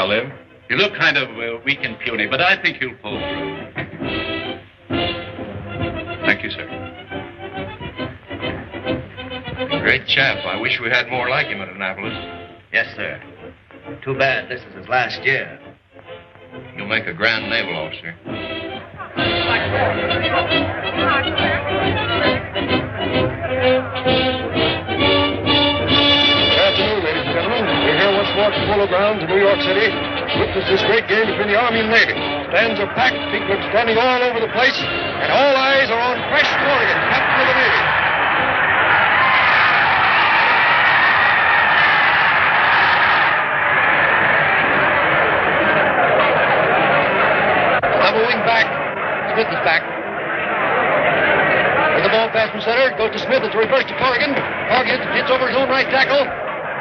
shall live. You look kind of weak and puny, but I think you'll pull through. Thank you, sir. Great chap. I wish we had more like him at Annapolis. Yes, sir. Too bad this is his last year. You'll make a grand naval officer. Good afternoon, ladies and gentlemen. We're here once more at the Polo Grounds in New York City to witness this great game between the Army and Navy. Stands are packed, people are standing all over the place, and all eyes are on Fresh Corrigan, captain of the Navy. Double wing back. Smith is back. With the ball pass from center, it goes to Smith. It's a reverse to Corrigan. Corrigan hits over his own right tackle.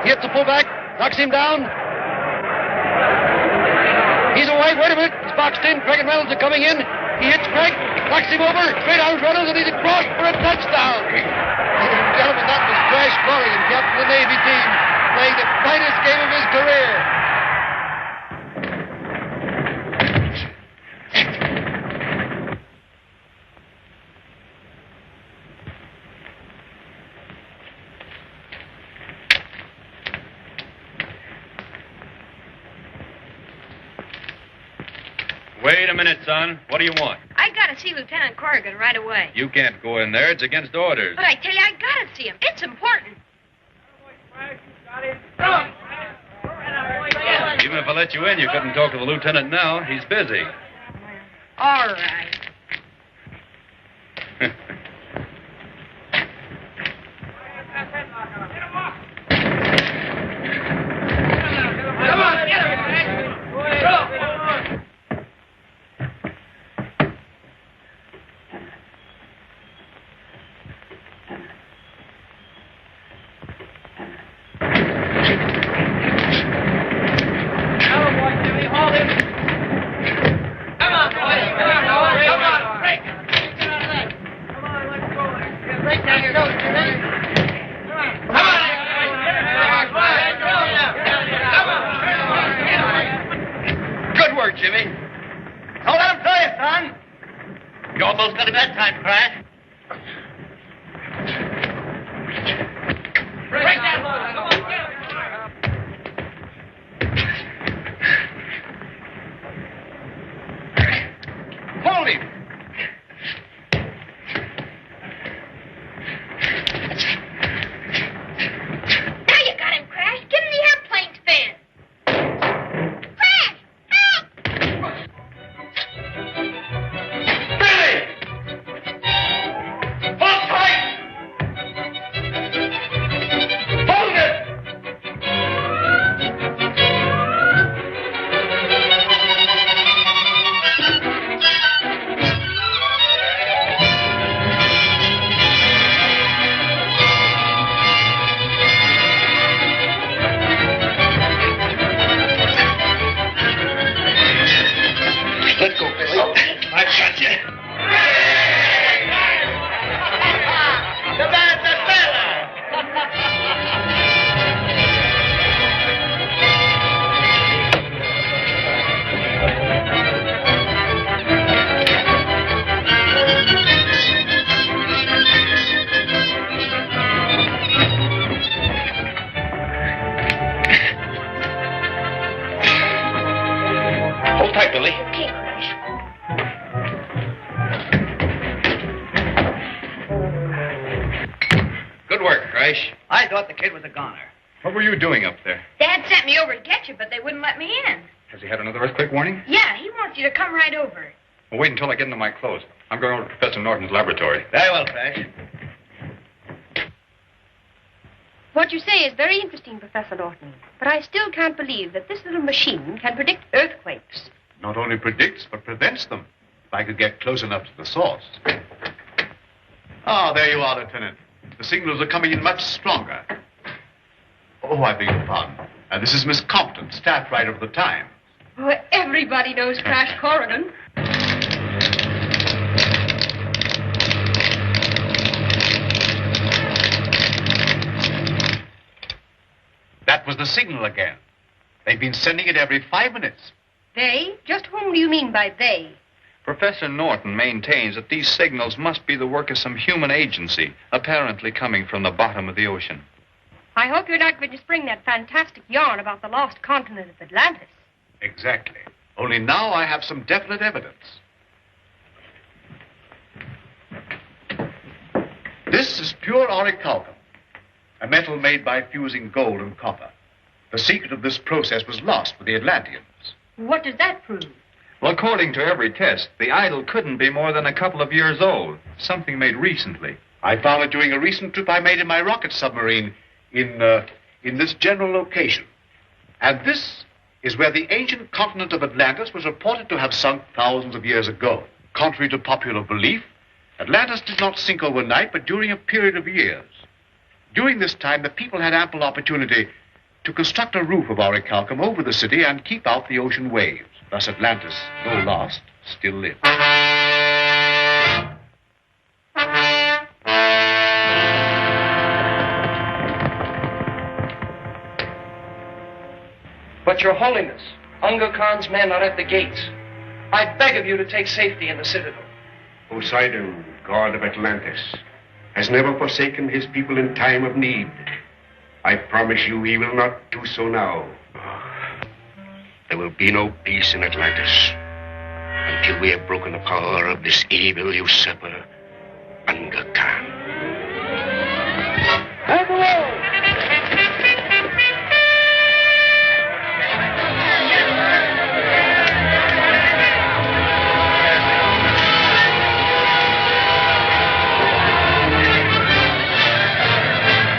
He hits the fullback, knocks him down. He's away. Wait a minute. He's boxed in. Craig and Reynolds are coming in. He hits Craig, knocks him over. Straight out Reynolds, and he's across for a touchdown. Ladies and gentlemen, that was Crash Corrigan, captain of the Navy team, playing the finest game of his career. Wait a minute, son. What do you want? I gotta see Lieutenant Corrigan right away. You can't go in there. It's against orders. But I tell you, I gotta see him. It's important. Even if I let you in, you couldn't talk to the lieutenant now. He's busy. All right. Come on, get him, Frank. Good work, Jimmy. Don't let him play you, son. You almost got him that time, Crash. Break that load. Come on, get him. Hold him. Now you got him, Crash. Give him the airplane spin. Crash! Help! Billy! Hold tight! Hold it! Let go, Billy. I've got you. The man, the fella. Hold tight, Billy. Okay, Crash. Good work, Crash. I thought the kid was a goner. What were you doing up there? Dad sent me over to get you, but they wouldn't let me in. Has he had another earthquake warning? Yeah, he wants you to come right over. Well, wait until I get into my clothes. I'm going over to Professor Norton's laboratory. Very well, Crash. What you say is very interesting, Professor Norton. But I still can't believe that this little machine can predict earthquakes. Not only predicts, but prevents them. If I could get close enough to the source. Ah, there you are, Lieutenant. The signals are coming in much stronger. Oh, I beg your pardon. This is Miss Compton, staff writer of the Times. Oh, everybody knows Crash Corrigan. That was the signal again. They've been sending it every 5 minutes. They? Just whom do you mean by they? Professor Norton maintains that these signals must be the work of some human agency, apparently coming from the bottom of the ocean. I hope you're not going to spring that fantastic yarn about the lost continent of Atlantis. Exactly. Only now I have some definite evidence. This is pure orichalcum, a metal made by fusing gold and copper. The secret of this process was lost with the Atlanteans. What does that prove? Well, according to every test, the idol couldn't be more than a couple of years old. Something made recently. I found it during a recent trip I made in my rocket submarine in this general location. And this is where the ancient continent of Atlantis was reported to have sunk thousands of years ago. Contrary to popular belief, Atlantis did not sink overnight, but during a period of years. During this time, the people had ample opportunity to construct a roof of orichalcum over the city and keep out the ocean waves. Thus Atlantis, though lost, still lived. But Your Holiness, Unga Khan's men are at the gates. I beg of you to take safety in the citadel. Poseidon, god of Atlantis, has never forsaken his people in time of need. I promise you he will not do so now. There will be no peace in Atlantis until we have broken the power of this evil usurper, Unga Khan.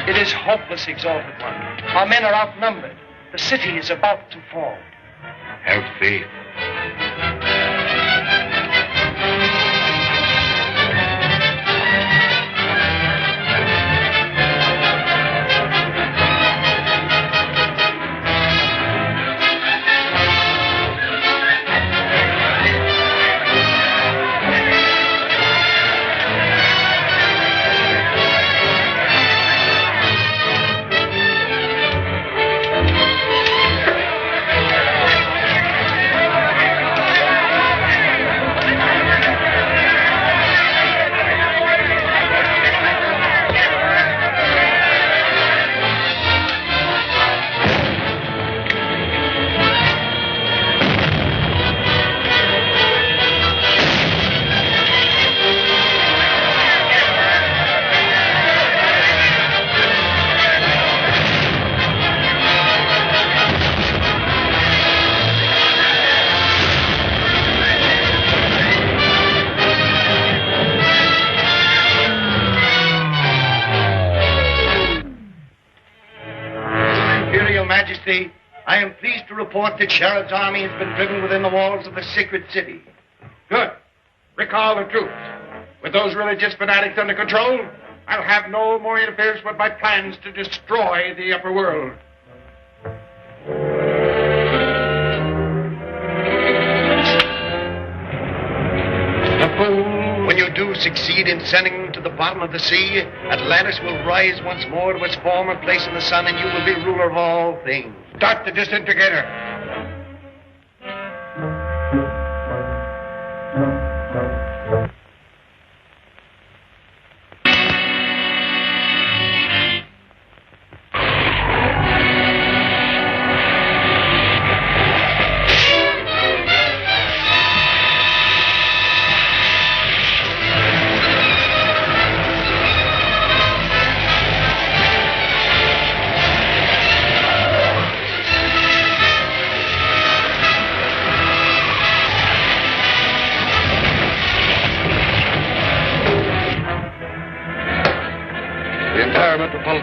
It is hopeless, Exalted One. Our men are outnumbered. The city is about to fall. Have faith. I am pleased to report that Sharad's army has been driven within the walls of the sacred city. Good. Recall the troops. With those religious fanatics under control, I'll have no more interference with my plans to destroy the upper world. When you do succeed in sending them to the bottom of the sea, Atlantis will rise once more to its former place in the sun, and you will be ruler of all things. Start the disintegrator.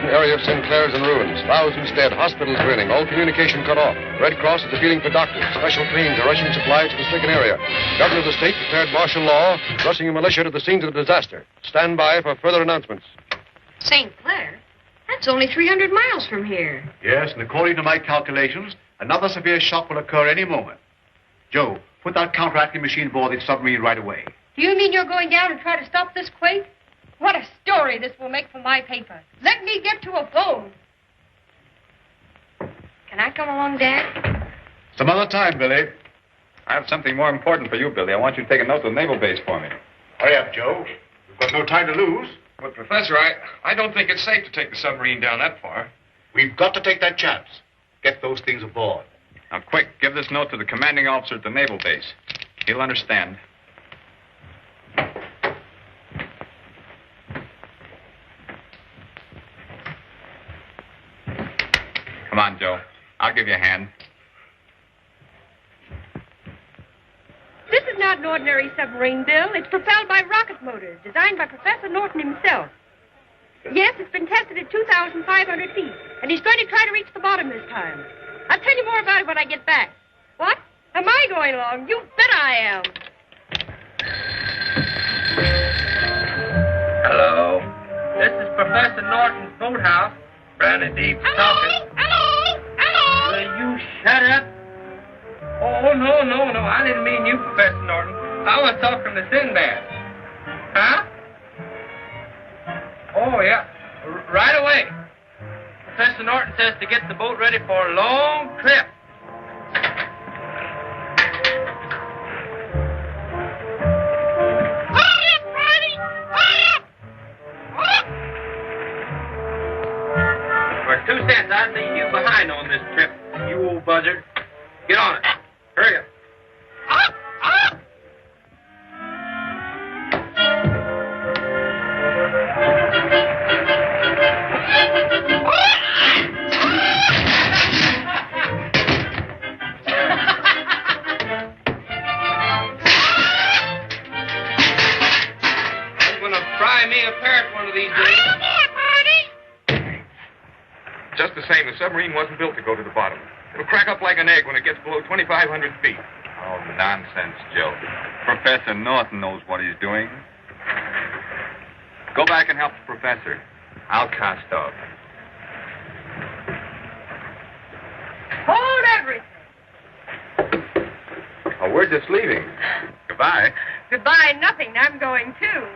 Area of Sinclair's in ruins. Thousands dead. Hospitals draining. All communication cut off. Red Cross is appealing for doctors. Special trains are rushing supplies to the stricken area. Governor of the state declared martial law, rushing a militia to the scenes of the disaster. Stand by for further announcements. St. Clair? That's only 300 miles from here. Yes, and according to my calculations, another severe shock will occur any moment. Joe, put that counteracting machine aboard the submarine right away. Do you mean you're going down and try to stop this quake? What a story this will make for my paper. Let me get to a phone. Can I come along, Dad? Some other time, Billy. I have something more important for you, Billy. I want you to take a note to the naval base for me. Hurry up, Joe. We've got no time to lose. But, Professor, I don't think it's safe to take the submarine down that far. We've got to take that chance. Get those things aboard. Now, quick, give this note to the commanding officer at the naval base. He'll understand. Come on, Joe. I'll give you a hand. This is not an ordinary submarine, Bill. It's propelled by rocket motors, designed by Professor Norton himself. Yes, it's been tested at 2,500 feet, and he's going to try to reach the bottom this time. I'll tell you more about it when I get back. What? Am I going along? You bet I am. Hello. This is Professor Norton's boathouse. Brownie Deep's talking. Hello. Will you shut up? Oh, no. I didn't mean you, Professor Norton. I was talking to Sinbad. Huh? Oh, yeah. Right away. Professor Norton says to get the boat ready for a long trip. Hurry up, Barney. Hurry up. For 2 cents, I'd leave you behind on this trip, you old buzzard. Get on it. Hurry up. I'm going to fry me a parrot one of these days. Just the same, the submarine wasn't built to go to the bottom. It'll crack up like an egg when it gets below 2,500 feet. Oh, nonsense, Joe. Professor Norton knows what he's doing. Go back and help the professor. I'll cast off. Hold everything. Oh, we're just leaving. Goodbye. Goodbye, nothing. I'm going too.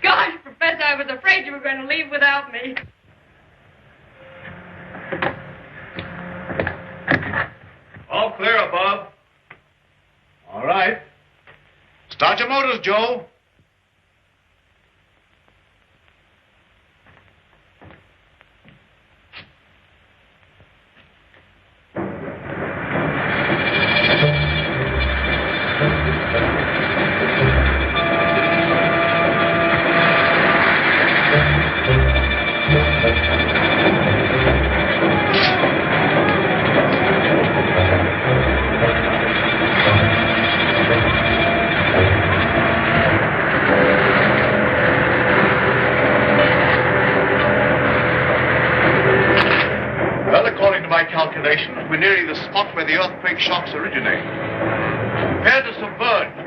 Gosh, Professor, I was afraid you were going to leave without me. All clear above. All right. Start your motors, Joe. We're nearing the spot where the earthquake shocks originate. Prepare to submerge.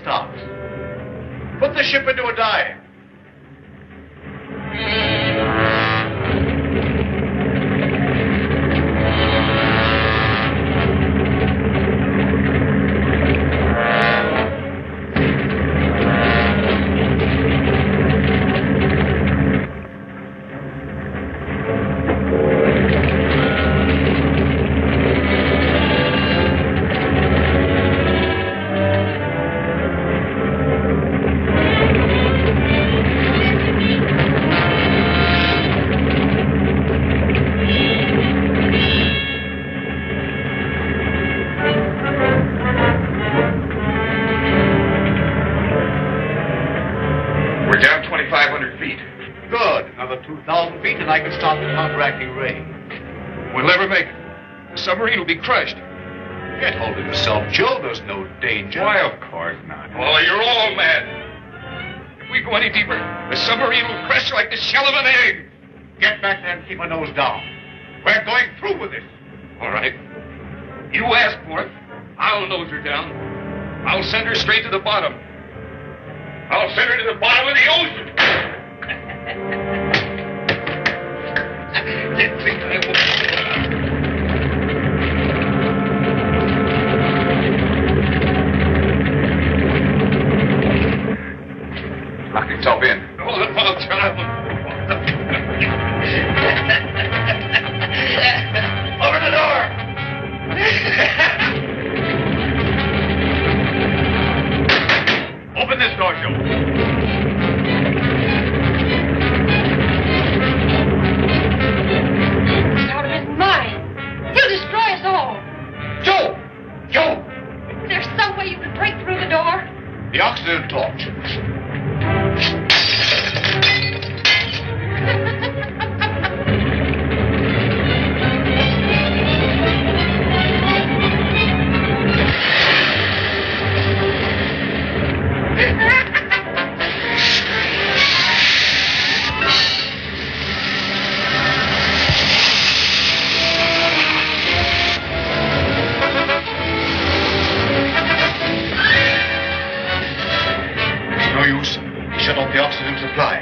Starts. Put the ship into a dive. We'll never make it. The submarine will be crushed. Get hold of yourself, Joe. There's no danger. Why, of course not. Oh, you're all mad. If we go any deeper, the submarine will crash like the shell of an egg. Get back there and keep a nose down. We're going through with this. All right. You ask for it. I'll nose her down. I'll send her straight to the bottom. I'll send her to the bottom of the ocean. Lock yourself in. Oh, the poor child. Open the door! Open this door, Joe. He's out of his mind. He'll destroy us all. Joe! Joe! Is there some way you can break through the door? The oxygen torch. No use. Shut off the oxygen supply.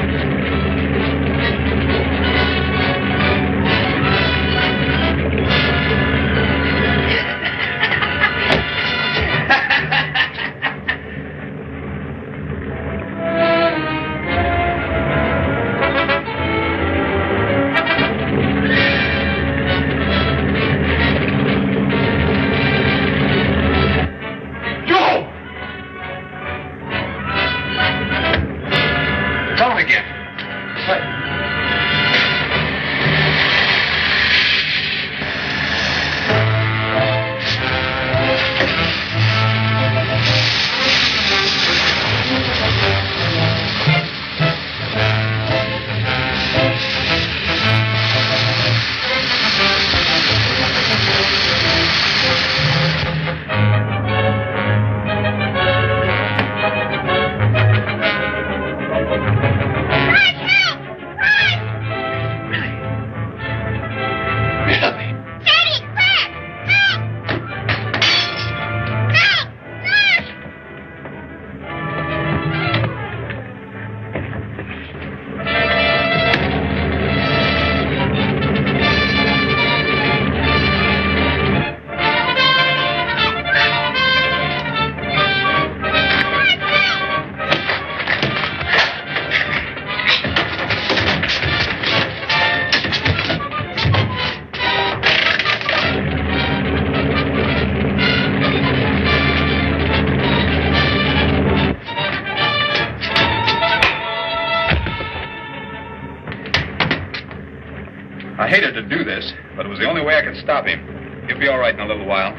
I hated to do this, but it was the only way I could stop him. He'll be all right in a little while.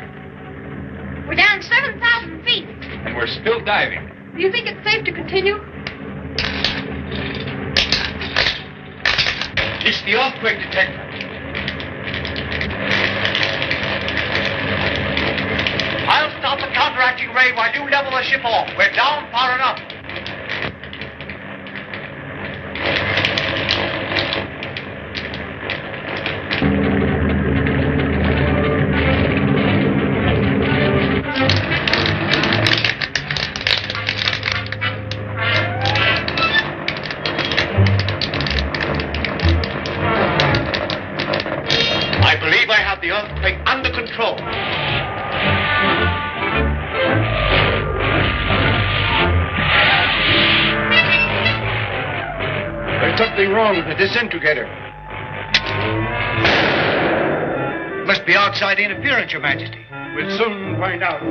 We're down 7,000 feet. And we're still diving. Do you think it's safe to continue? It's the earthquake detector. I'll stop the counteracting ray while you level the ship off. We're down far enough. The earthquake under control. There's something wrong with the disintegrator. Must be outside interference, Your Majesty. We'll soon find out.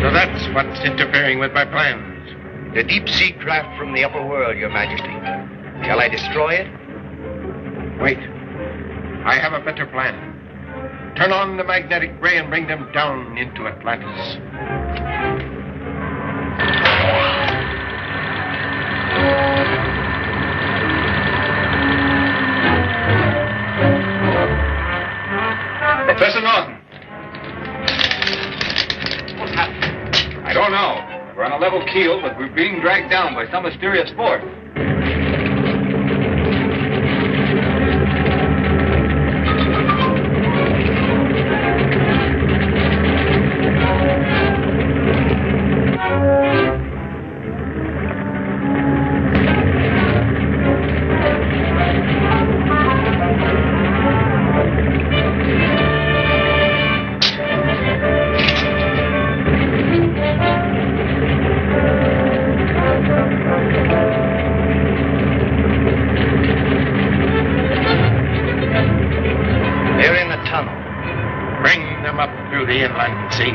So that's what's interfering with my plans. The deep-sea craft from the Upperworld, Your Majesty. Shall I destroy it? Wait. I have a better plan. Turn on the magnetic ray and bring them down into Atlantis. We're on a level keel, but we're being dragged down by some mysterious force. The inland sea. We're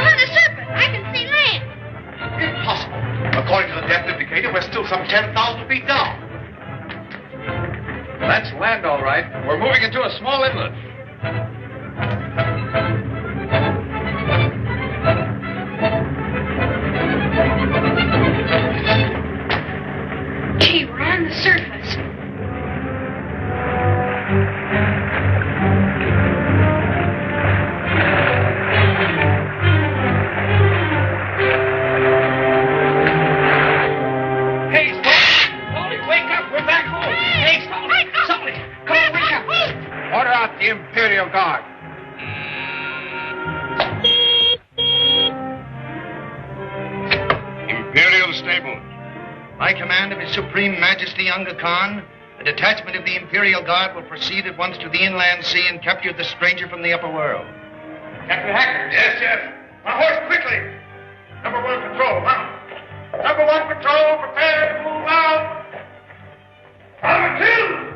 on the surface. I can see land. Impossible. According to the depth indicator, we're still some 10,000 feet down. That's land, all right. We're moving into a small inlet. Gee, we're on the surface. Hey, Salty, wake up. We're back home. Hey, Salty, come on, wake up. Order out the Imperial Guard. Imperial Stable. By command of His Supreme Majesty Unga Khan, a detachment of the Imperial Guard will proceed at once to the inland sea and capture the stranger from the upper world. Captain Hacker. Yes. My horse, quickly. Number 1 patrol, mount. Number 1 patrol, prepare to move out. Number 2.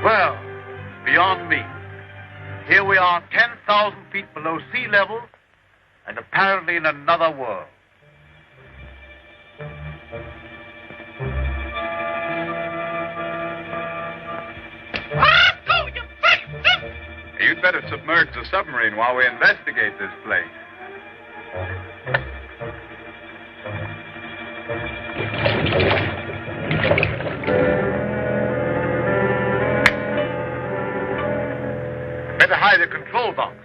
Well, beyond me. Here we are 10,000 feet below sea level and apparently in another world. You'd better submerge the submarine while we investigate this place. Better hide the control box.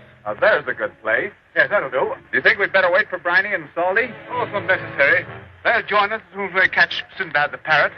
There's a good place. Yes, that'll do. Do you think we'd better wait for Briny and Salty? Oh, it's not necessary. They'll join us as soon as we catch Sinbad the parrot.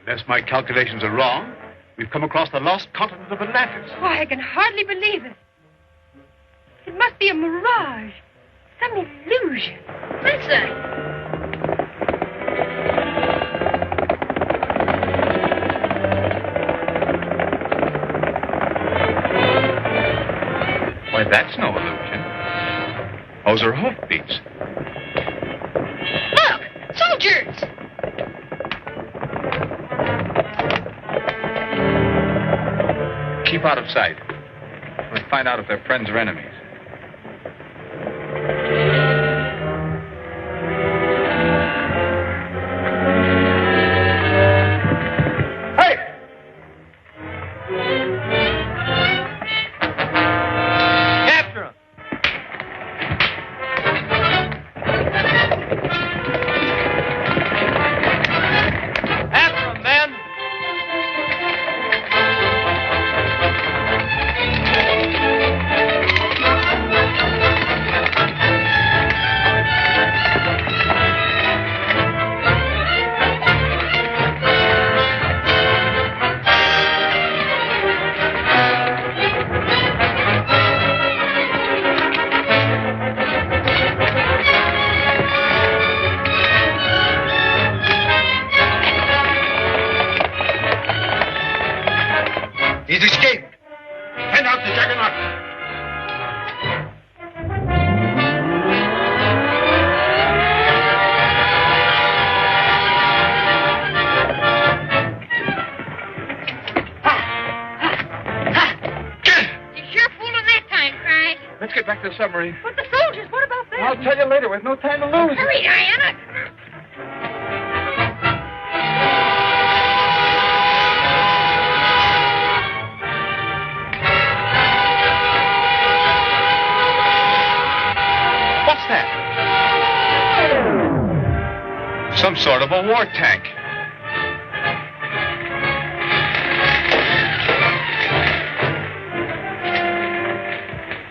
Unless my calculations are wrong, we've come across the lost continent of Atlantis. Why, I can hardly believe it. It must be a mirage, some illusion. Listen. Why, that's no illusion. Those are hoofbeats. Look, soldiers. Keep out of sight. We'll find out if they're friends or enemies. He's escaped. Send out the Juggernaut. Let's get back to the submarine. But the soldiers, what about them? I'll tell you later. We've no time to lose. Hurry, Diana. What's that? Some sort of a war tank.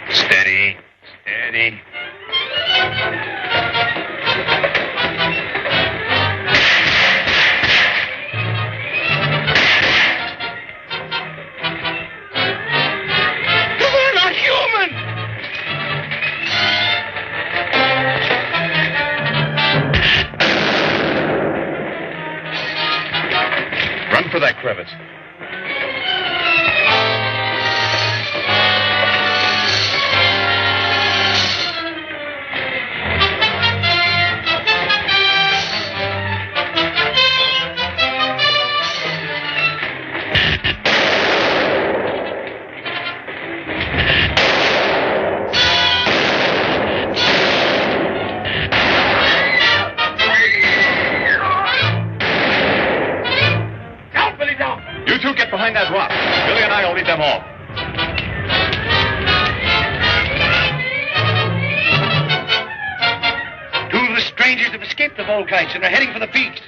Steady. Steady. They're not human! Run for that crevice. Behind that rock. Billy and I will lead them off. Two of the strangers have escaped the Volkites and are heading for the peaks.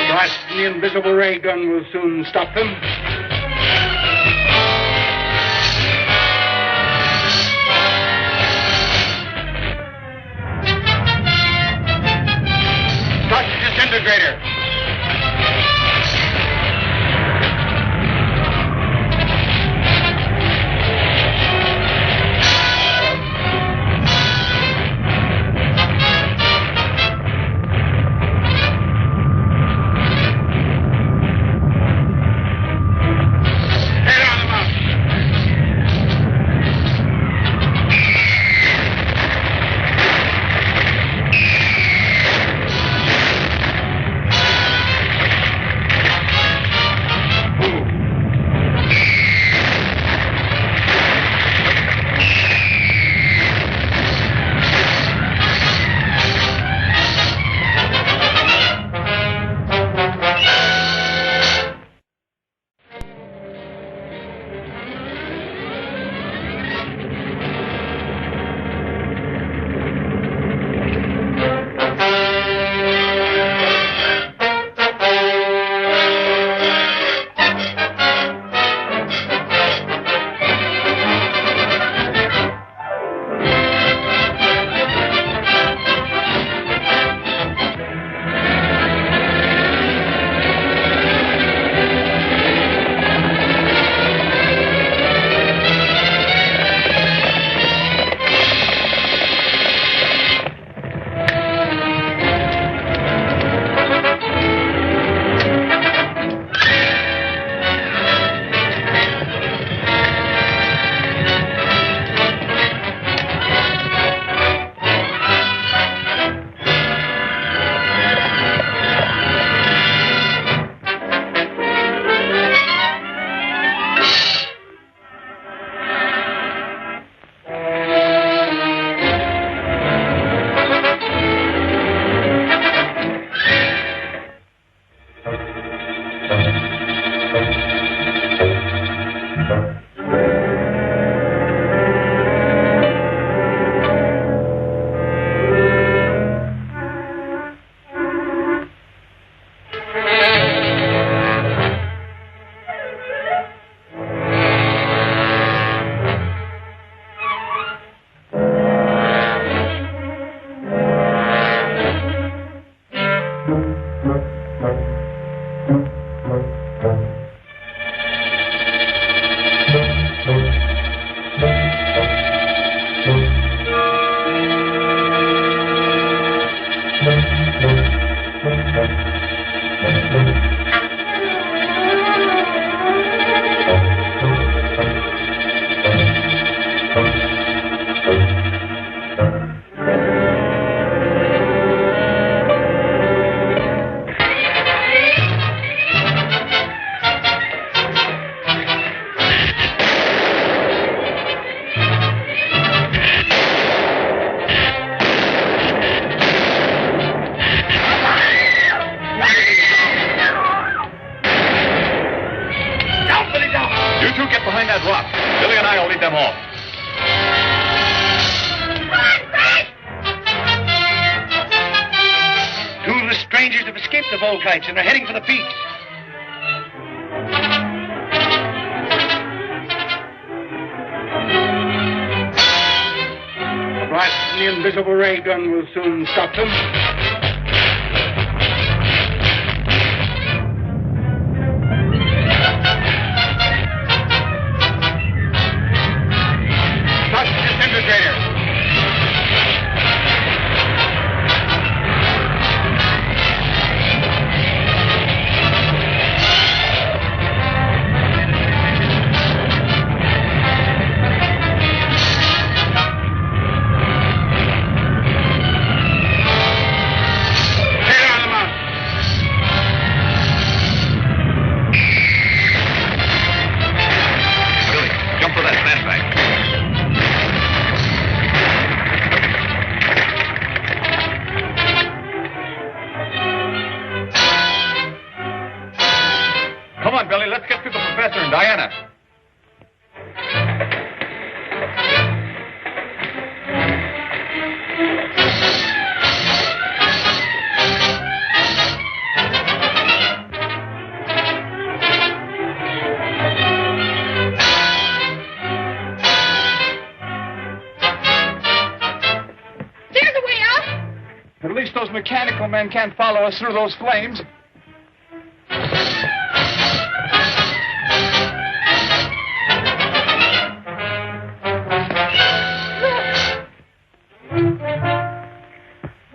Blast from the invisible ray gun will soon stop them. Disintegrator. Volkites, and they're heading for the peaks. A blast from the invisible ray gun will soon stop them. Touch the disintegrator. Mechanical men can't follow us through those flames.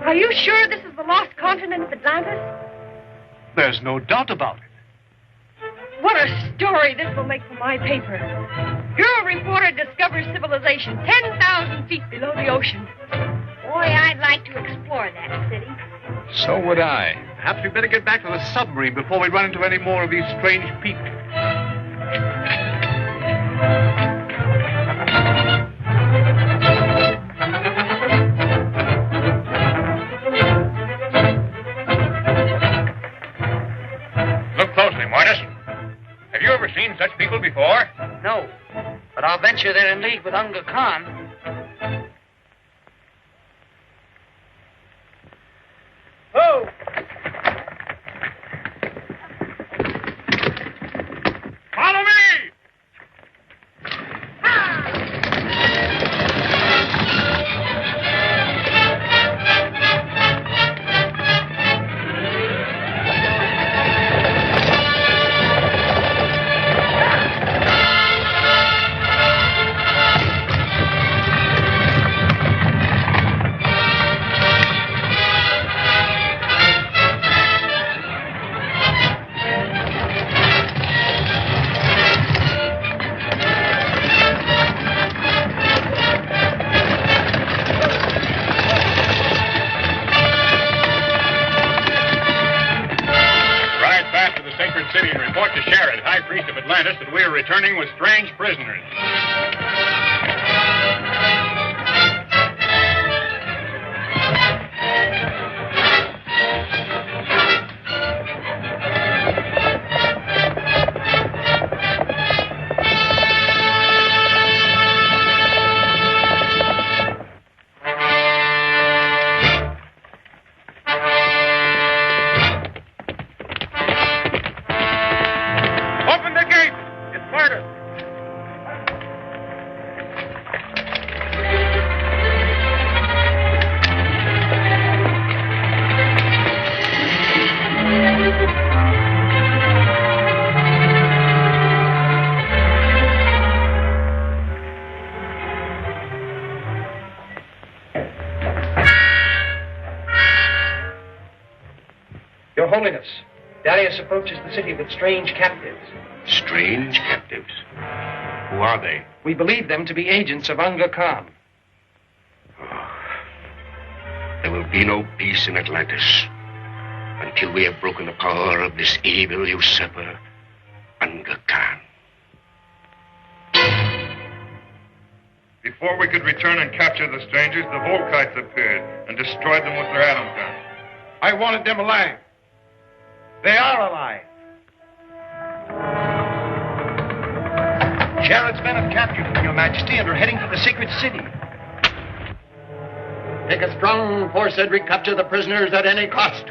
Are you sure this is the lost continent of Atlantis? There's no doubt about it. What a story this will make for my paper. Your reporter discovers civilization 10,000 feet below the ocean. Boy, I'd like to explore that city. So would I. Perhaps we'd better get back to the submarine before we run into any more of these strange peaks. Look closely, Mortis. Have you ever seen such people before? No, but I'll venture they're in league with Unga Khan. Oh! Follow me! City and report to Sharon, High Priest of Atlantis, that we are returning with strange prisoners. Your Holiness, Darius approaches the city with strange captives. Strange captives? Who are they? We believe them to be agents of Unga Khan. There will be no peace in Atlantis until we have broken the power of this evil usurper, Unga Khan. Before we could return and capture the strangers, the Volkites appeared and destroyed them with their atom guns. I wanted them alive. They are alive. Jared's men have captured them, Your Majesty, and are heading for the secret city. Make a strong force and recapture the prisoners at any cost.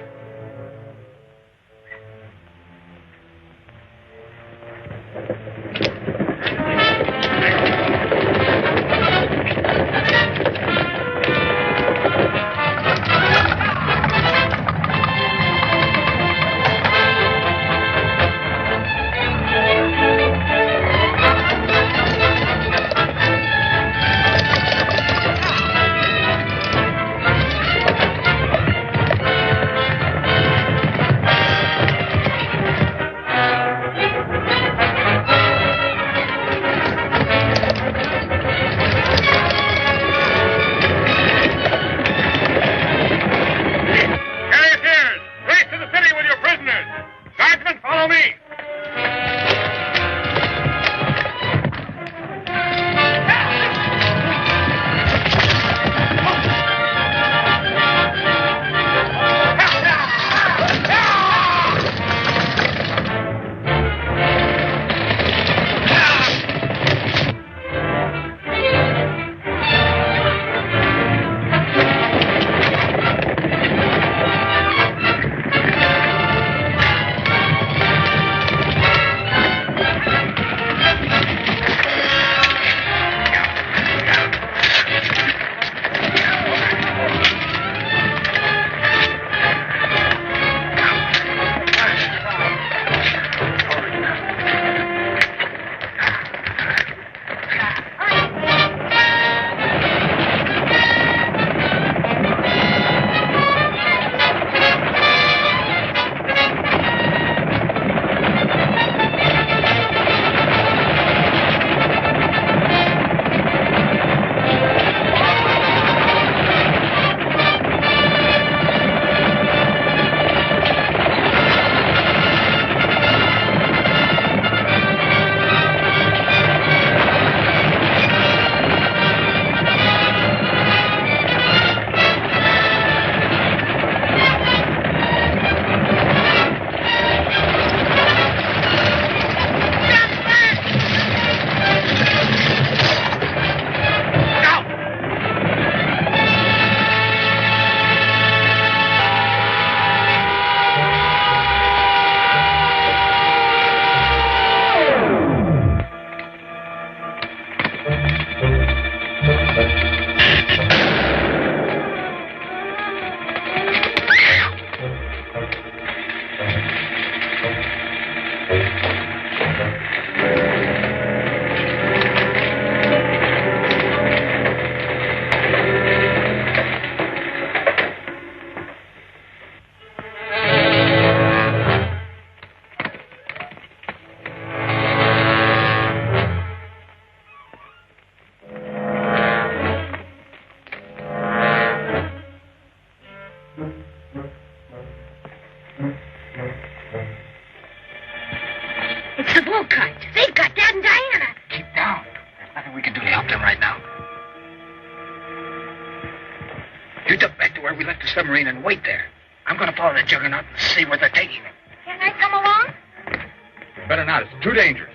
It's the Volkites. They've got Dad and Diana. Keep down. There's nothing we can do to help them right now. You duck back to where we left the submarine and wait there. I'm going to follow the Juggernaut and see where they're taking him. Can I come along? Better not. It's too dangerous.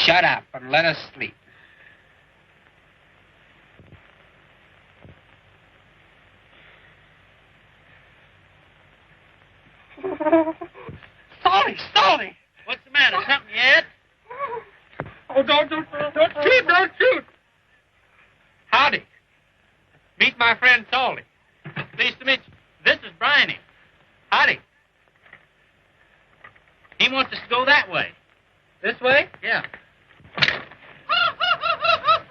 Shut up and let us sleep. Don't shoot. Howdy. Meet my friend Salty. Pleased to meet you. This is Bryony. Howdy. He wants us to go that way. This way? Yeah.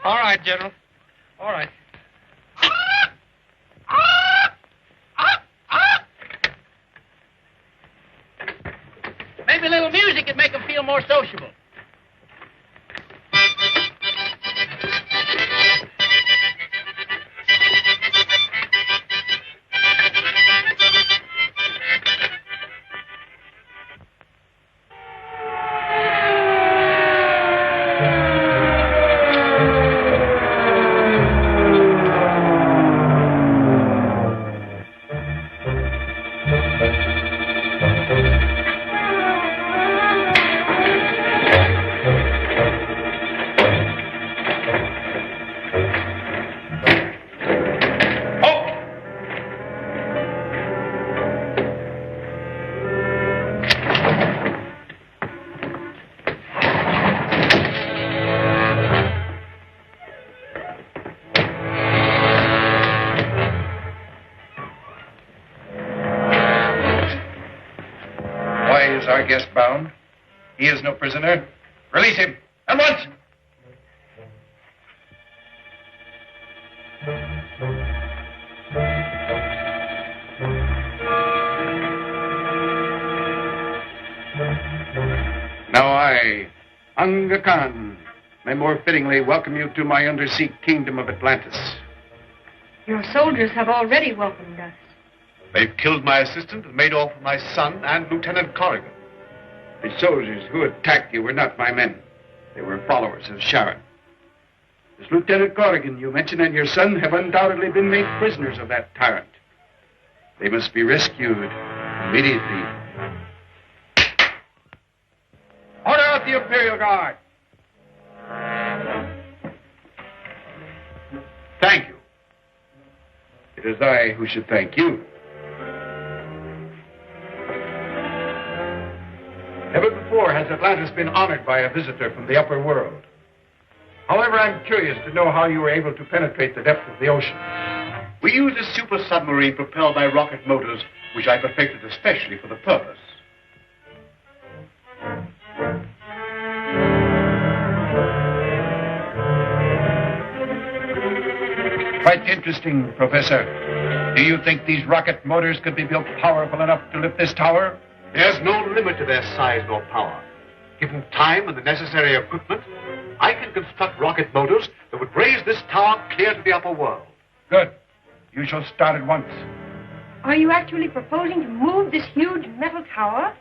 All right, General. All right. Maybe a little music would make him feel more sociable. Our guest bound. He is no prisoner. Release him at once. Now I, Unga Khan, may more fittingly welcome you to my undersea kingdom of Atlantis. Your soldiers have already welcomed us. They've killed my assistant and made off with my son and Lieutenant Corrigan. The soldiers who attacked you were not my men. They were followers of Sharon. This Lieutenant Corrigan you mentioned and your son have undoubtedly been made prisoners of that tyrant. They must be rescued immediately. Order out the Imperial Guard. Thank you. It is I who should thank you. Never before has Atlantis been honored by a visitor from the upper world. However, I'm curious to know how you were able to penetrate the depth of the ocean. We used a super submarine propelled by rocket motors, which I perfected especially for the purpose. Quite interesting, Professor. Do you think these rocket motors could be built powerful enough to lift this tower? There's no limit to their size nor power. Given time and the necessary equipment, I can construct rocket motors that would raise this tower clear to the upper world. Good. You shall start at once. Are you actually proposing to move this huge metal tower?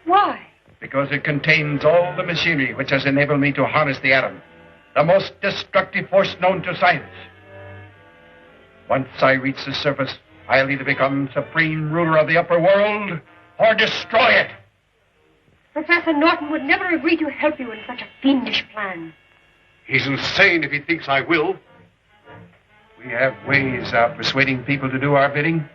Why? Because it contains all the machinery which has enabled me to harness the atom, the most destructive force known to science. Once I reach the surface, I'll either become supreme ruler of the upper world or destroy it. Professor Norton would never agree to help you in such a fiendish plan. He's insane if he thinks I will. We have ways of persuading people to do our bidding.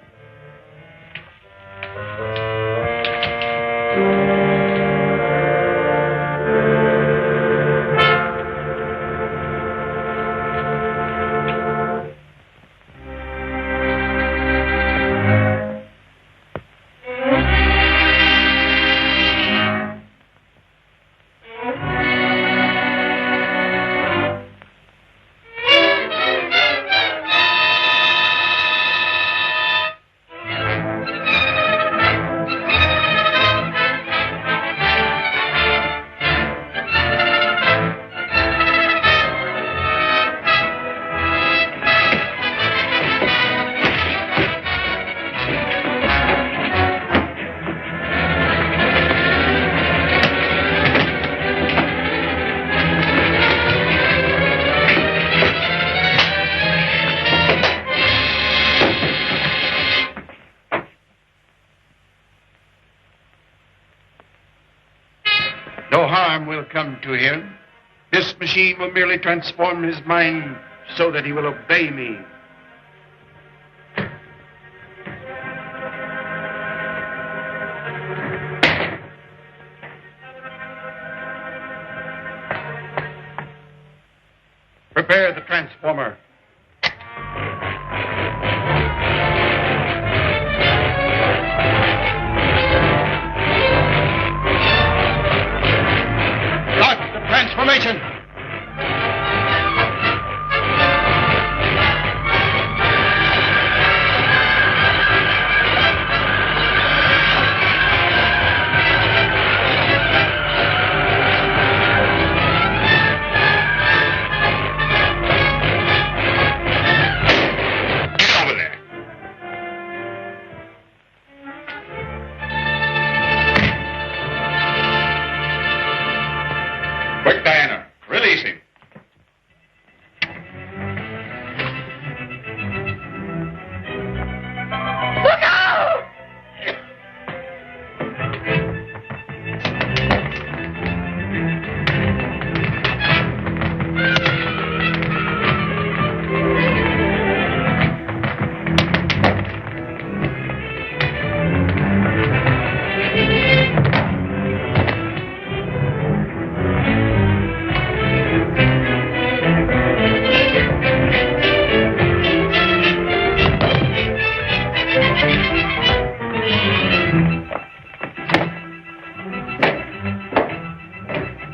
No harm will come to him. This machine will merely transform his mind so that he will obey me. Prepare the transformer. Start the transformation. Quick, Diana. Release him. Look out!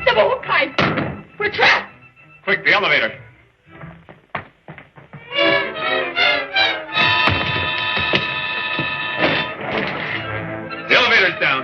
The Volkites! We're trapped! Quick, the elevator. The elevator's down.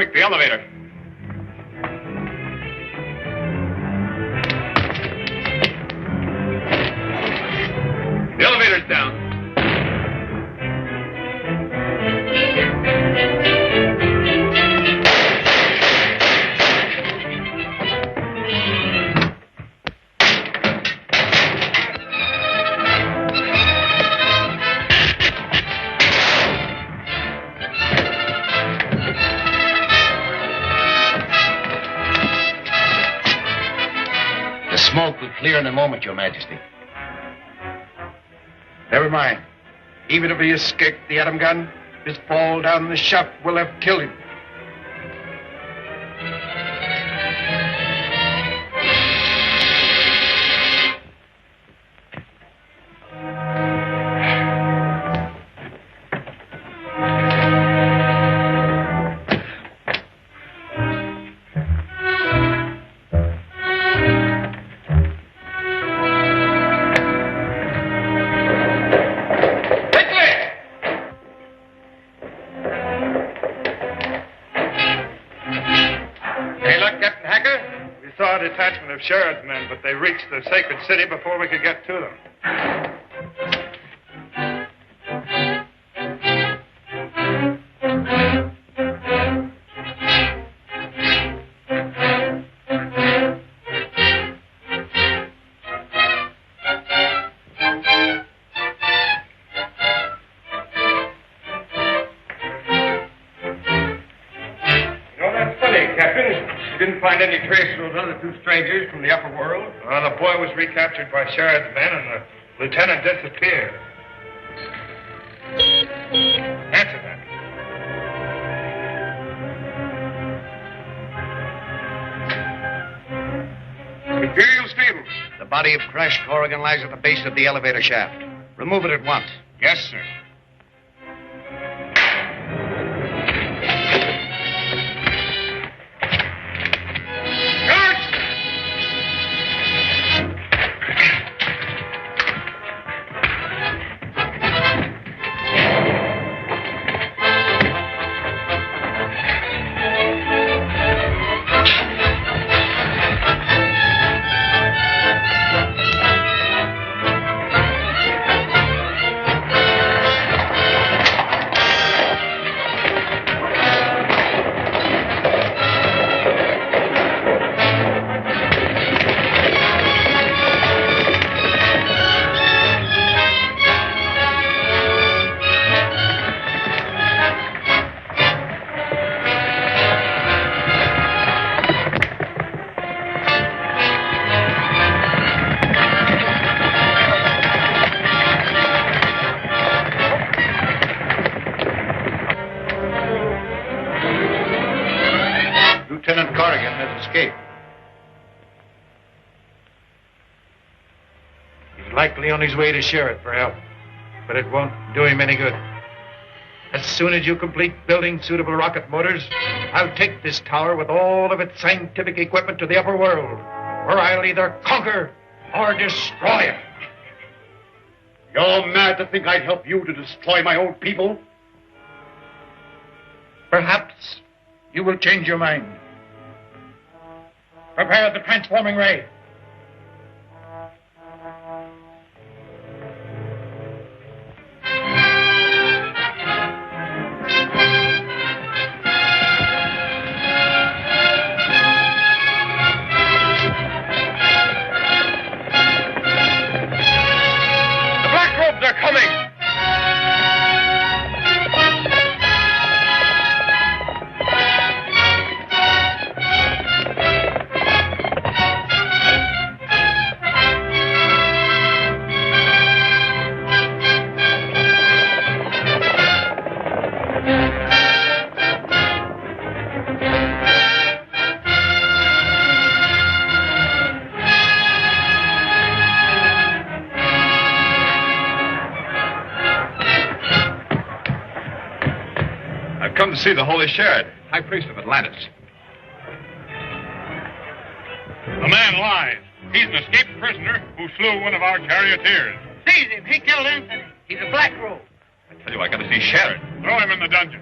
Quick, the elevator. The elevator's down. The smoke will clear in a moment, Your Majesty. Never mind. Even if he escaped the atom gun, his fall down the shaft will have killed him. Of Sheridan's men, but they reached the sacred city before we could get to them. Any trace of those other two strangers from the Upperworld? Well, the boy was recaptured by Sheridan's men, and the lieutenant disappeared. Answer that. Imperial stables. The body of crashed Corrigan lies at the base of the elevator shaft. Remove it at once. Yes, sir. Lieutenant Corrigan has escaped. He's likely on his way to Sheridan for help, but it won't do him any good. As soon as you complete building suitable rocket motors, I'll take this tower with all of its scientific equipment to the upper world, where I'll either conquer or destroy it. You're mad to think I'd help you to destroy my own people? Perhaps you will change your mind. Prepare the transforming ray. The black robes are coming! I've come to see the Holy Sheridan, High Priest of Atlantis. The man lies. He's an escaped prisoner who slew one of our charioteers. Seize him. He killed Anthony. He's a black robe. I tell you, I got to see Sheridan. Throw him in the dungeon.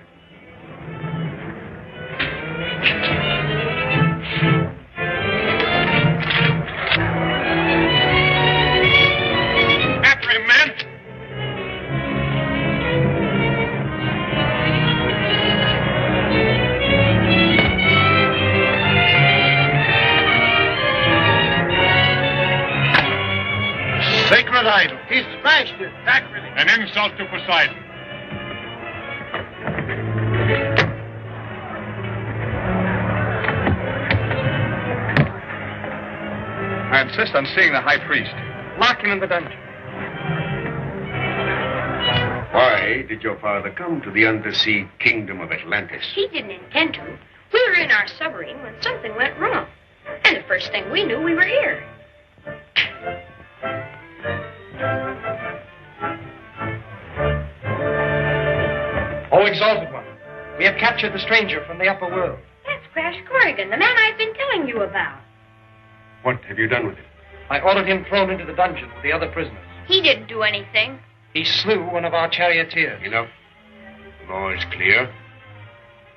After him, men! Sacred idol. He smashed it. Sacrilege. An insult to Poseidon. I insist on seeing the high priest. Lock him in the dungeon. Why did your father come to the undersea kingdom of Atlantis? He didn't intend to. We were in our submarine when something went wrong. And the first thing we knew, we were here. Oh, Exalted One, we have captured the stranger from the upper world. That's Crash Corrigan, the man I've been telling you about. What have you done with him? I ordered him thrown into the dungeon with the other prisoners. He didn't do anything. He slew one of our charioteers. Enough. The law is clear.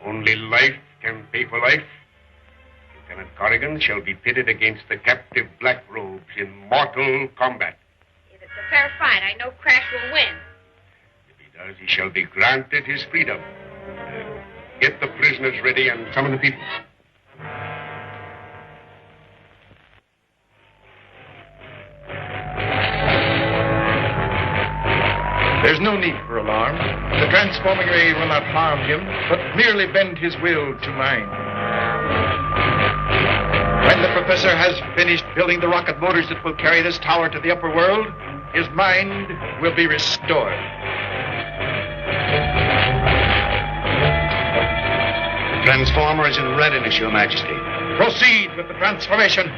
Only life can pay for life. Lieutenant Corrigan shall be pitted against the captive black robes in mortal combat. If it's a fair fight, I know Crash will win. If he does, he shall be granted his freedom. Get the prisoners ready and summon the people. There's no need for alarm. The transforming ray will not harm him, but merely bend his will to mine. When the professor has finished building the rocket motors that will carry this tower to the upper world, his mind will be restored. The transformer is in readiness, Your Majesty. Proceed with the transformation.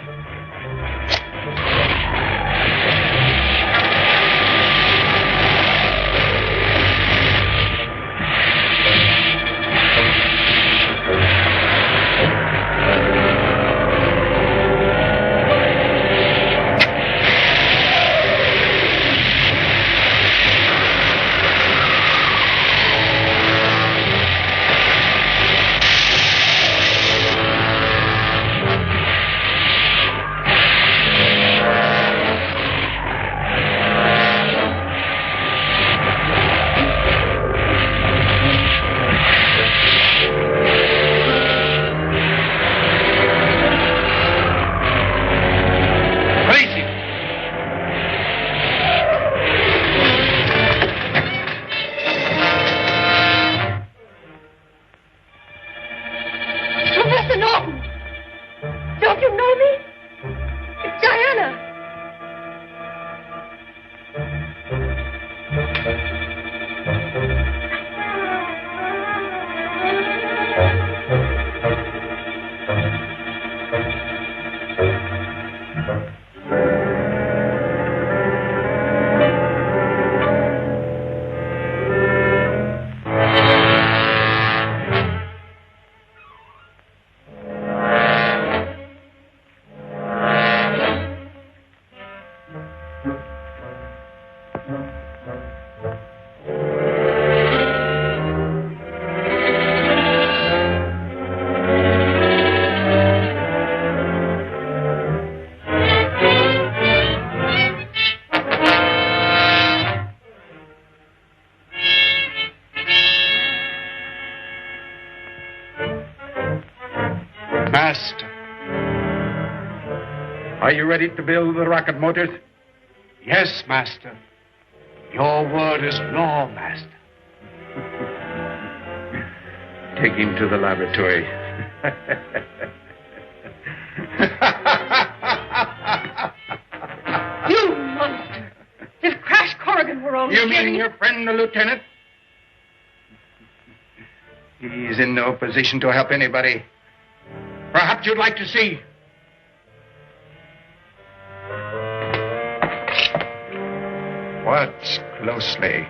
Master. Are you ready to build the rocket motors? Yes, Master. Your word is law, Master. Take him to the laboratory. You monster! If Crash Corrigan were only You here... mean your friend, the lieutenant? He's in no position to help anybody. Perhaps you'd like to see. Watch closely.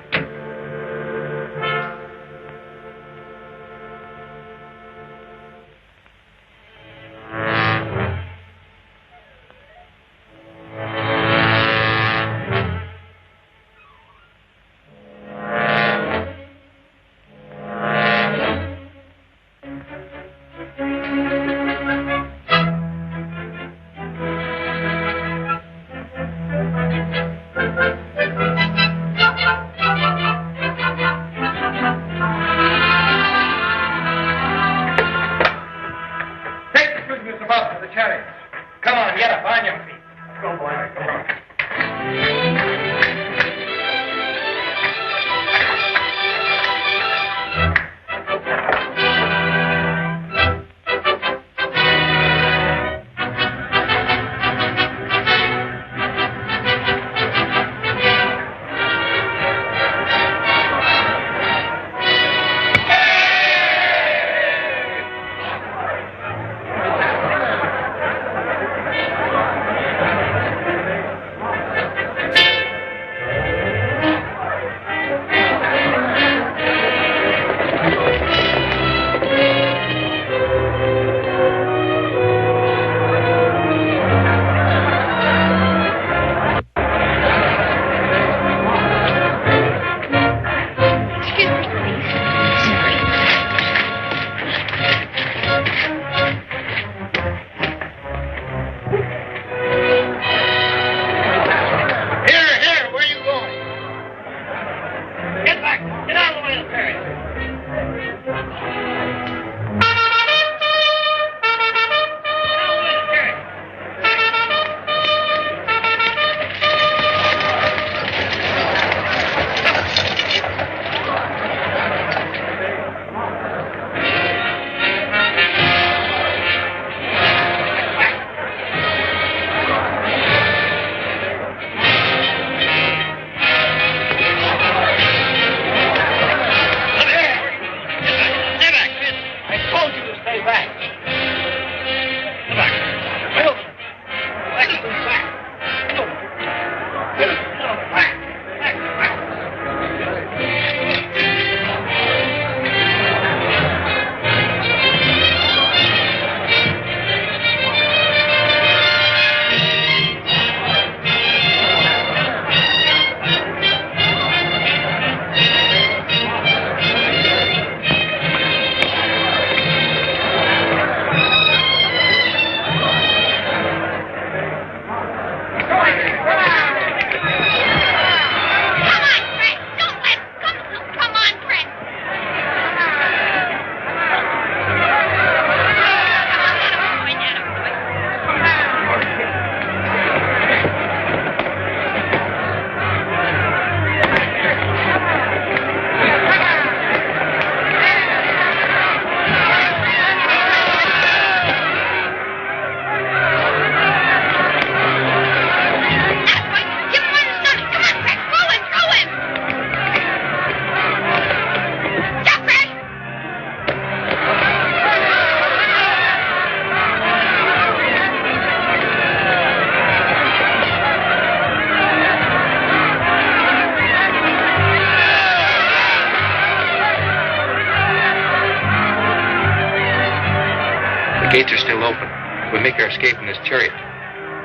The gates are still open. We'll make our escape in this chariot.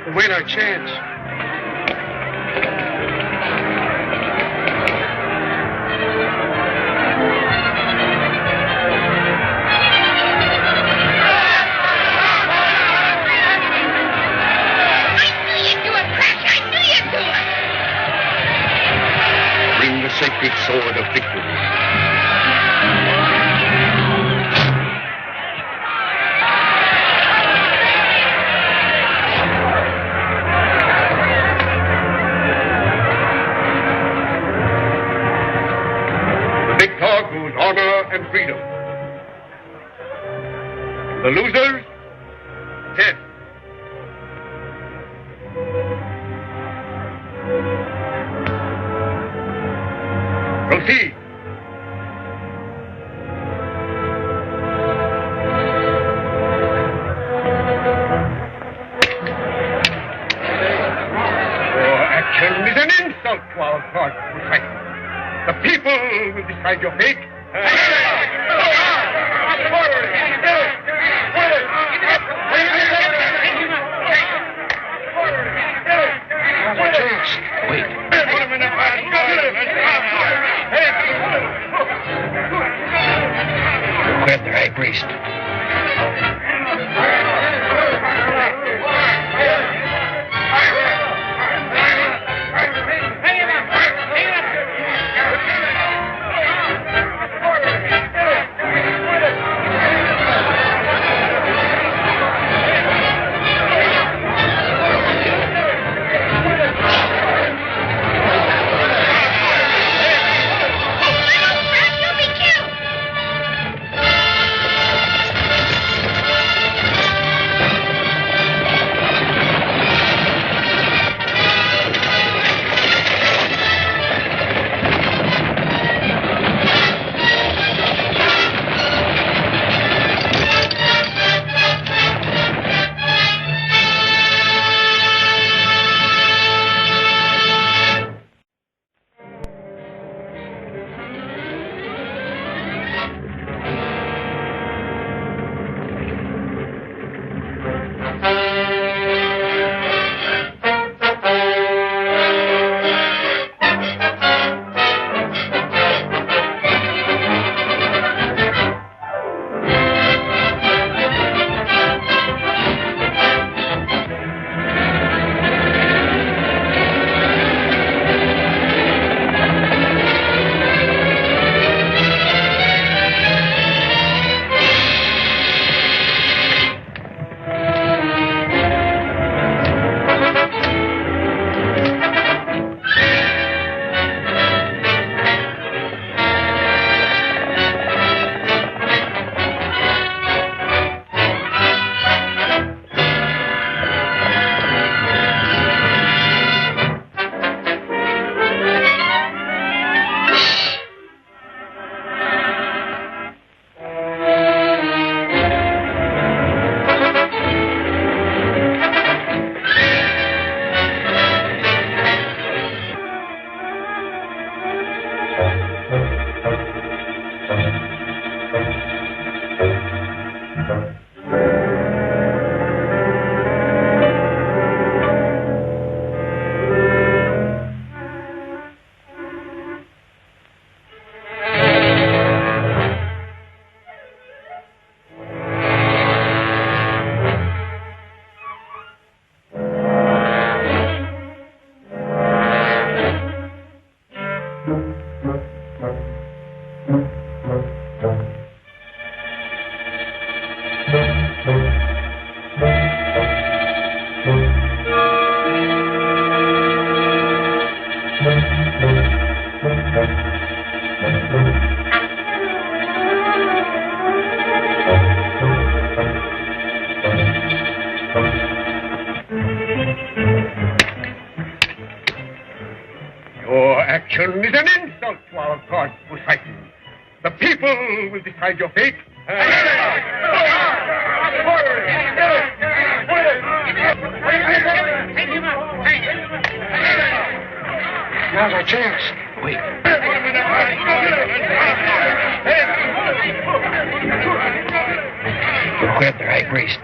We'll wait our chance. Bring the sacred sword of victory. Whose honor and freedom. The losers, dead. Proceed. Your action is an insult to our God, Poseidon. The people will decide your fate. Wait. Grab their high priest. Your action is an insult to our god, Poseidon. The people will decide your fate. Now's our chance. Wait. Grab their high priest.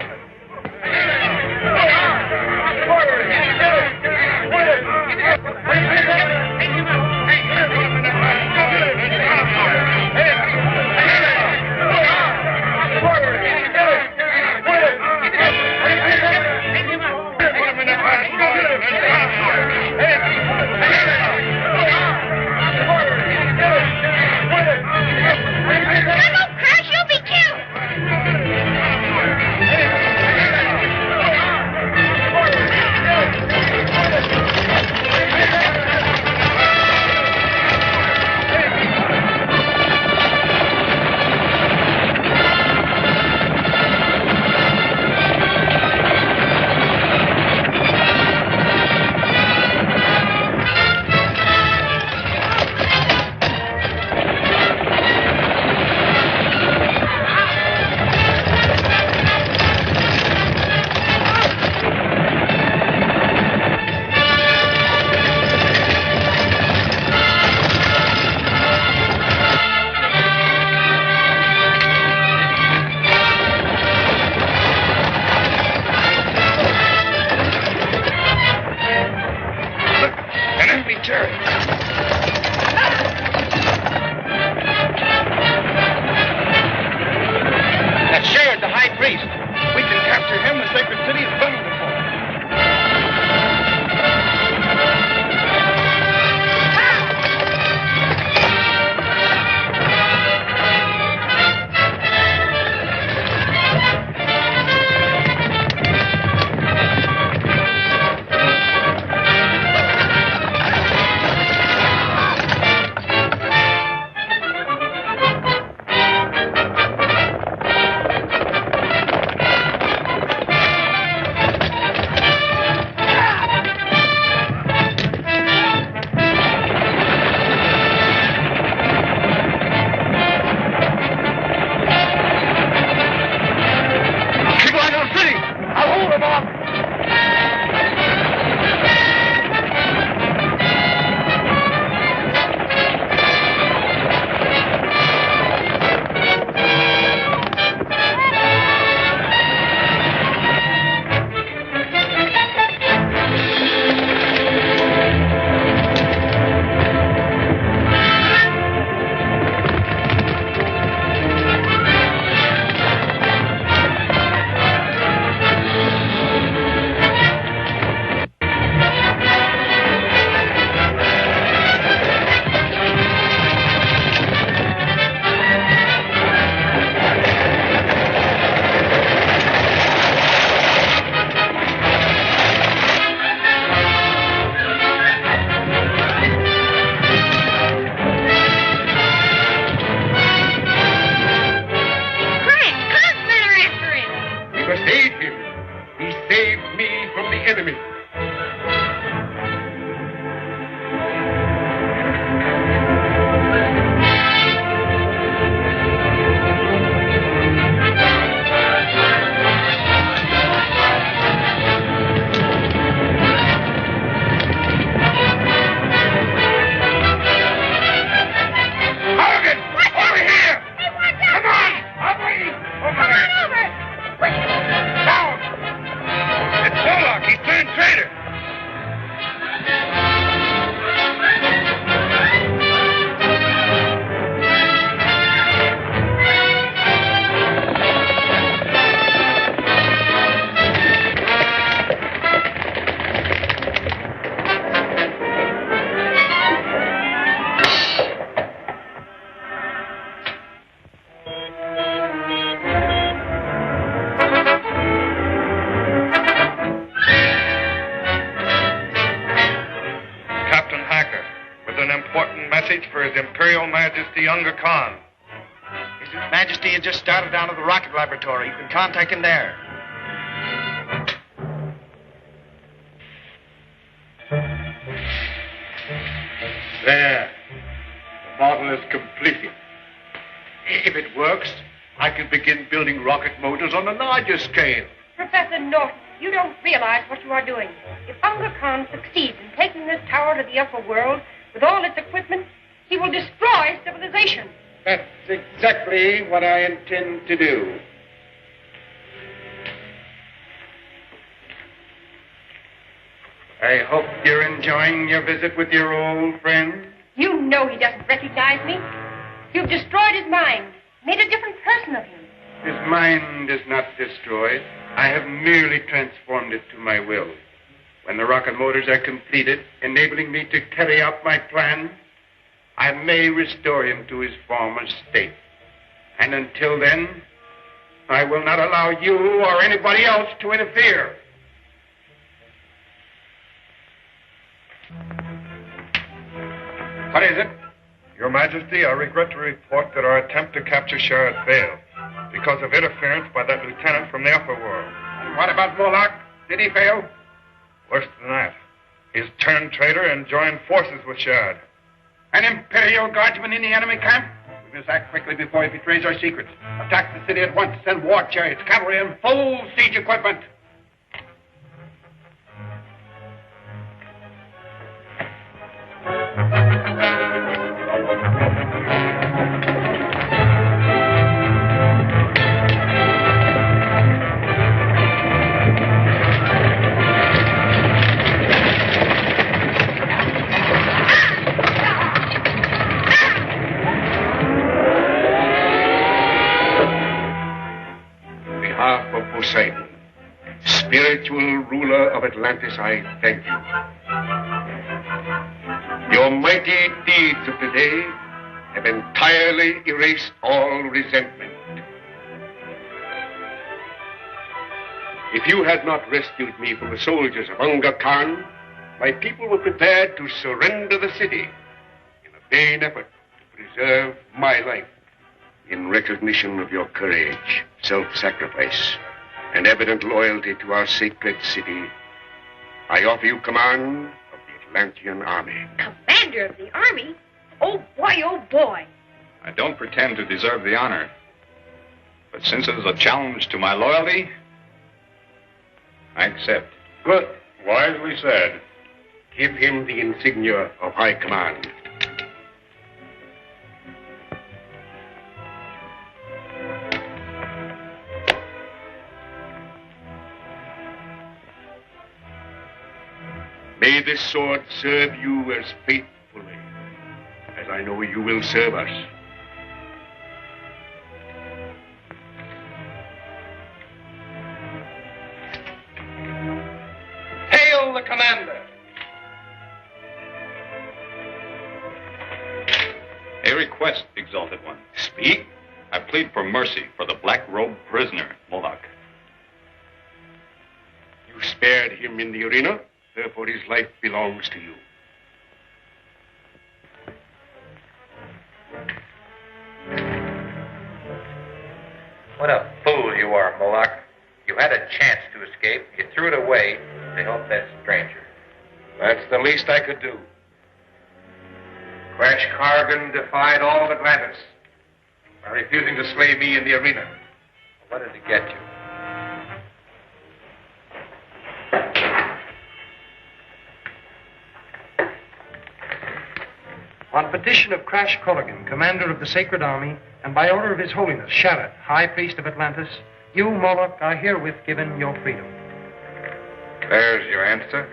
Imperial Majesty Unga Khan. His Majesty has just started down to the rocket laboratory. You can contact him there. There. The model is completed. If it works, I can begin building rocket motors on a larger scale. Professor Norton, you don't realize what you are doing. If Unga Khan succeeds in taking this tower to the upper world with all its equipment, he will destroy civilization. That's exactly what I intend to do. I hope you're enjoying your visit with your old friend. You know he doesn't recognize me. You've destroyed his mind, made a different person of him. His mind is not destroyed. I have merely transformed it to my will. When the rocket motors are completed, enabling me to carry out my plan, I may restore him to his former state. And until then, I will not allow you or anybody else to interfere. What is it? Your Majesty, I regret to report that our attempt to capture Sharad failed because of interference by that lieutenant from the Upperworld. And what about Moloch? Did he fail? Worse than that. He's turned traitor and joined forces with Sharad. An Imperial Guardsman in the enemy camp? We must act quickly before he betrays our secrets. Attack the city at once, send war chariots, cavalry, and full siege equipment. Poseidon, spiritual ruler of Atlantis, I thank you. Your mighty deeds of today have entirely erased all resentment. If you had not rescued me from the soldiers of Unga Khan, my people were prepared to surrender the city in a vain effort to preserve my life. In recognition of your courage, self-sacrifice, and evident loyalty to our sacred city, I offer you command of the Atlantean army. Commander of the army? Oh, boy, oh, boy. I don't pretend to deserve the honor. But since it is a challenge to my loyalty, I accept. Good. Wisely said. Give him the insignia of high command. May this sword serve you as faithfully as I know you will serve us. Hail the commander! A request, Exalted One. Speak. I plead for mercy for the black-robed prisoner, Moloch. You spared him in the arena. Therefore, his life belongs to you. What a fool you are, Moloch. You had a chance to escape. You threw it away to help that stranger. That's the least I could do. Crash Cargan defied all of Atlantis by refusing to slay me in the arena. What did it get you? On petition of Crash Culligan, commander of the Sacred Army, and by order of His Holiness Sharad, High Priest of Atlantis, you, Moloch, are herewith given your freedom. There's your answer.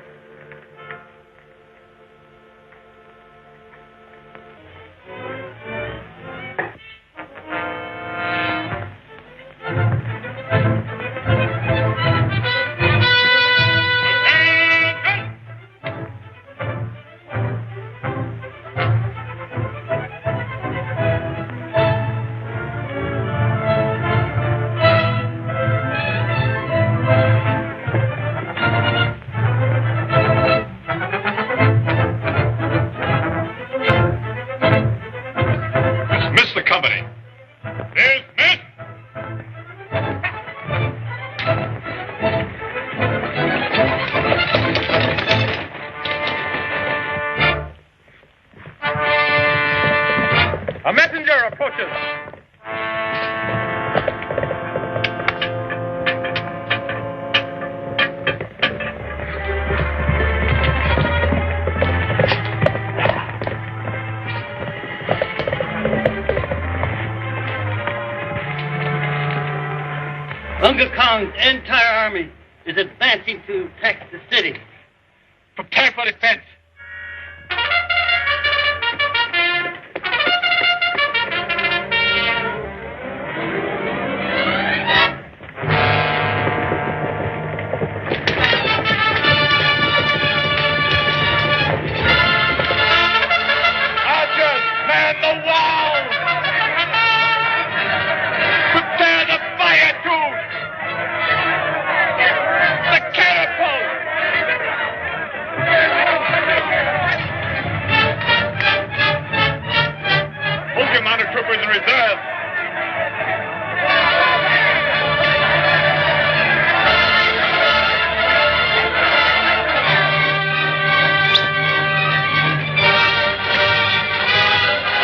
A messenger approaches. Unga Khan's entire army is advancing to attack the city. Prepare for defense. Archers, man the wall! Prepare the fire tools! The catapult! Hold your mounted troopers in reserve.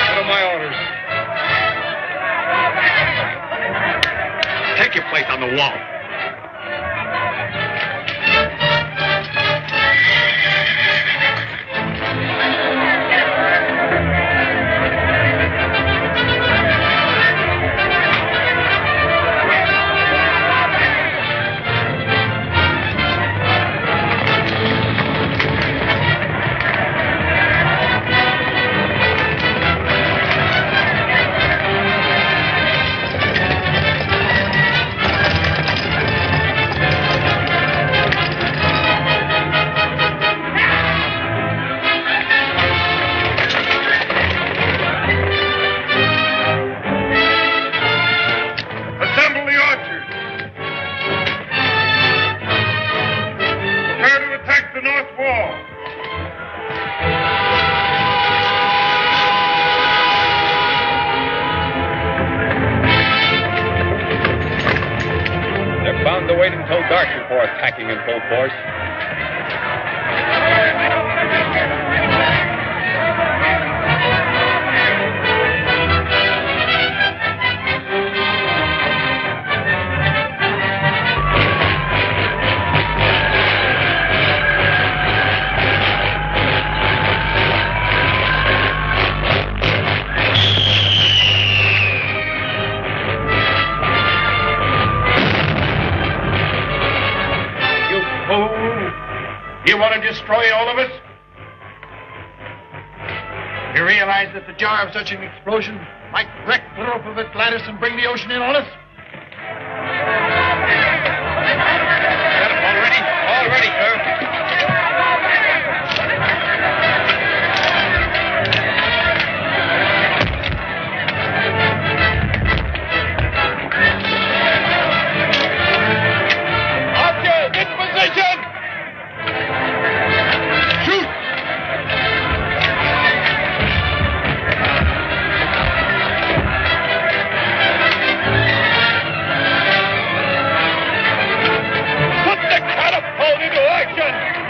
What are my orders? Take your place on the wall. Assemble the archers. Prepare to attack the north wall. They're bound to wait until dark before attacking in full force. You want to destroy all of us? You realize that the jar of such an explosion might wreck the roof of Atlantis and bring the ocean in on us? All ready, sir. Archers, in position! Shoot! Put the catapult into action!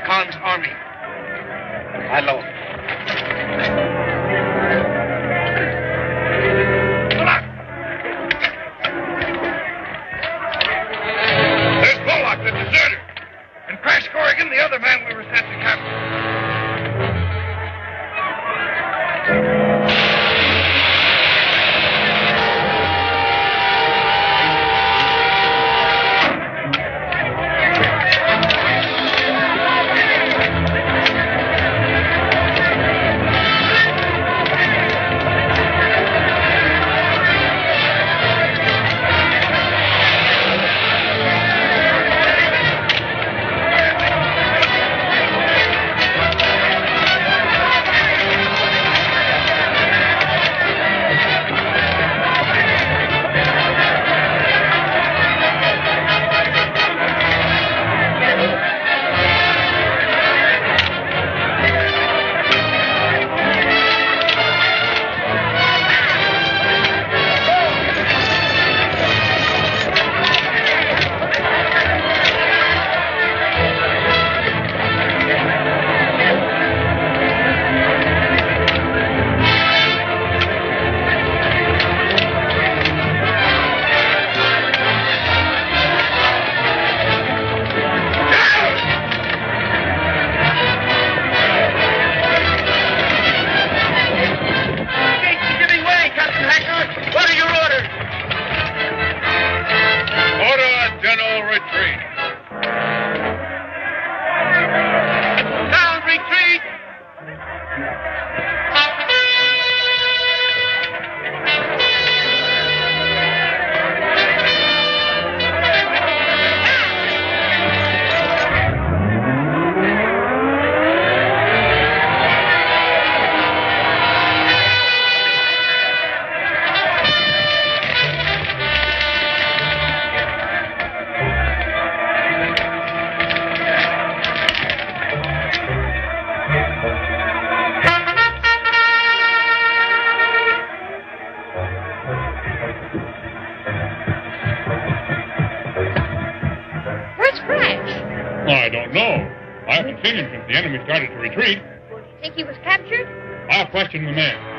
Khan's army. I know. There's Bullock, the deserter. And Crash Corrigan, the other man we were sent to capture. I don't know. I haven't seen him since the enemy started to retreat. Think he was captured? I'll question the man.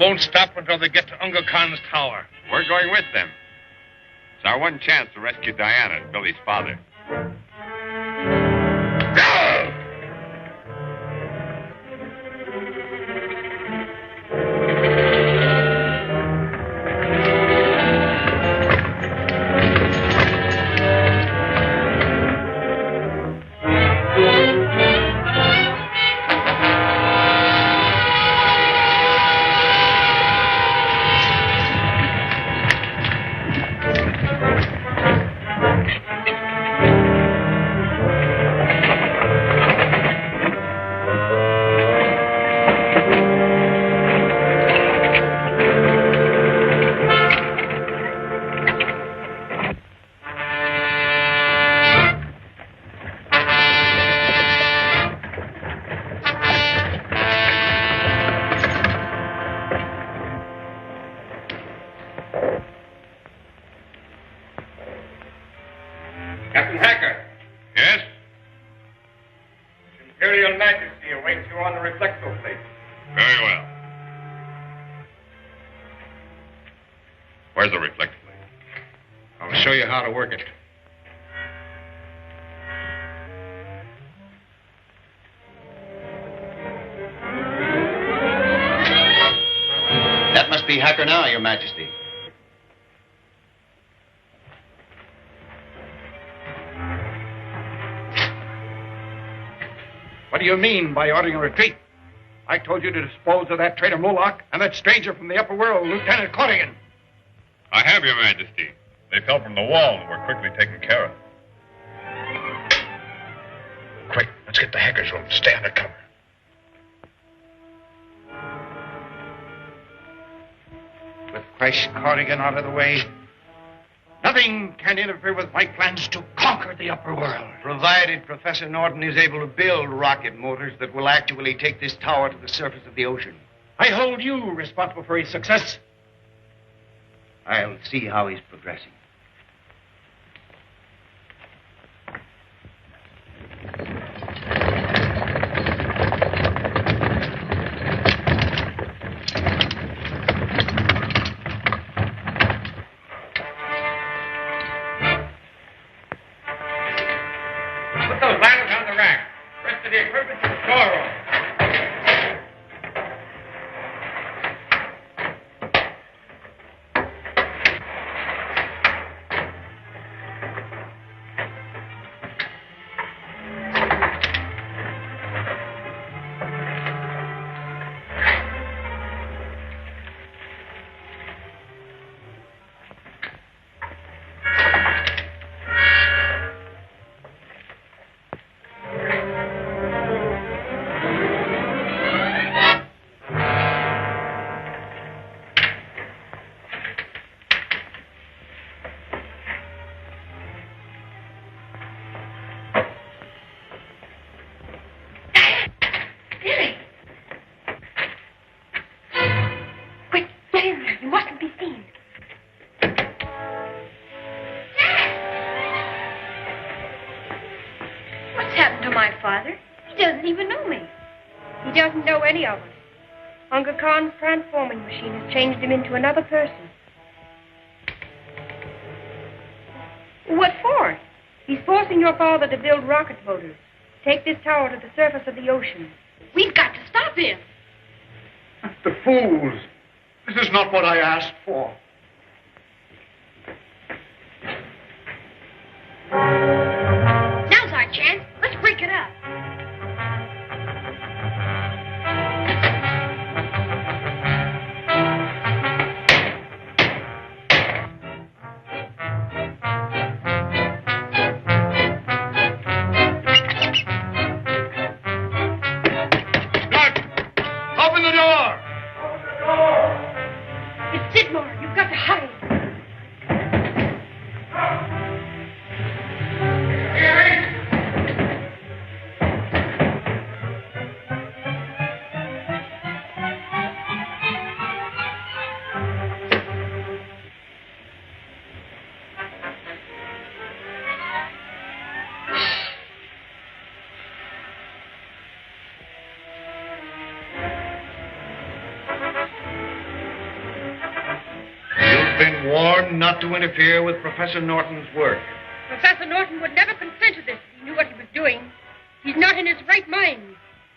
Won't stop until they get to Unga Khan's tower. We're going with them. It's our one chance to rescue Diana, Billy's father. Captain Hacker. Yes? His Imperial Majesty awaits you on the reflector plate. Very well. Where's the reflector plate? I'll show you how to work it. That must be Hacker now, Your Majesty. What do you mean by ordering a retreat? I told you to dispose of that traitor Moloch and that stranger from the Upperworld, Lieutenant Corrigan. I have, Your Majesty. They fell from the wall and were quickly taken care of. Quick, let's get the Hacker's room. Stay under cover. With fresh Corrigan out of the way, nothing can interfere with my plans to conquer the Upperworld. Provided Professor Norton is able to build rocket motors that will actually take this tower to the surface of the ocean. I hold you responsible for his success. I'll see how he's progressing. Put those ladders on the rack. Rest of the equipment to the storeroom. Any of us. Uncle Khan's transforming machine has changed him into another person. What for? He's forcing your father to build rocket motors. Take this tower to the surface of the ocean. We've got to stop him. The fools! This is not what I asked for. Now's our chance. Let's break it up. You've got warned not to interfere with Professor Norton's work. Professor Norton would never consent to this if he knew what he was doing. He's not in his right mind.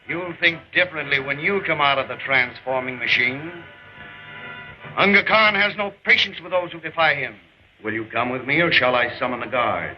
You'll think differently when you come out of the transforming machine. Unga Khan has no patience with those who defy him. Will you come with me, or shall I summon the guard?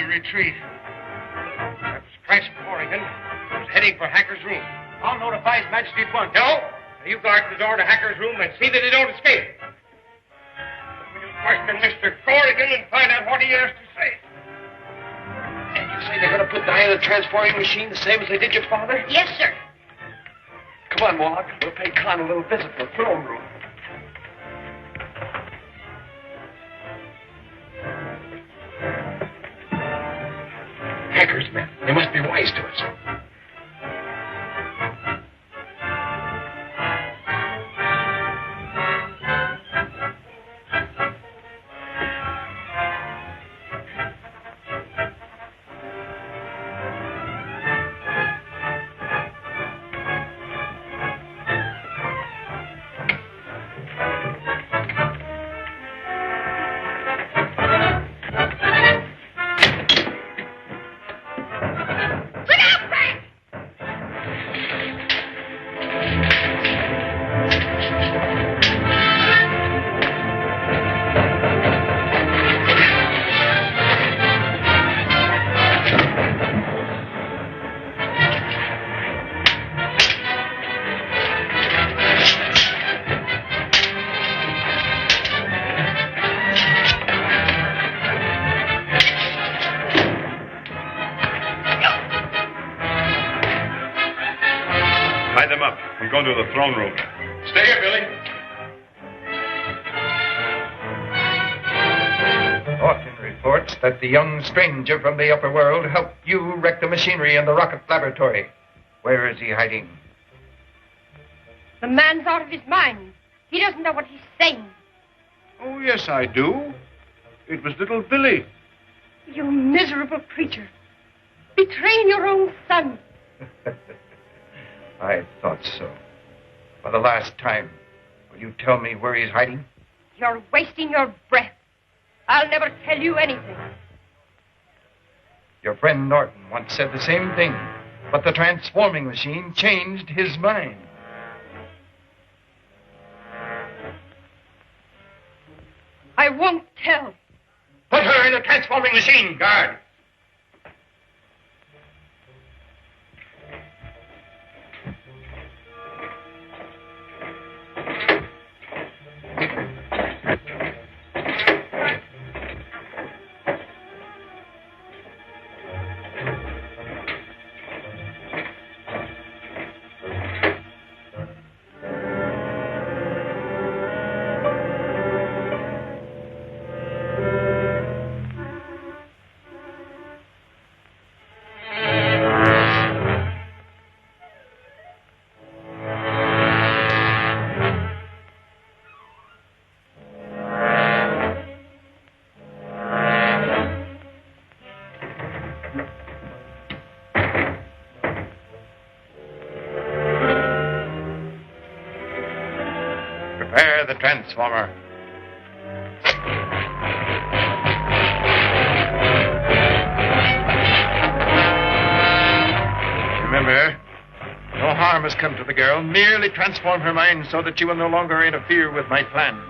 Retreat. That's Christ Corrigan. He's heading for Hacker's room. I'll notify His Majesty at once. No! You guard the door to Hacker's room and see that he don't escape. We'll question Mr. Corrigan and find out what he has to say. And you say they're going to put Di in the transforming machine the same as they did your father? Yes, sir. Come on, Moloch. We'll pay Khan a little visit to the throne room. Hacker's men. They must be wise to us. Go to the throne room. Stay here, Billy. Norton reports that the young stranger from the upper world helped you wreck the machinery in the rocket laboratory. Where is he hiding? The man's out of his mind. He doesn't know what he's saying. Oh, yes, I do. It was little Billy. You miserable creature. Betraying your own son. I thought so. For the last time, will you tell me where he's hiding? You're wasting your breath. I'll never tell you anything. Your friend Norton once said the same thing, but the transforming machine changed his mind. I won't tell. Put her in the transforming machine, guard. the transformer. Remember, no harm has come to the girl. Merely transform her mind so that she will no longer interfere with my plans.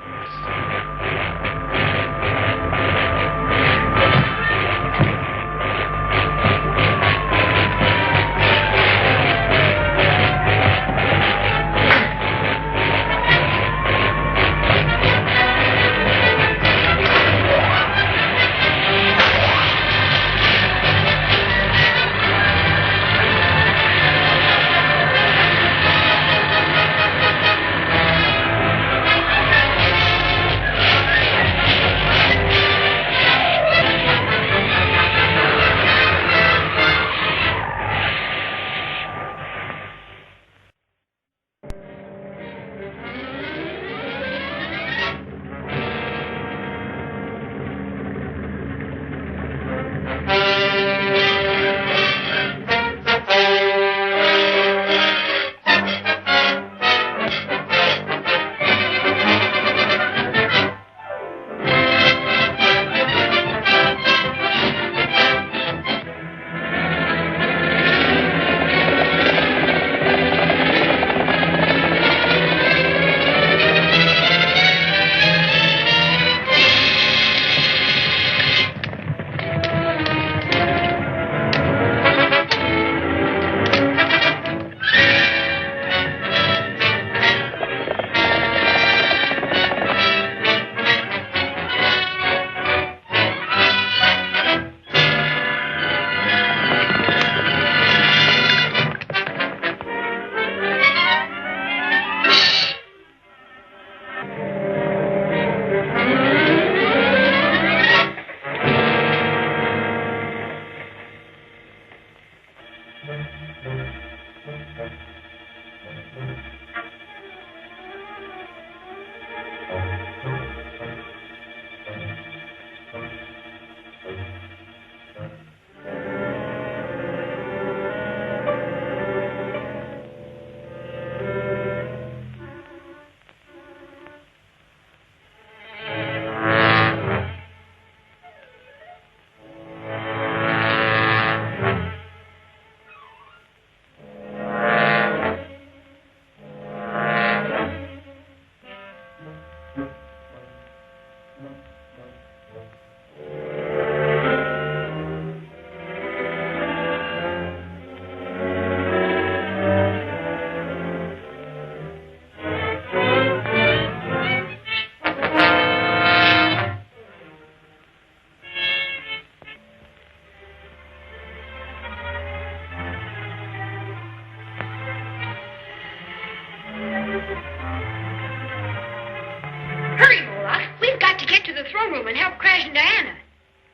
Room and help crashing Diana.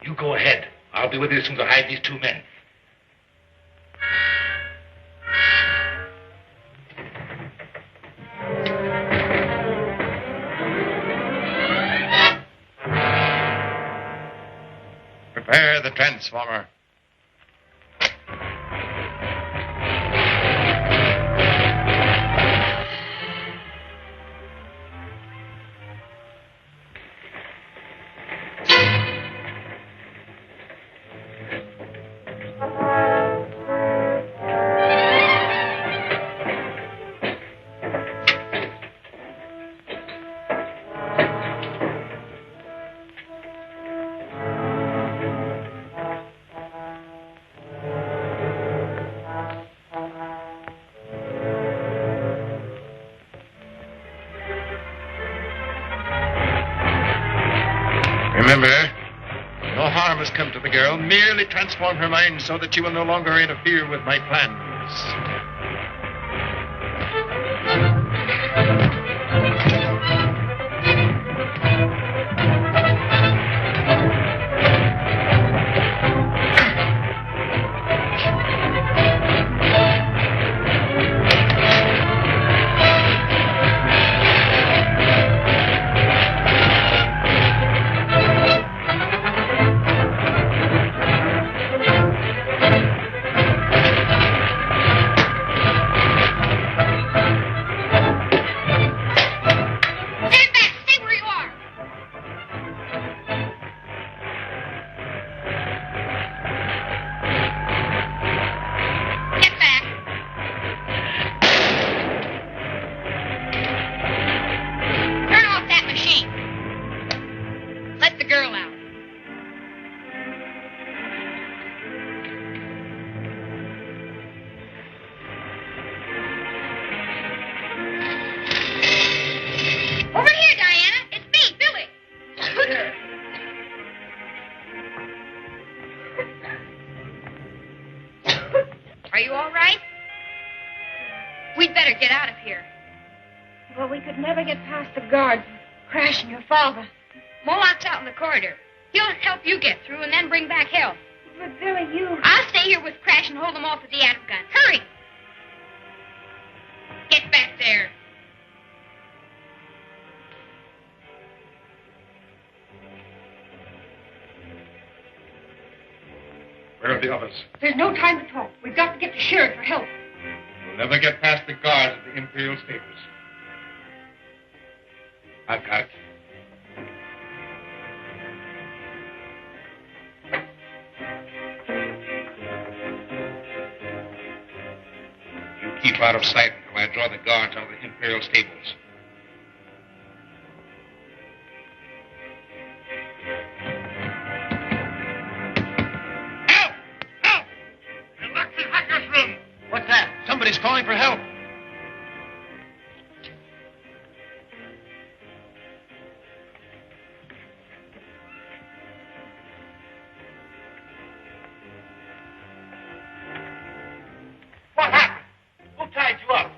You go ahead. I'll be with you as soon as I hide these two men. Prepare the transformer. Remember, no harm has come to the girl. Merely transform her mind so that she will no longer interfere with my plans. you all right? We'd better get out of here. Well, we could never get past the guards. Crash and your father. Moloch's out in the corridor. He'll help you get through and then bring back help. But, Billy, you... I'll stay here with Crash and hold them off with the atom gun. Hurry! Get back there. Where are the others? There's no time to talk. We've got to get to Sheridan for help. We'll never get past the guards at the Imperial stables. I've got it. You keep out of sight until I draw the guards out of the Imperial stables. What's that? Somebody's calling for help. What happened? Who tied you up?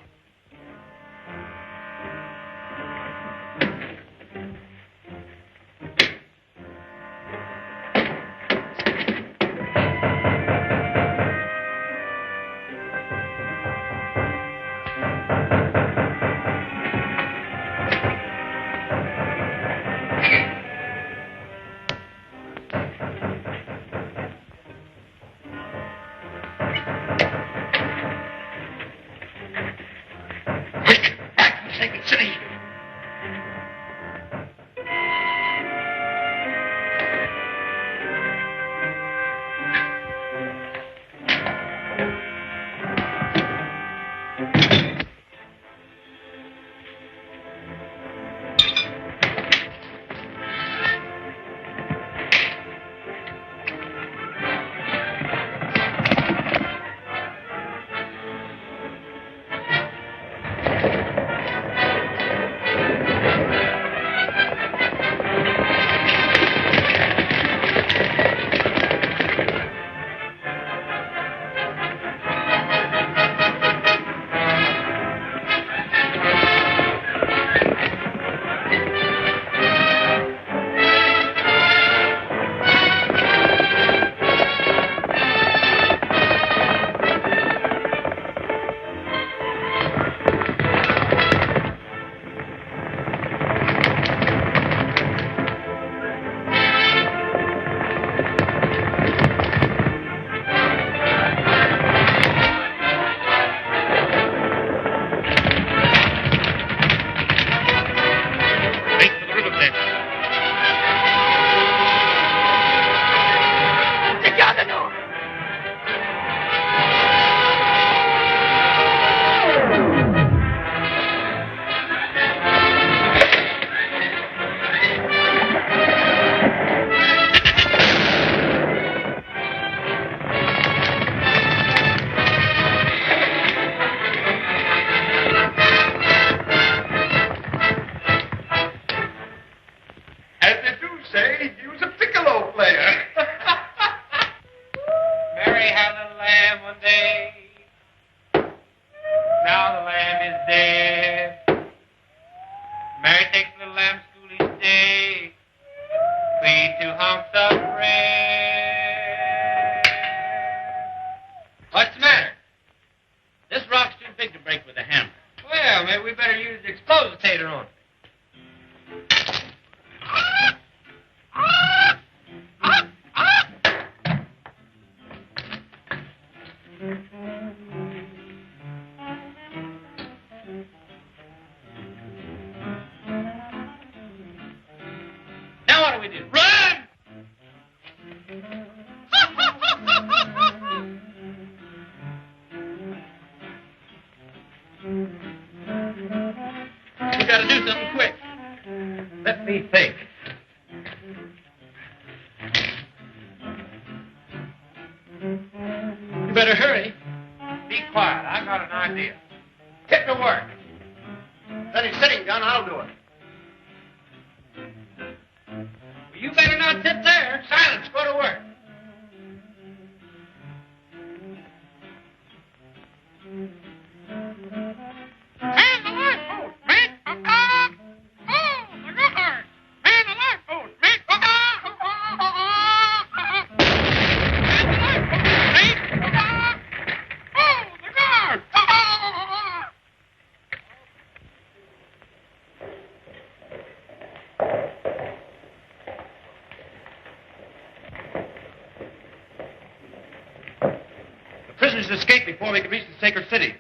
prisoners escaped before they could reach the sacred city.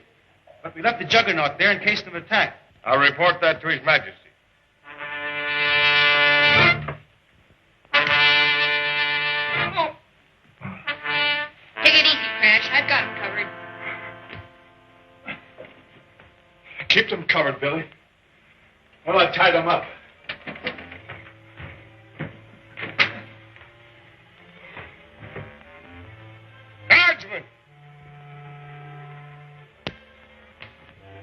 But we left the Juggernaut there in case of attack. I'll report that to His Majesty. Take it easy, Crash. I've got him covered. Keep them covered, Billy. Well, I tied them up. Guardsmen!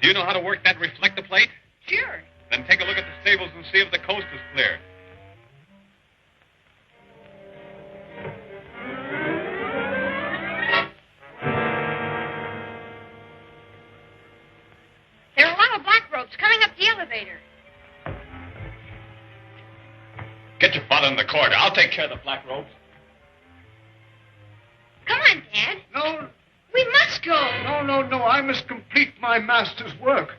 Do you know how to work that reflector plate? Sure. Then take a look at the stables and see if the coast is clear. There are a lot of black ropes coming up the elevator. Get your father in the corridor. I'll take care of the black ropes. Come on, Dad. No, We must go. no. I must complete my master's work.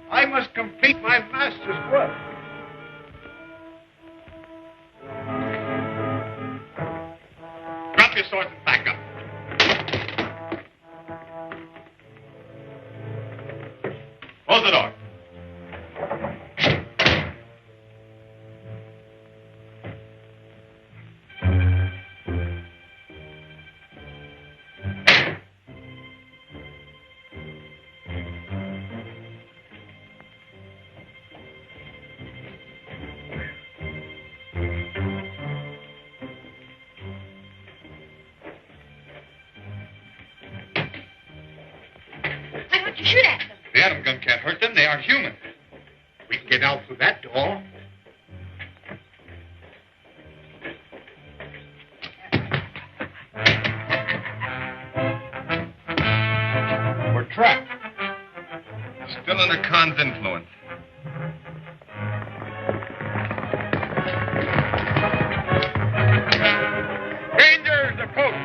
I must complete my master's work. Drop your swords and back up. Close the door. Why don't you shoot at them? The atom gun can't hurt them. They aren't human. We can get out through that door. We're trapped. Still under Khan's influence. Rangers, approach!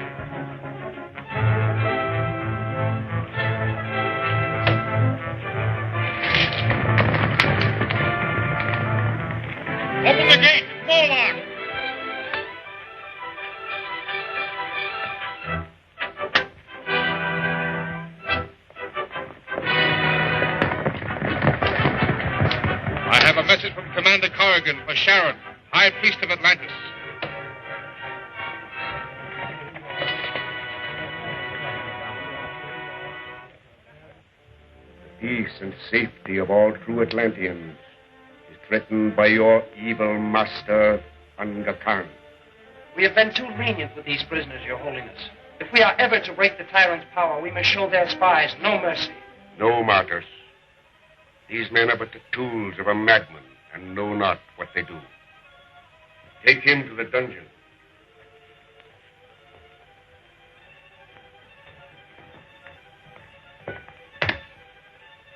Open the gate. It's Moloch. I have a message from Commander Corrigan for Sharon, High Priest of Atlantis. Peace and safety of all true Atlanteans is threatened by your evil master, Unga Khan. We have been too lenient with these prisoners, Your Holiness. If we are ever to break the tyrant's power, we must show their spies no mercy. No martyrs. These men are but the tools of a madman and know not what they do. Take him to the dungeon.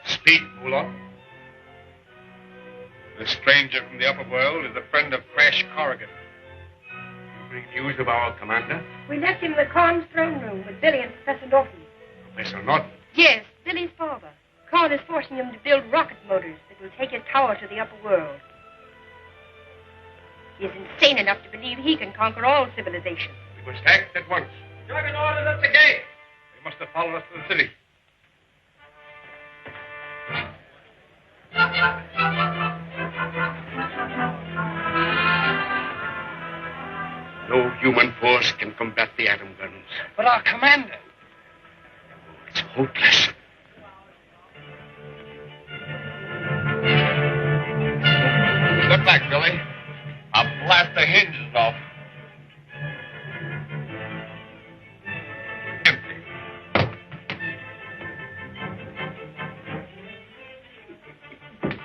Speak, Moloch. The stranger from the Upperworld is a friend of Crash Corrigan. You bring news of our commander? We left him in the Khan's throne room with Billy and Professor Norton. Professor Norton. Yes, Billy's father. Khan is forcing him to build rocket motors that will take his power to the upper world. He is insane enough to believe he can conquer all civilization. We must act at once. Juggernaut is at the gate. They must have followed us to the city. No human force can combat the atom guns. But our commander. It's hopeless. Step back, Billy. I'll blast the hinges off.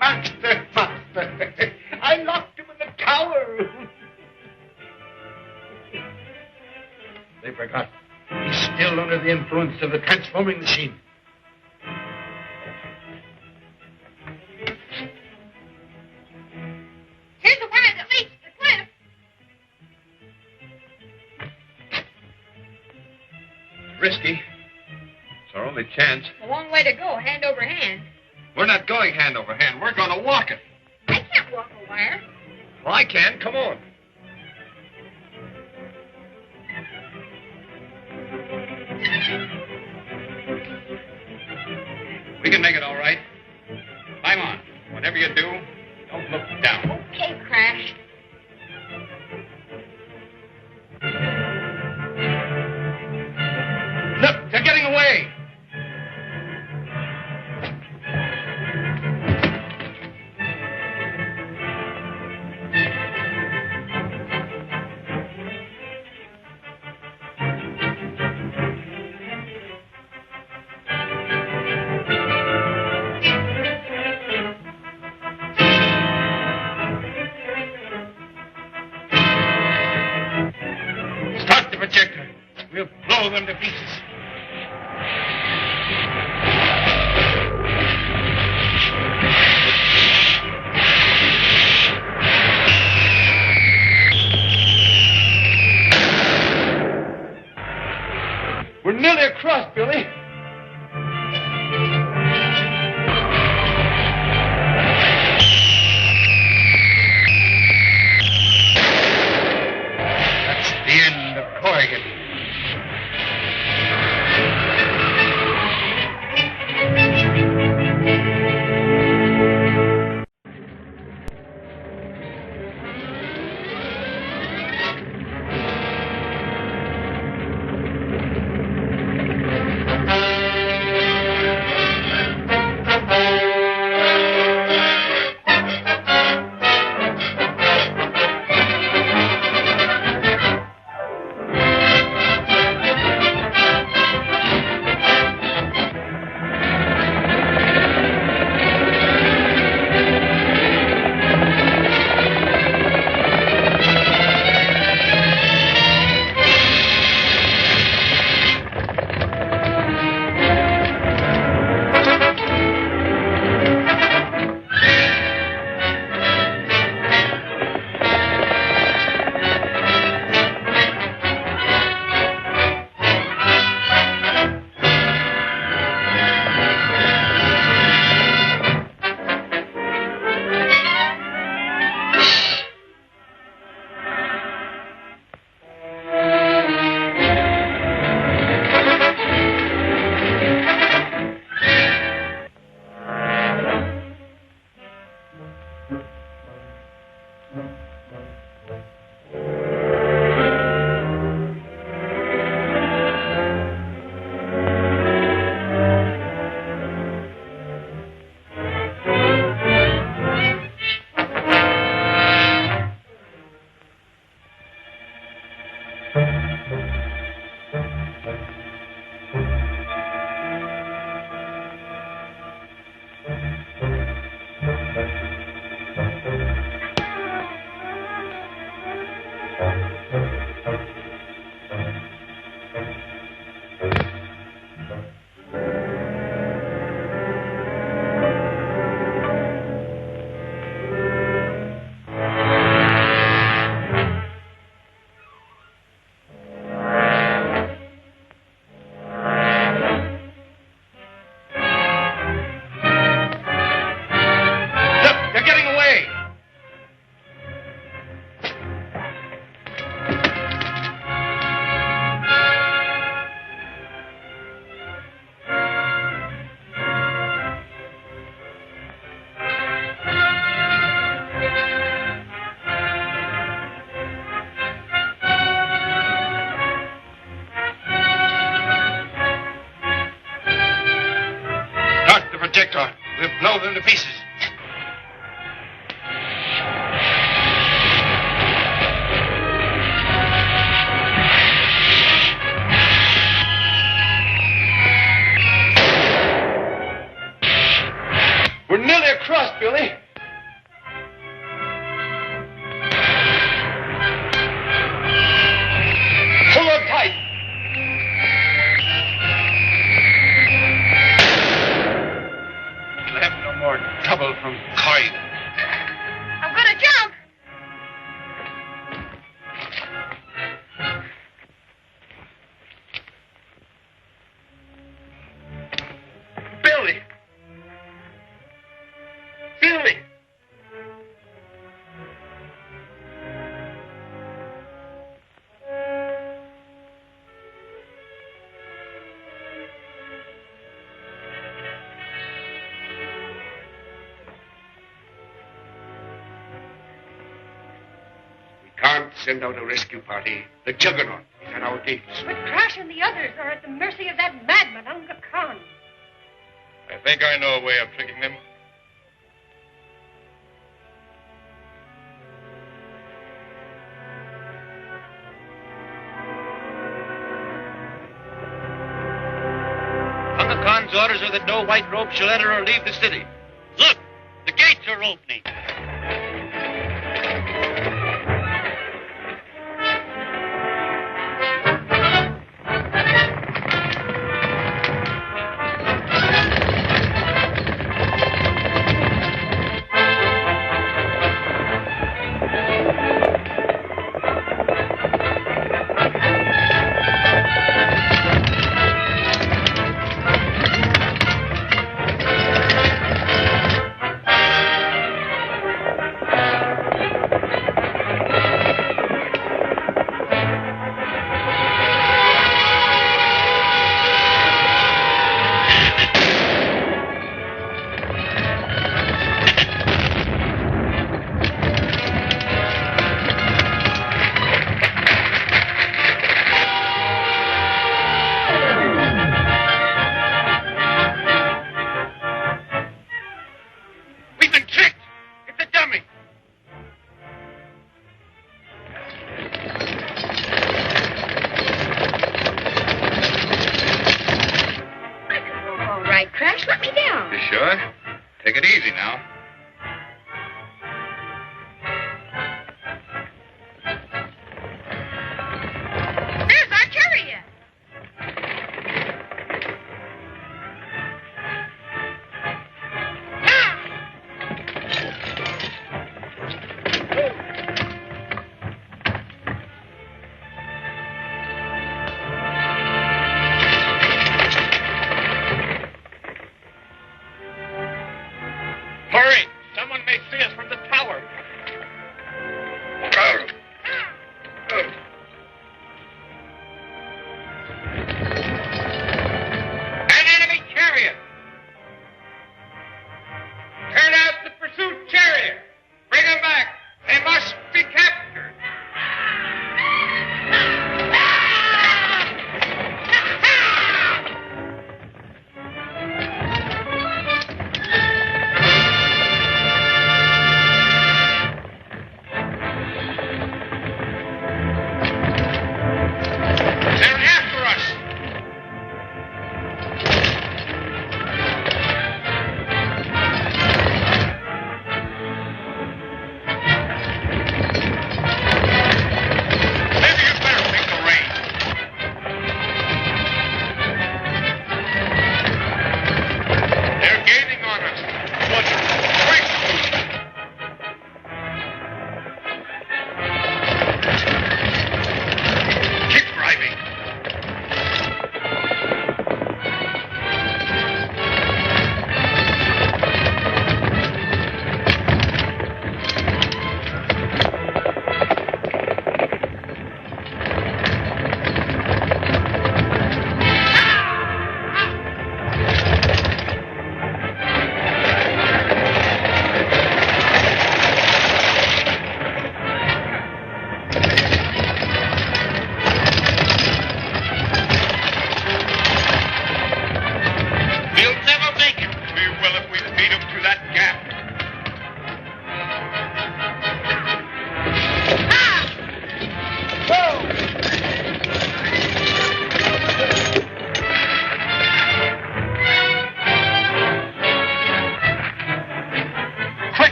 Master. I locked him in the tower. They forgot. He's still under the influence of the transforming machine. Here's the wire that leads to the cliff. Risky. It's our only chance. A long way to go, hand over hand. We're not going hand over hand. We're going to walk it. I can't walk a wire. Oh, I can. Come on. We can make it all right. Climb on. Whatever you do, don't look down. Okay, Crash. Look, they're getting away. Start the projector. We'll blow them to pieces. We're nearly across, Billy. That's the end of Corrigan. Projector. We'll blow them to pieces. We're nearly across, Billy. Hold on tight. We'll have no more trouble from Corrigan. I'm gonna jump. Billy! Billy! Send out a rescue party. The Juggernaut is at our gates. But Crash and the others are at the mercy of that madman, Unga Khan. I think I know a way of tricking them. Unga Khan's orders are that no white robe shall enter or leave the city. Look, the gates are opening.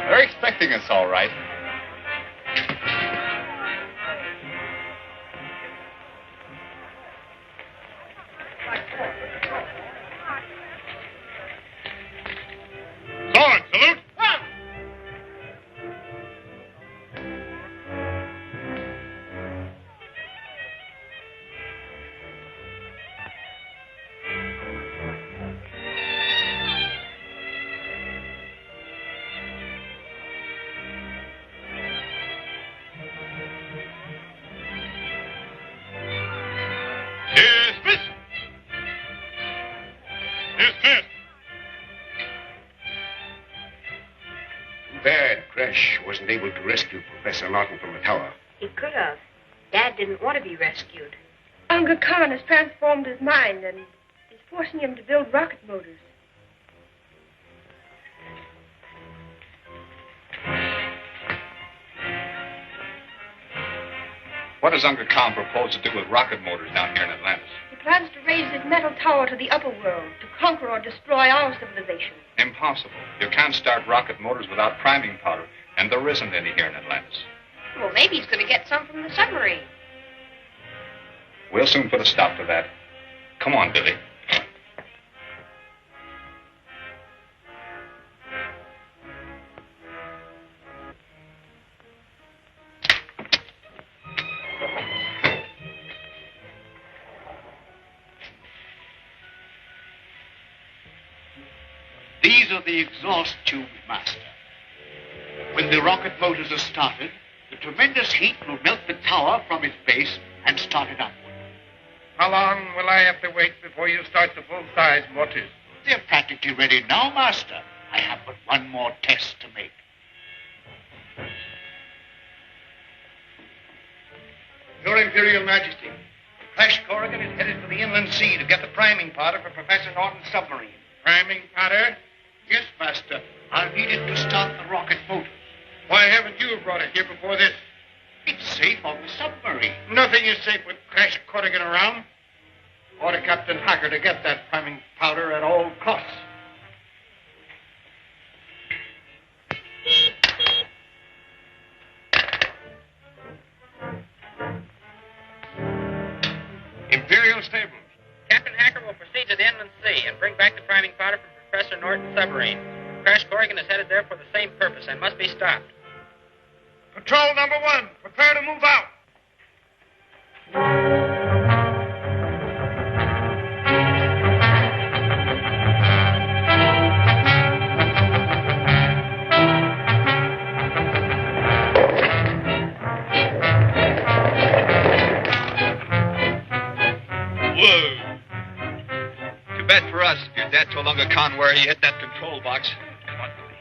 They're expecting us all right. bad Crash wasn't able to rescue Professor Norton from the tower. He could have. Dad didn't want to be rescued. Unga Khan has transformed his mind and is forcing him to build rocket motors. What does Unga Khan propose to do with rocket motors down here in Atlantis? He plans to raise his metal tower to the Upperworld to conquer or destroy our civilization. Impossible. You can't start rocket motors without priming powder, and there isn't any here in Atlantis. Well, maybe he's going to get some from the submarine. We'll soon put a stop to that. Come on, Billy. These are the exhaust tubes, Master. When the rocket motors are started, the tremendous heat will melt the tower from its base and start it upward. How long will I have to wait before you start the full-size motors? They're practically ready now, Master. I have but one more test to make. Your Imperial Majesty, Crash Corrigan is headed for the inland sea to get the priming powder for Professor Norton's submarine. Priming powder? Yes, Master. I'll need it to start the rocket motors. Why haven't you brought it here before this? It's safe on the submarine. Nothing is safe with Crash Corrigan around. Order Captain Hacker to get that priming powder at all costs. Imperial Stables. Captain Hacker will proceed to the inland sea and bring back the priming powder from Professor Norton's submarine. Crash Corrigan is headed there for the same purpose and must be stopped. Patrol number 1, prepare to move out. Whoa. Too bad for us. Your dad told Unga Khan where he hit that control box. Come on, Billy.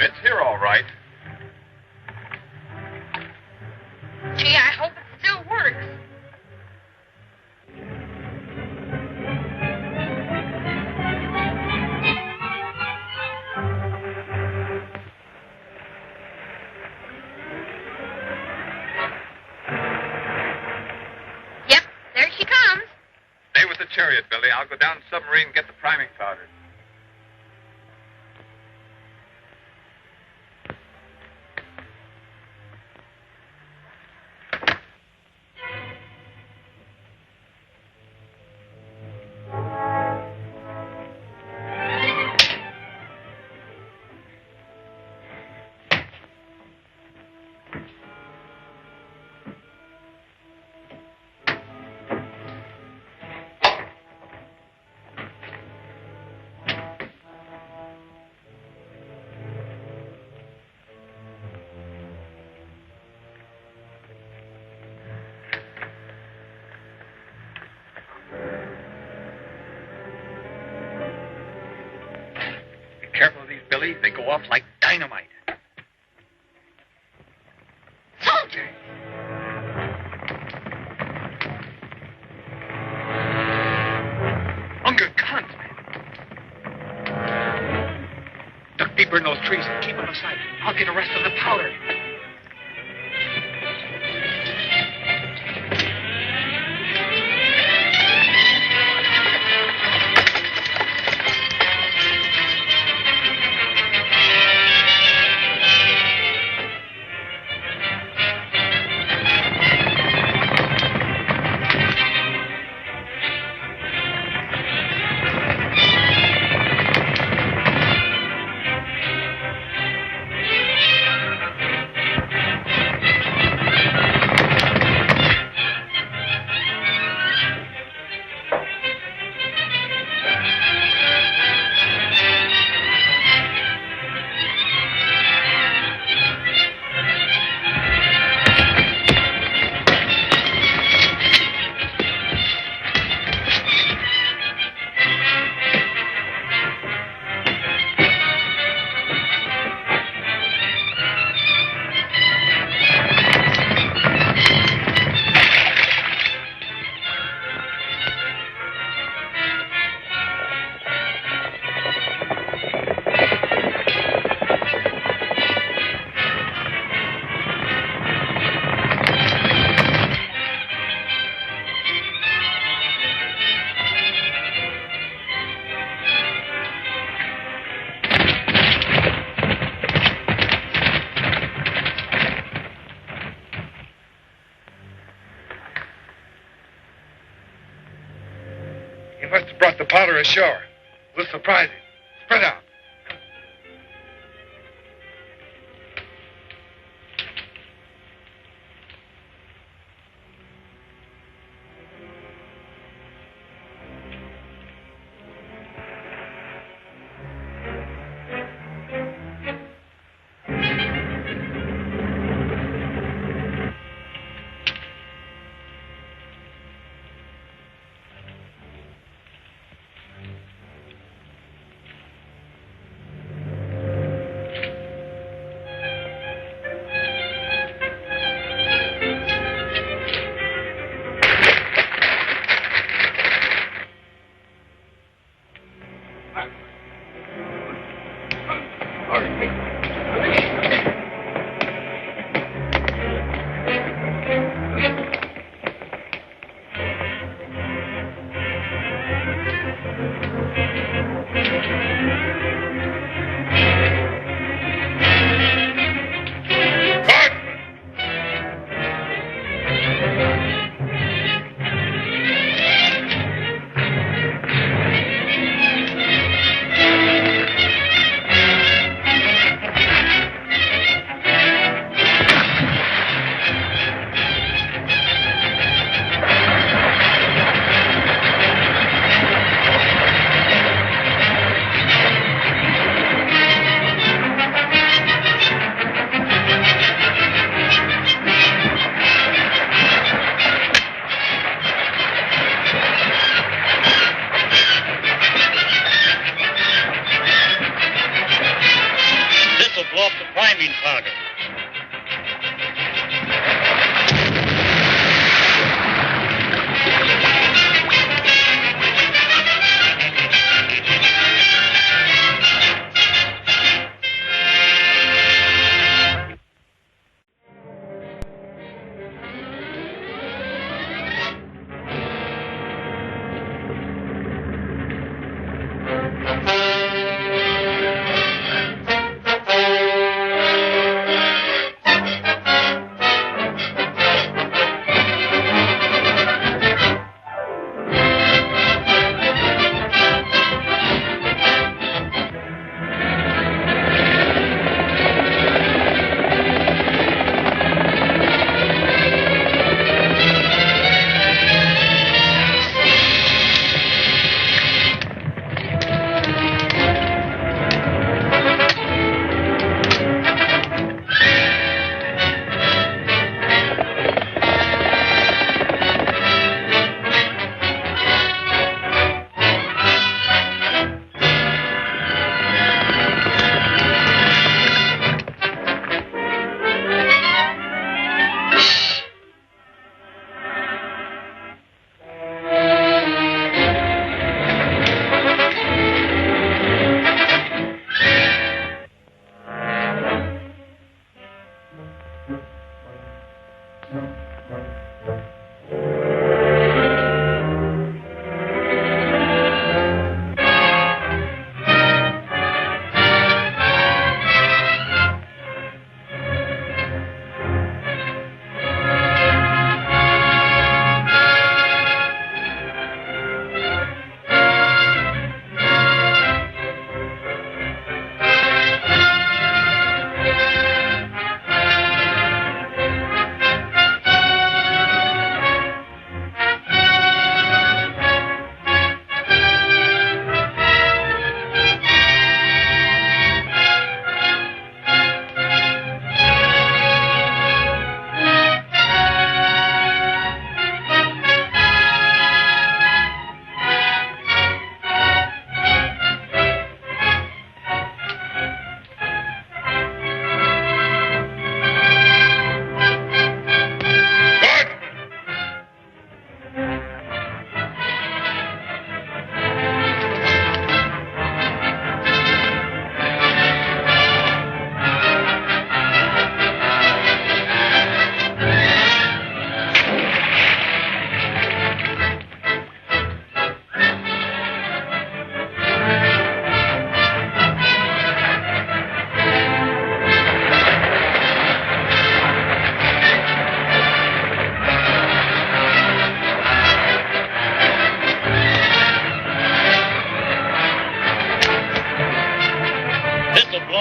It's here, all right. Gee, I hope it still works. Yep, there she comes. Stay with the chariot, Billy. I'll go down the submarine and get the priming powder. Careful of these, Billy. They go off like dynamite. Soldier! Unga Khan's men. Duck deeper in those trees and keep on the side. I'll get the rest of the powder. ashore. We'll surprise him. Spread out.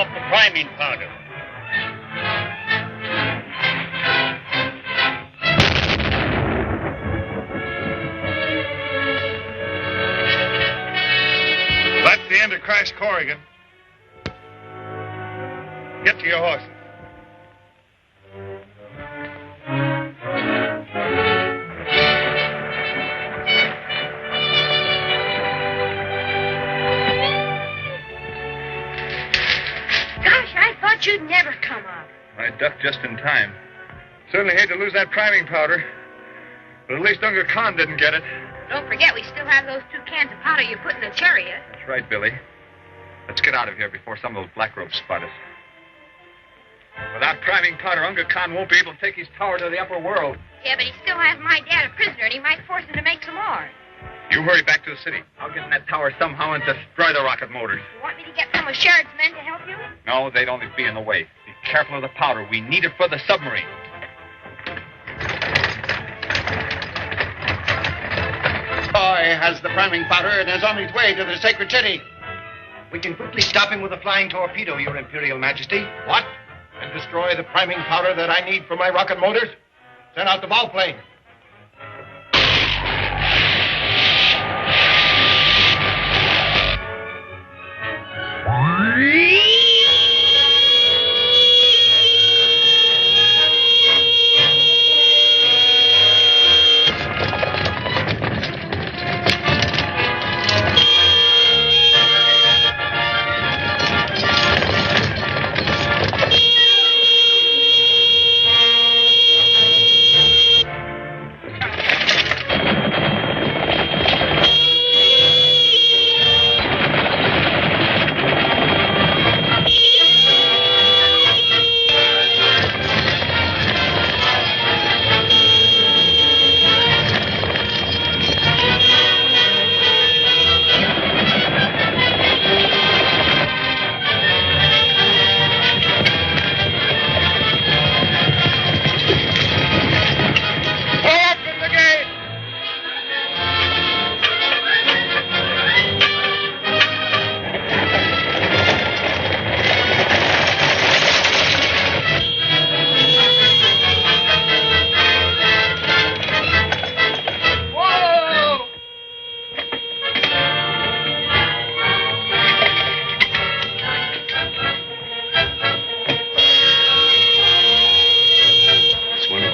off the priming powder. That's the end of Crash Corrigan. Get to your horses. Gosh, I thought you'd never come up. I ducked just in time. Certainly hate to lose that priming powder, but at least Unga Khan didn't get it. Don't forget, we still have those 2 cans of powder you put in the chariot. That's right, Billy. Let's get out of here before some of those black ropes spot us. Without priming powder, Unga Khan won't be able to take his tower to the upper world. Yeah, but he still has my dad a prisoner, and he might force him to make some more. You hurry back to the city. I'll get in that tower somehow and destroy the rocket motors. You want me to get some of Sherrod's men to help you? No, they'd only be in the way. Be careful of the powder. We need it for the submarine. Boy has the priming powder and is on his way to the sacred city. We can quickly stop him with a flying torpedo, Your Imperial Majesty. What? And destroy the priming powder that I need for my rocket motors? Send out the volplane.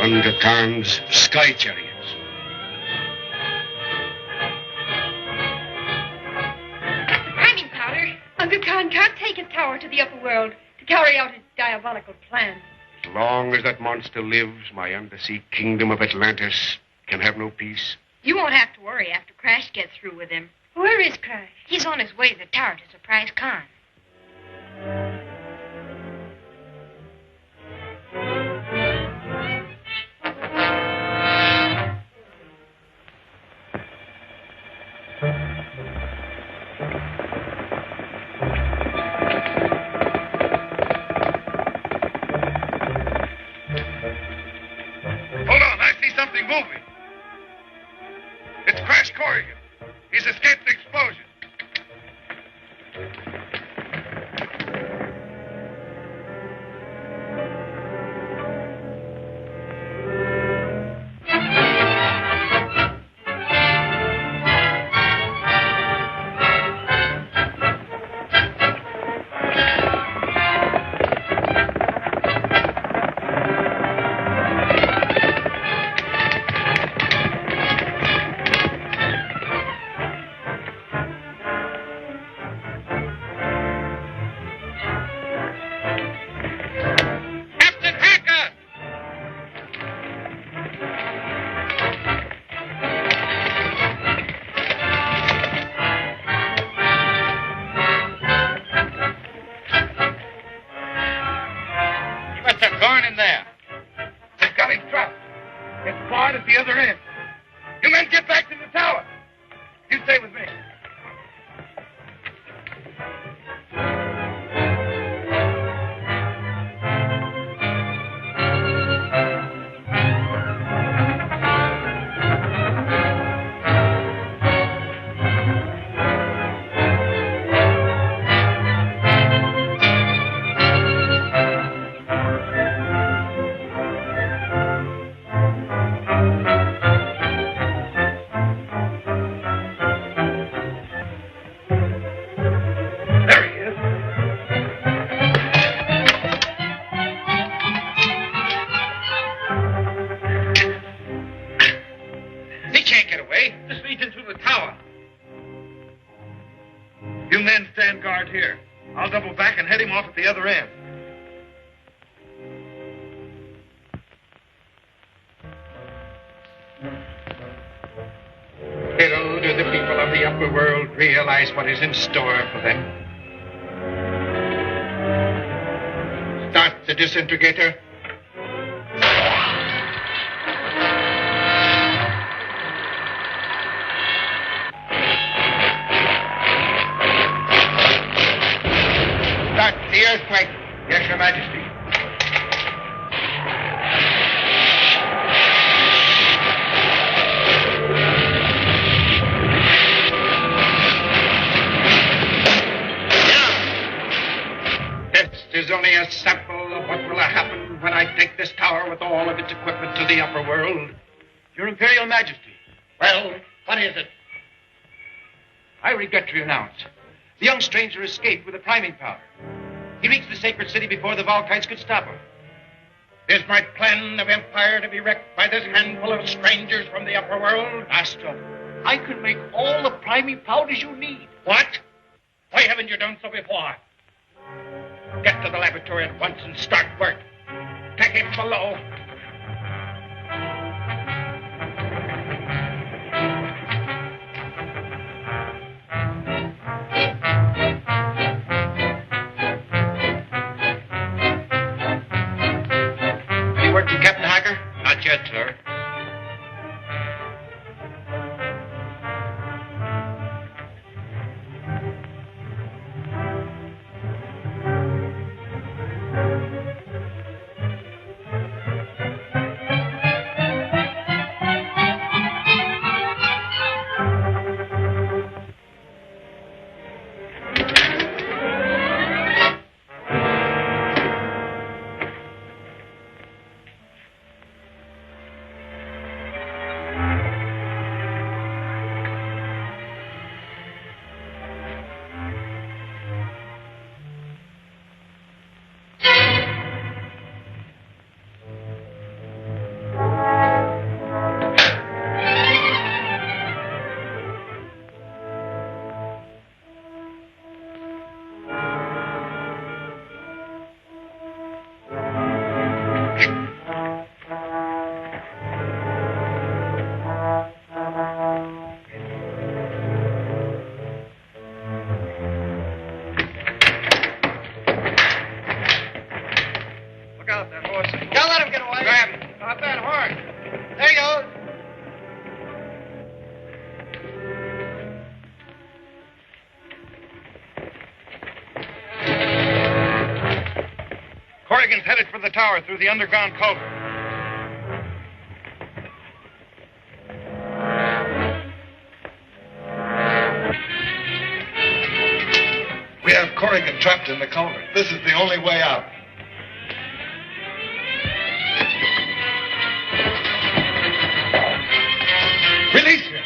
Unga Khan's sky chariots. Priming powder. Unga Khan can't take his tower to the upper world to carry out his diabolical plan. As long as that monster lives, my undersea kingdom of Atlantis can have no peace. You won't have to worry after Crash gets through with him. Where is Crash? He's on his way to the tower to surprise Khan. Hold on, I see something moving. It's Crash Corrigan. He's escaped the explosion. I'll double back and head him off at the other end. Little do the people of the upper world realize what is in store for them. Start the disintegrator. Start the earthquake. Yes, Your Majesty. Is only a sample of what will happen when I take this tower with all of its equipment to the upper world. Your Imperial Majesty. Well, what is it? I regret to announce the young stranger escaped with the priming powder. He reached the sacred city before the Volkites could stop him. Is my plan of empire to be wrecked by this handful of strangers from the upper world? Master, I can make all the priming powders you need. What? Why haven't you done so before? Get to the laboratory at once and start work. Take him below. Any word from Captain Hacker? Not yet, sir. Corrigan's headed for the tower through the underground culvert. We have Corrigan trapped in the culvert. This is the only way out. Release him!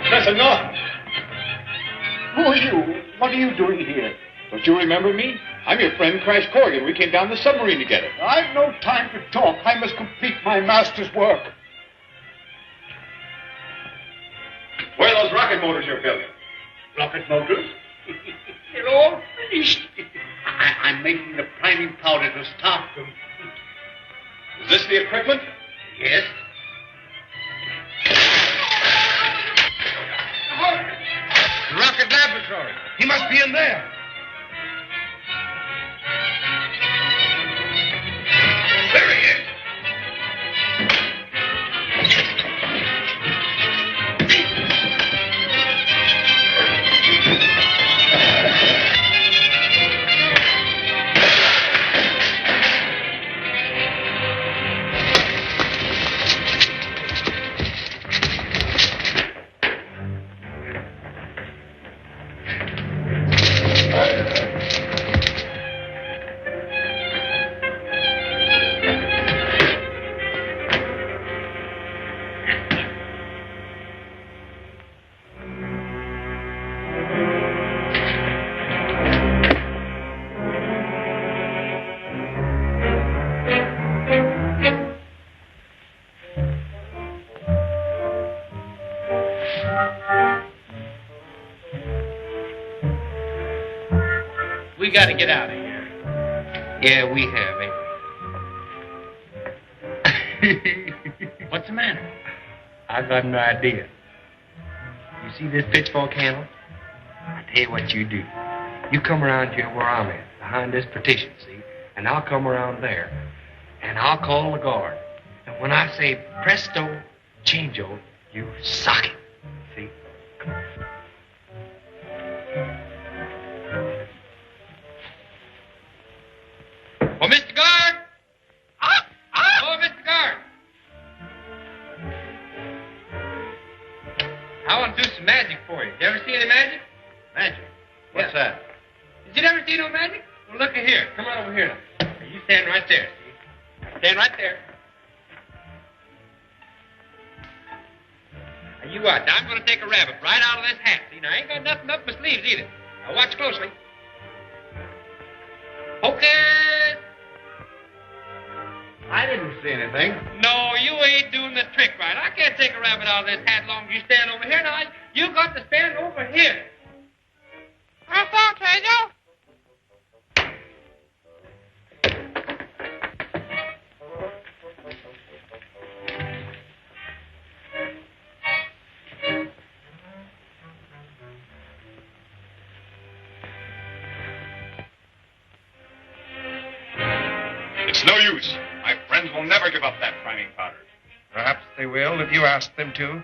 Professor Norton! Who are you? What are you doing here? Don't you remember me? I'm your friend, Crash Corrigan. We came down the submarine together. I've no time to talk. I must complete my master's work. Where are those rocket motors you're building? Rocket motors? They're all finished. I'm making the priming powder to start them. Is this the equipment? Yes. The rocket laboratory. He must be in there. There he is. We got to get out of here. Yeah, we have, ain't we? What's the matter? I got an idea. You see this pitchfork handle? I tell you what you do. You come around here where I'm at, behind this partition, see? And I'll come around there. And I'll call the guard. And when I say presto, changeo, you sock it. See? Oh, Mr. Guard! Oh, Mr. Guard! I want to do some magic for you. You ever see any magic? Magic? What's that? Did you never see no magic? Well, look at here. Come on over here now. You stand right there, see? Stand right there. Now, you watch. I'm going to take a rabbit right out of this hat. See, now, I ain't got nothing up my sleeves either. Now, watch closely. Hocus! I didn't see anything. No, you ain't doing the trick right. I can't take a rabbit out of this hat long as you stand over here. Now, you got to stand over here. How far, Treasure? It's no use. My friends will never give up that priming powder. Perhaps they will if you ask them to.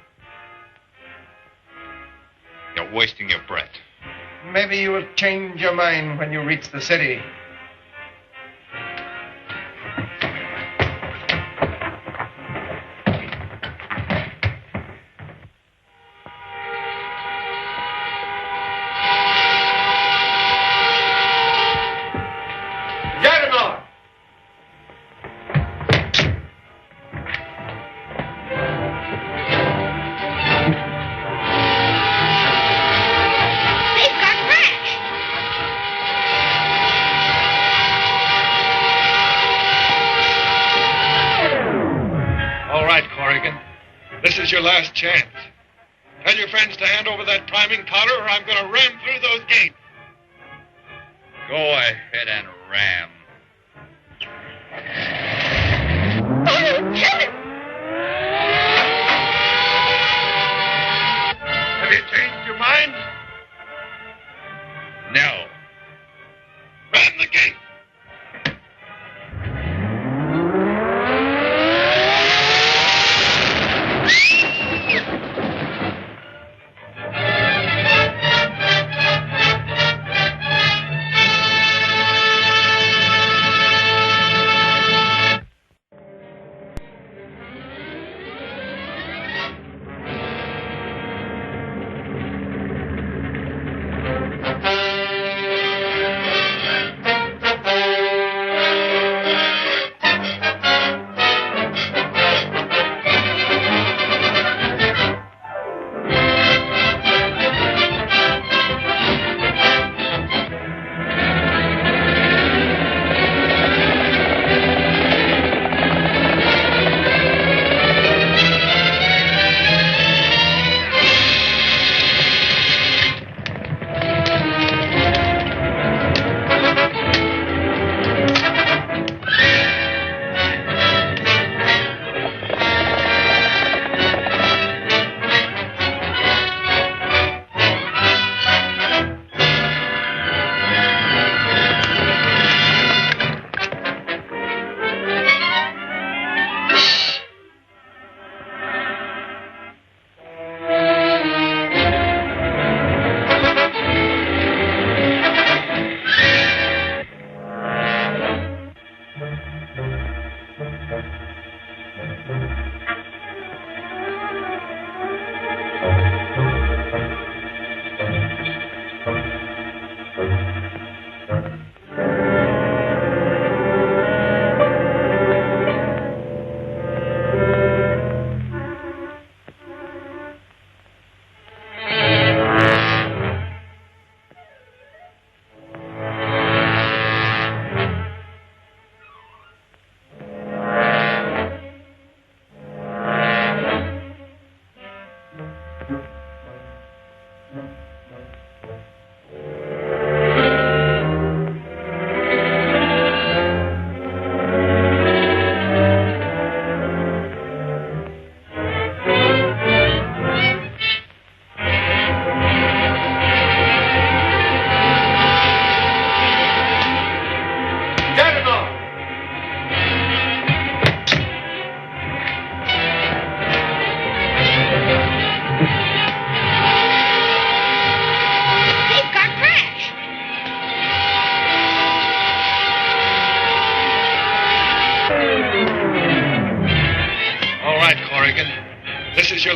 You're wasting your breath. Maybe you will change your mind when you reach the city. Juggernaut! They've got Crash. All right, Corrigan. This is your last chance. Tell your friends to hand over that priming powder or I'm going to ram through those gates. Go ahead and ram. Oh, kill him! Have you changed your mind? No. Ram the gate.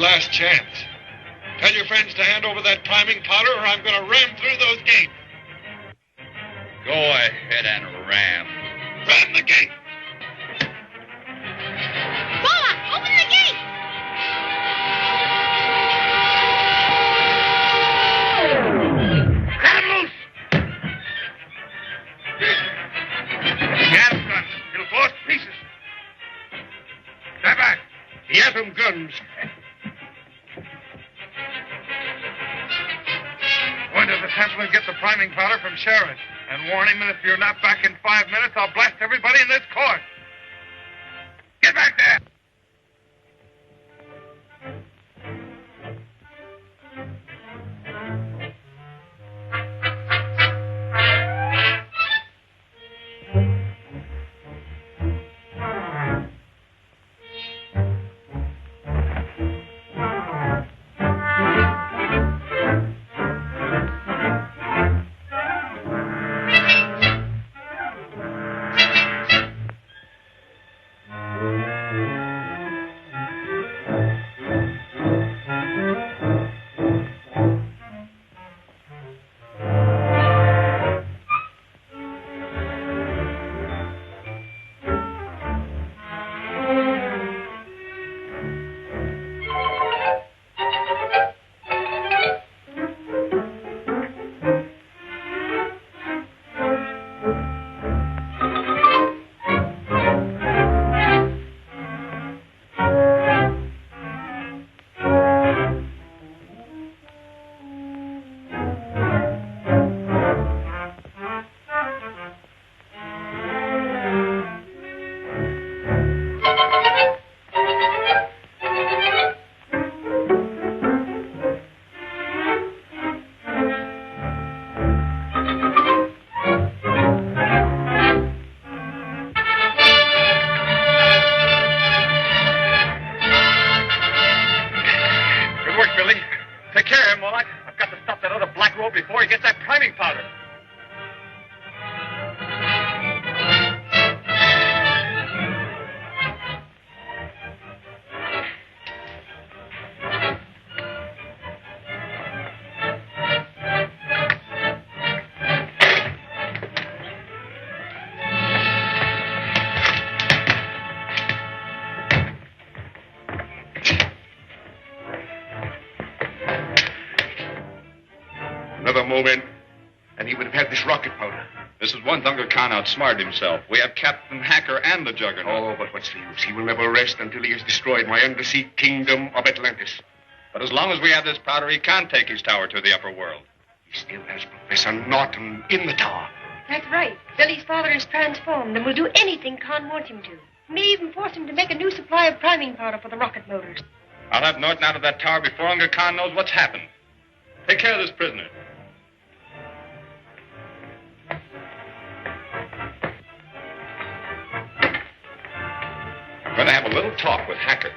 last chance. Tell your friends to hand over that priming powder, or I'm going to ram through those gates. Go ahead and ram. Ram the gate! Bola, open the gate! Let him loose! Get him, guns. It'll blow us to pieces. Step back. Get him, guns. Go into the temple and get the priming powder from Sharon. And warn him that if you're not back in 5 minutes, I'll blast everybody in this court. Get back there! Before he gets that priming powder. Another moment, and he would have had this rocket powder. This is one Unger Khan outsmarted himself. We have Captain Hacker and the Juggernaut. Oh, but what's the use? He will never rest until he has destroyed my undersea kingdom of Atlantis. But as long as we have this powder, he can't take his tower to the upper world. He still has Professor Norton in the tower. That's right. Billy's father is transformed and will do anything Khan wants him to. May even force him to make a new supply of priming powder for the rocket motors. I'll have Norton out of that tower before Unger Khan knows what's happened. Take care of this prisoner. I'm going to have a little talk with Hacker.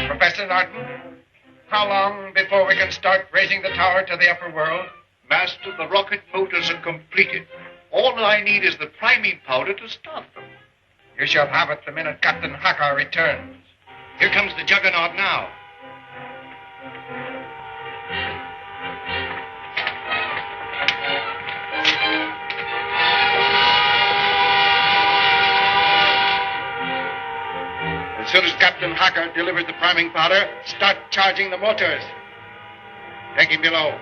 Professor Norton, how long before we can start raising the tower to the upper world? Master, the rocket motors are completed. All I need is the priming powder to start them. You shall have it the minute Captain Hacker returns. Here comes the Juggernaut now. As soon as Captain Hacker delivers the priming powder, start charging the motors. Take him below.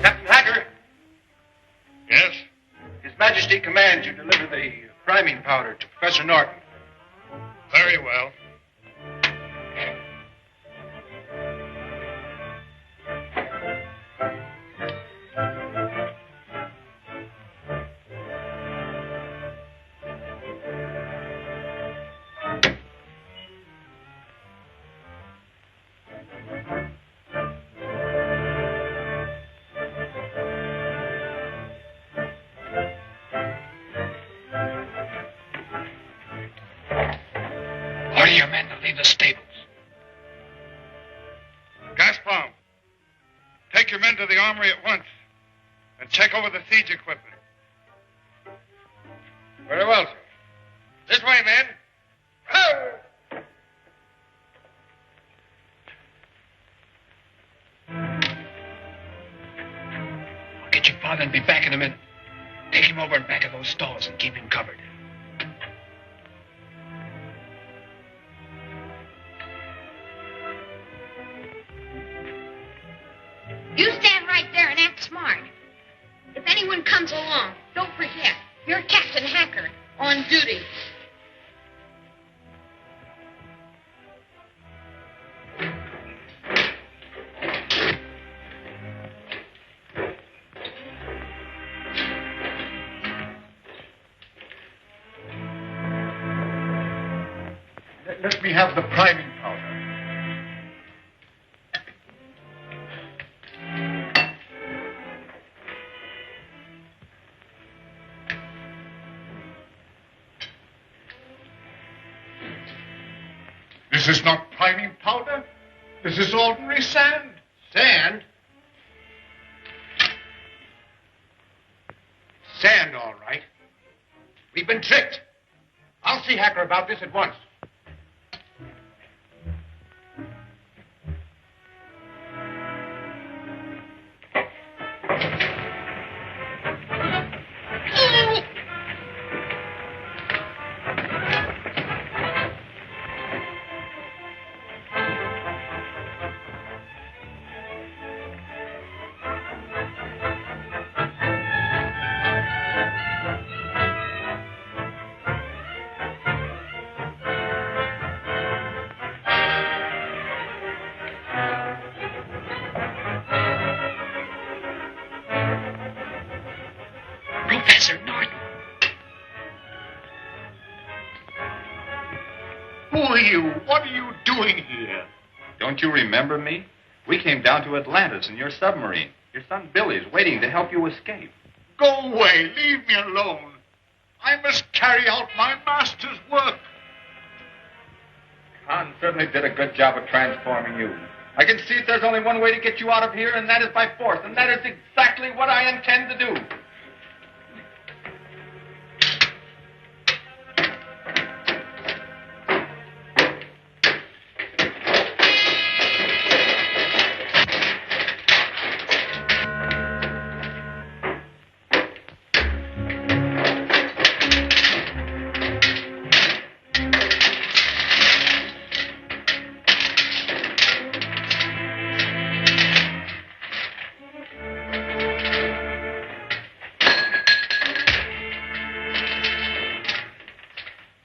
Captain Hacker, Yes? His Majesty commands you deliver the priming powder to Professor Norton. Very well. Order your men to leave the stables. Gazprom, take your men to the armory at once and check over the siege equipment. Very well, sir. This way, men. I'll get your father and be back in a minute. Take him over in back of those stalls and keep him covered. You stand right there and act smart. If anyone comes along, don't forget, you're Captain Hacker on duty. Let me have the priming powder. This is not priming powder. This is ordinary sand. Sand? Sand, all right. We've been tricked. I'll see Hacker about this at once. Professor Norton. Who are you? What are you doing here? Don't you remember me? We came down to Atlantis in your submarine. Your son Billy is waiting to help you escape. Go away. Leave me alone. I must carry out my master's work. Khan certainly did a good job of transforming you. I can see that there's only one way to get you out of here, and that is by force. And that is exactly what I intend to do.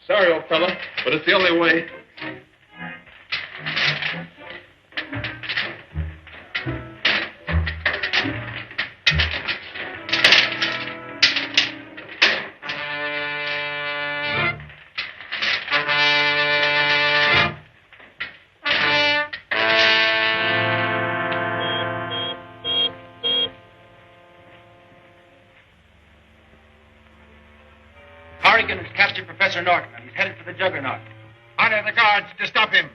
Sorry, old fella, but it's the only way. Corrigan has captured Professor Norton, and he's headed for the Juggernaut. Order the guards to stop him.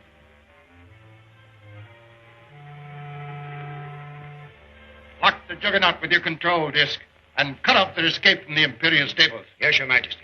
Lock the Juggernaut with your control disc, and cut off their escape from the Imperial stables. Yes, Your Majesty.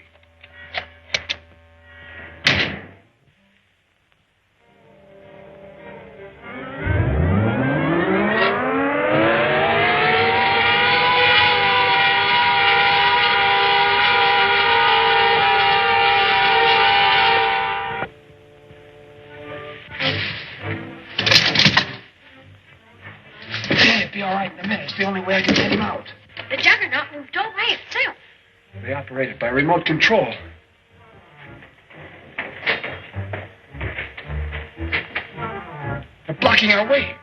It'll be all right in a minute. It's the only way I can get him out. The Juggernaut moved all by itself. They operate it by remote control. They're blocking our way.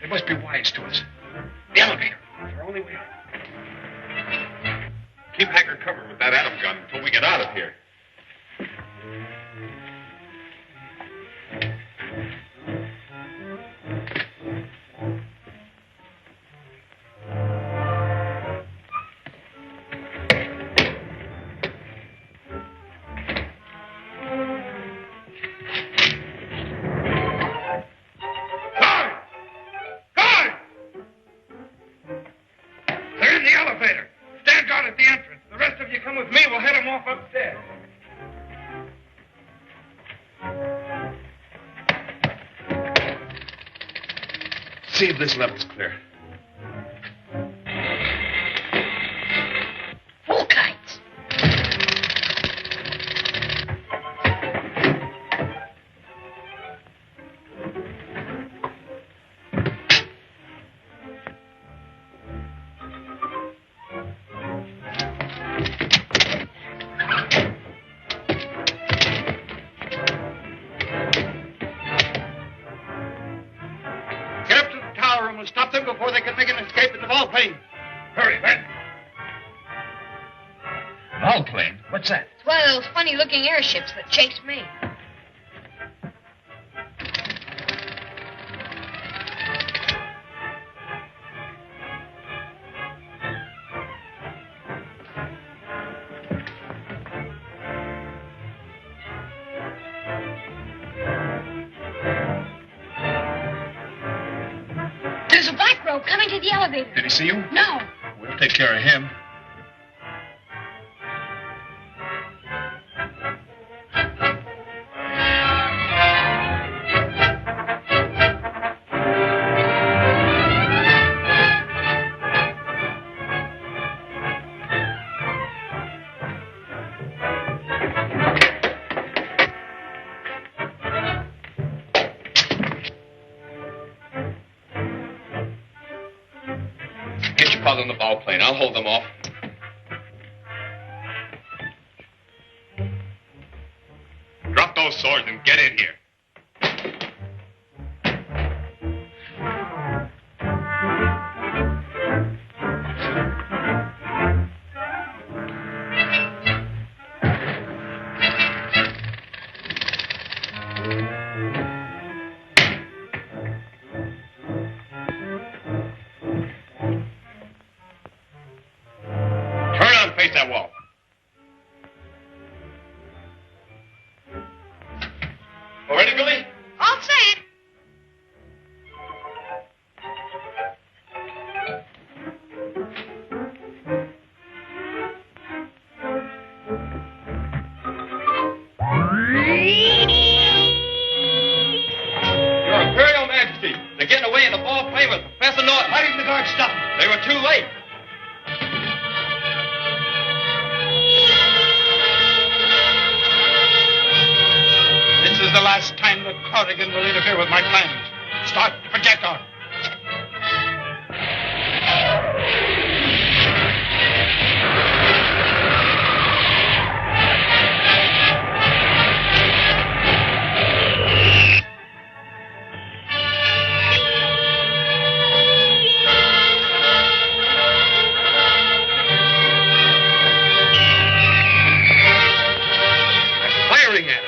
They must be wise to us. The elevator. It's our only way out. Keep Hacker covered with that atom gun until we get out of here. See if this level's clear. Volkites. Get up to the tower and we'll stop them before they can make an escape in the volplane. Hurry, men. Volplane? What's that? It's one of those funny-looking airships that chased me. There's a black robe coming to the elevator. Did he see you? No. We'll take care of him. Get your father on the bow plane. I'll hold them off. Drop those swords and get in here. Turn on, face that wall. All ready, Billy? All set. Your Imperial Majesty, they're getting away in the ball plane with Professor Norton. Why didn't the guards stop them? They were too late. This is the last time that Corrigan will interfere with my plans. Start the projector. Firing at us.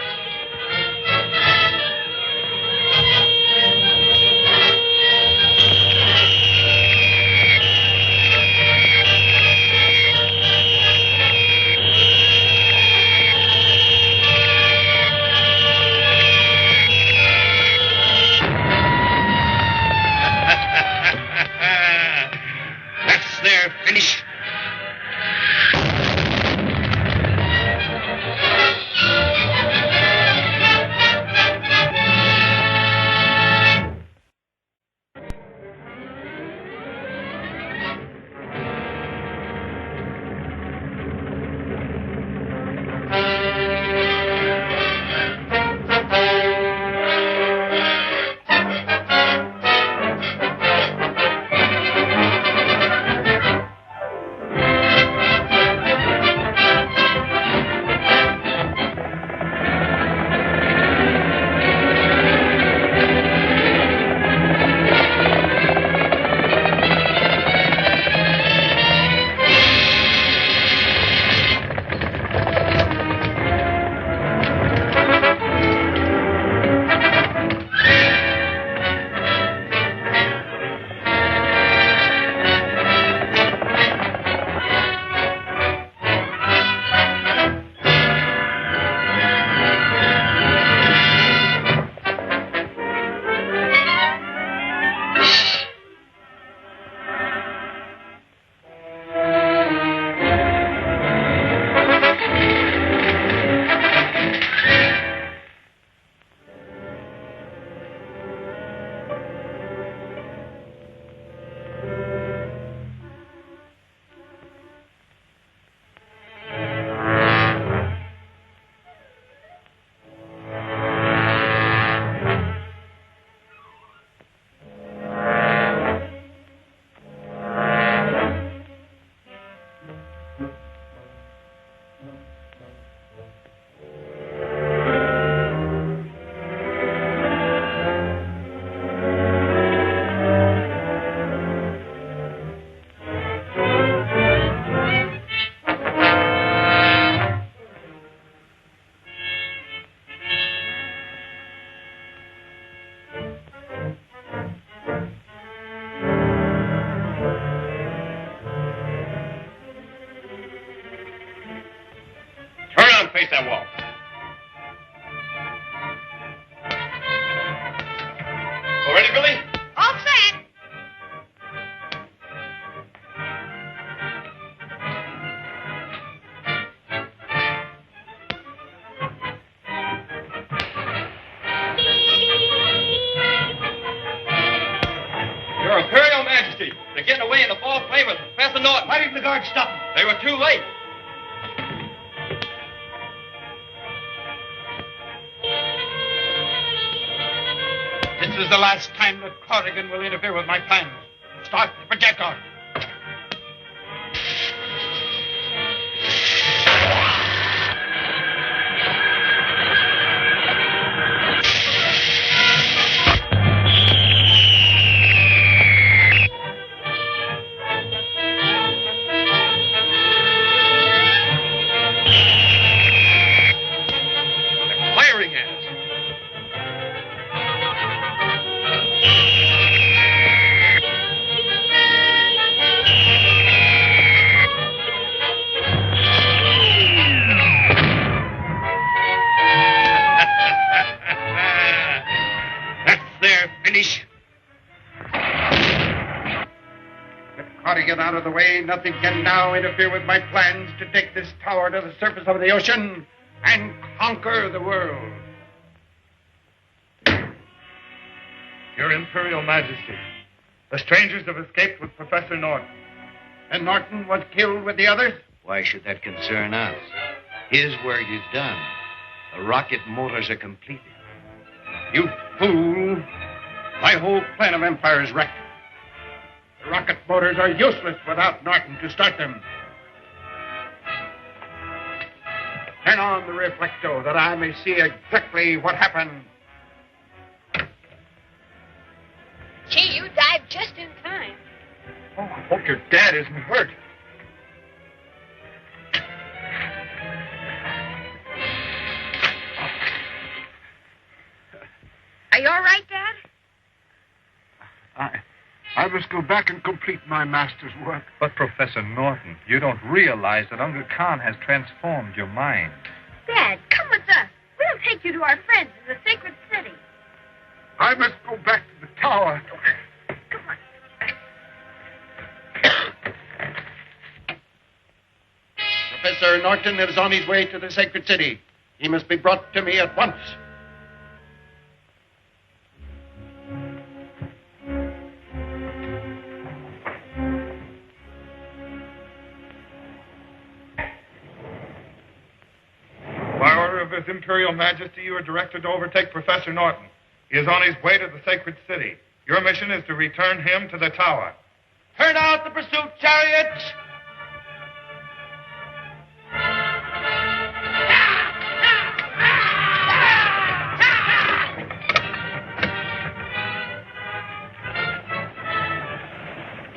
emergency. They're getting away in a false flame with Professor Norton. Why didn't the guards stop them? They were too late. This is the last time that Corrigan will interfere with my plans. Start the projectile. Get out of the way. Nothing can now interfere with my plans to take this tower to the surface of the ocean and conquer the world. Your Imperial Majesty, the strangers have escaped with Professor Norton. And Norton was killed with the others? Why should that concern us? His work is done. The rocket motors are completed. You fool. My whole plan of empire is wrecked. The rocket motors are useless without Norton to start them. Turn on the reflector that I may see exactly what happened. Gee, you dived just in time. Oh, I hope your dad isn't hurt. Are you all right, Dad? I must go back and complete my master's work. But, Professor Norton, you don't realize that Unga Khan has transformed your mind. Dad, come with us. We'll take you to our friends in the sacred city. I must go back to the tower. Come on. Professor Norton is on his way to the sacred city. He must be brought to me at once. Of His Imperial Majesty, you are directed to overtake Professor Norton. He is on his way to the sacred city. Your mission is to return him to the tower. Turn out the pursuit chariots!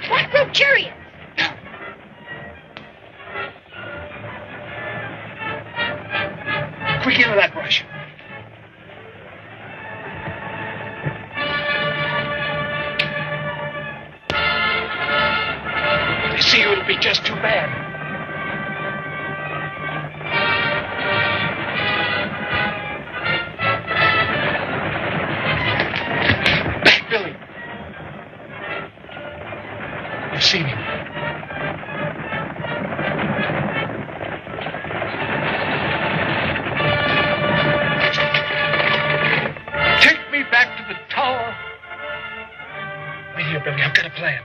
What the chariots? Quick into that brush. If they see you, it'll be just too bad. Back, Billy. You've seen him. Billy, I've got a plan.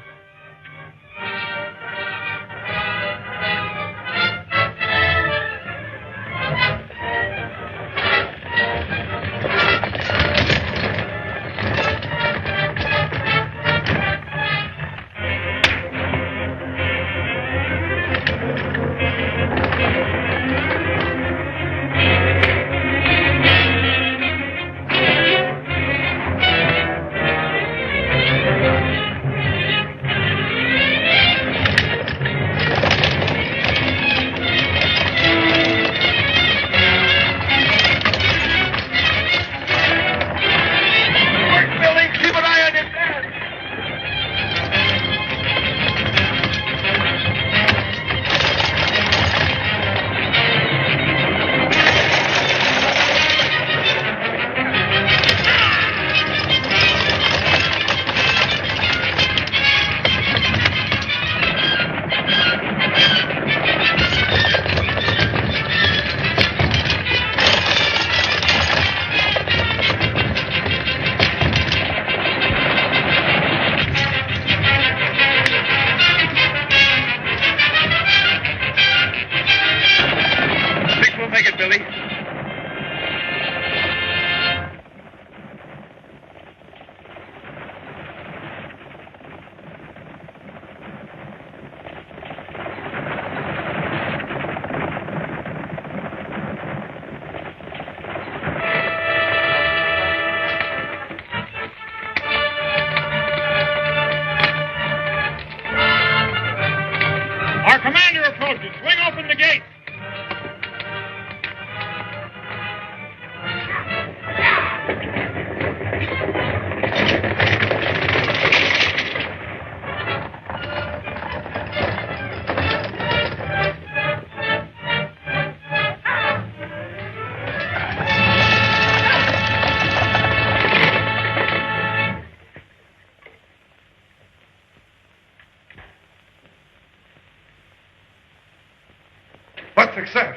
success.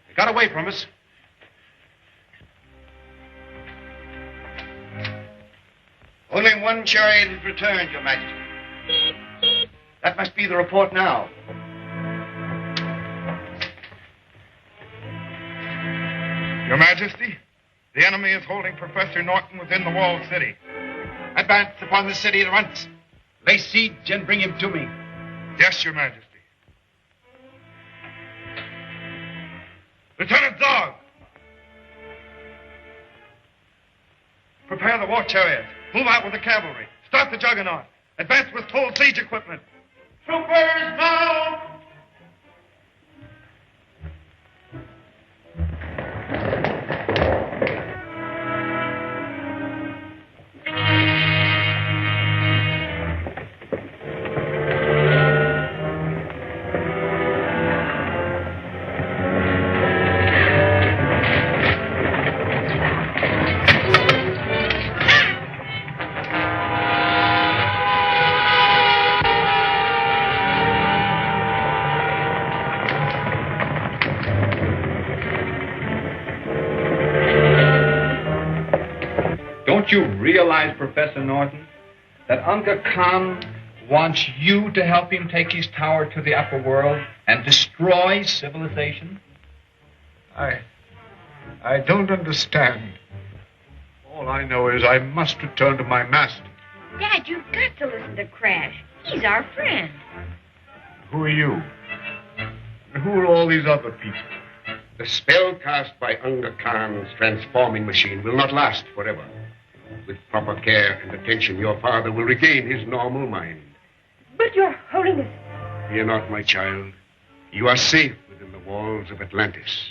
They got away from us. Only one chariot has returned, Your Majesty. That must be the report now. Your Majesty, the enemy is holding Professor Norton within the walled city. Advance upon the city at once. Lay siege and bring him to me. Yes, Your Majesty. Lieutenant Zog! Prepare the war chariots. Move out with the cavalry. Start the Juggernaut. Advance with full siege equipment. Troopers, mount! Don't you realize, Professor Norton, that Unga Khan wants you to help him take his tower to the upper world and destroy civilization? I don't understand. All I know is I must return to my master. Dad, you've got to listen to Crash. He's our friend. Who are you? And who are all these other people? The spell cast by Unga Khan's transforming machine will not last forever. With proper care and attention, your father will regain his normal mind. But, Your Holiness... Fear not, my child. You are safe within the walls of Atlantis.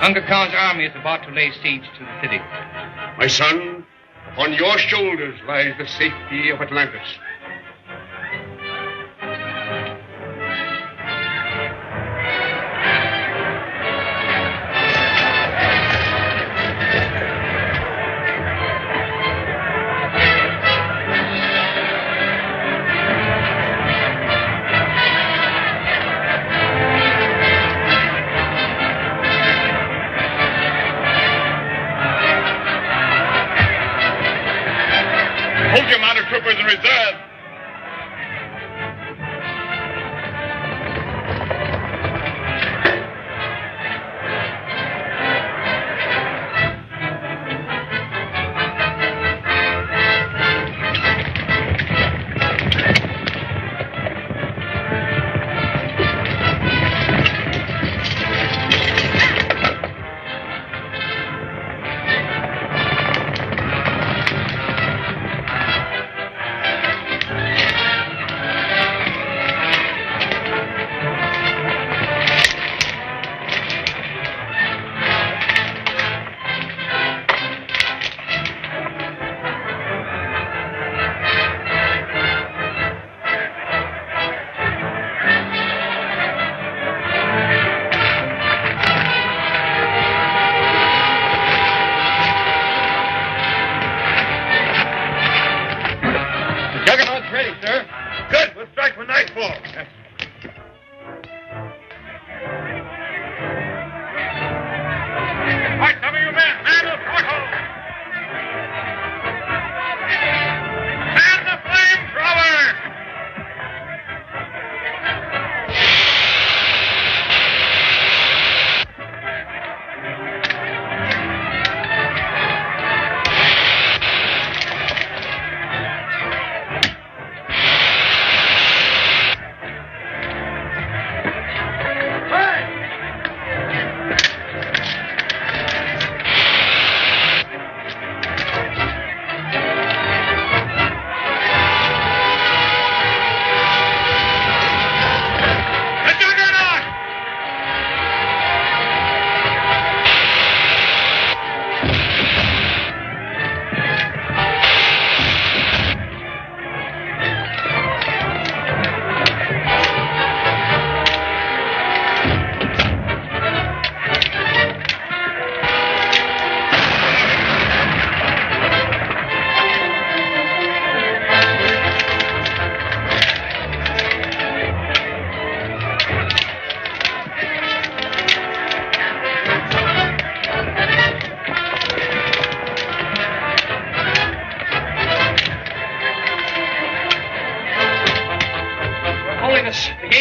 Unga Khan's army is about to lay siege to the city. My son, upon your shoulders lies the safety of Atlantis. Hold your mounted troopers in reserve.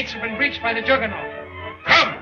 gates have been breached by the Juggernaut. Come!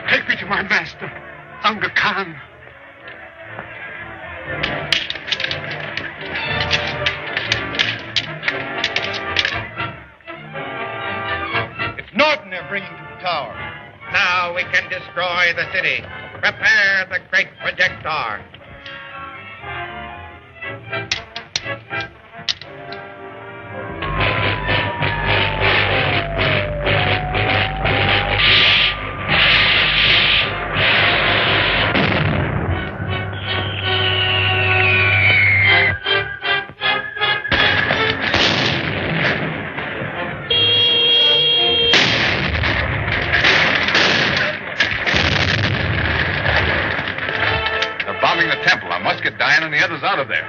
Take me to my master, Unga Khan. It's Norton they're bringing to the tower. Now we can destroy the city. Prepare the great projector. Bombing the temple. I must get Diane and the others out of there.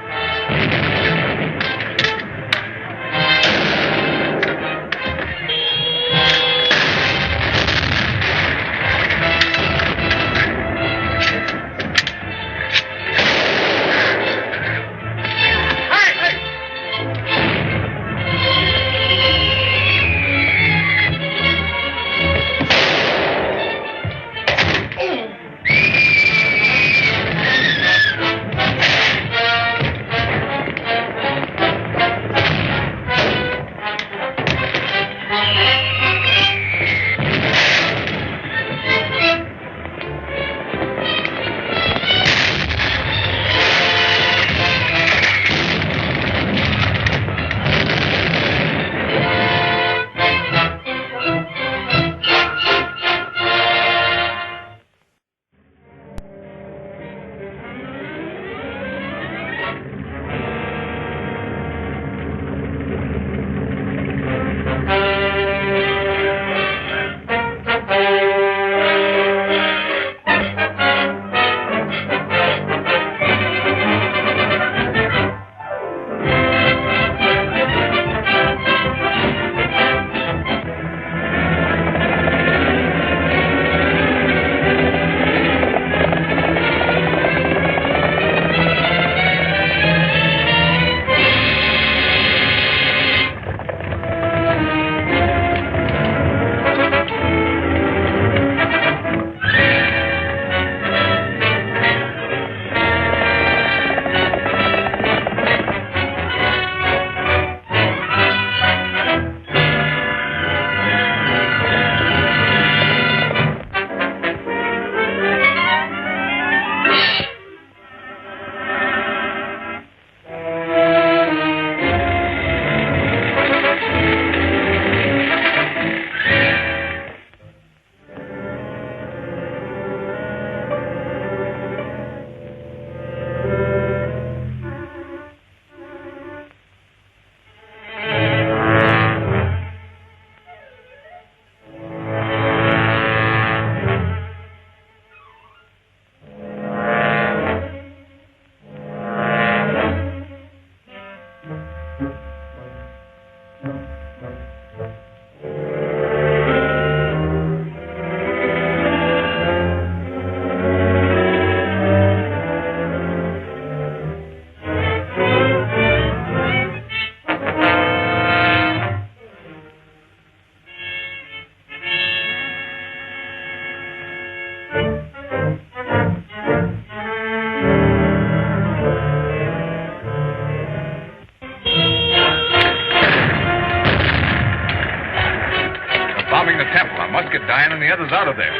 Must get Diane and the others out of there.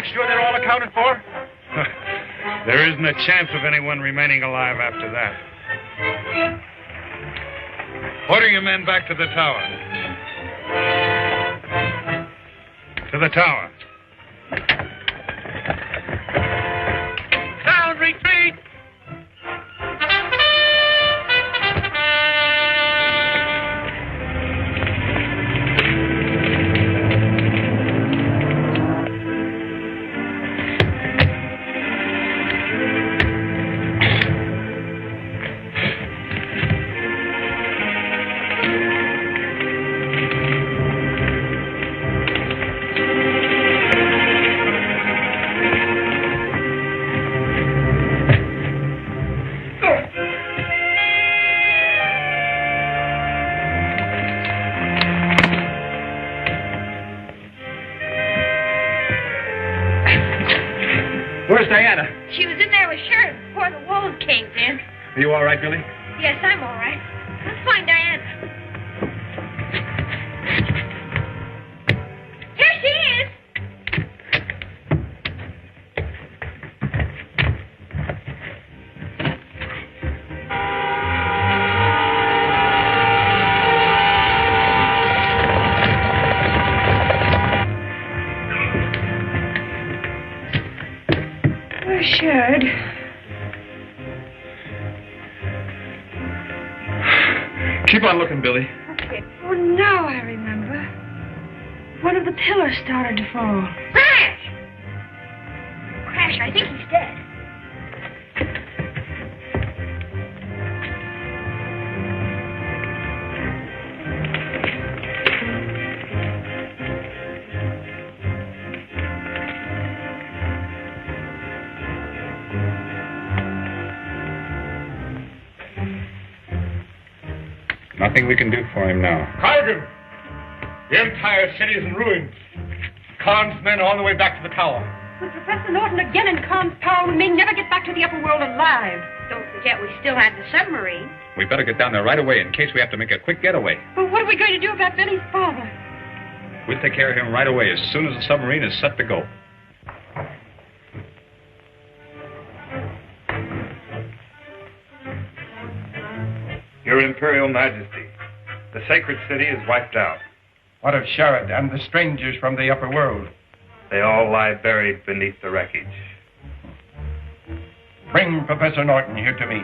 make sure they're all accounted for? There isn't a chance of anyone remaining alive after that. Order your men back to the tower. To the tower. Sound retreat! Where's Diana? She was in there with Sheriff before the walls caved in. Are you all right, Billy? Yes, I'm all right. Let's find Diana. Here she is. Where's Sherrod? Keep on looking, Billy. Okay. Oh, now I remember. One of the pillars started to fall. Crash! Crash, I think he's dead. Nothing we can do for him now. Cargan! The entire city is in ruins. Khan's men are on the way back to the tower. With Professor Norton again in Khan's power, we may never get back to the upper world alive. Don't forget we still have the submarine. We better get down there right away in case we have to make a quick getaway. But what are we going to do about Billy's father? We'll take care of him right away as soon as the submarine is set to go. Your Imperial Majesty, the sacred city is wiped out. What of Sherrod and the strangers from the upper world? They all lie buried beneath the wreckage. Bring Professor Norton here to me.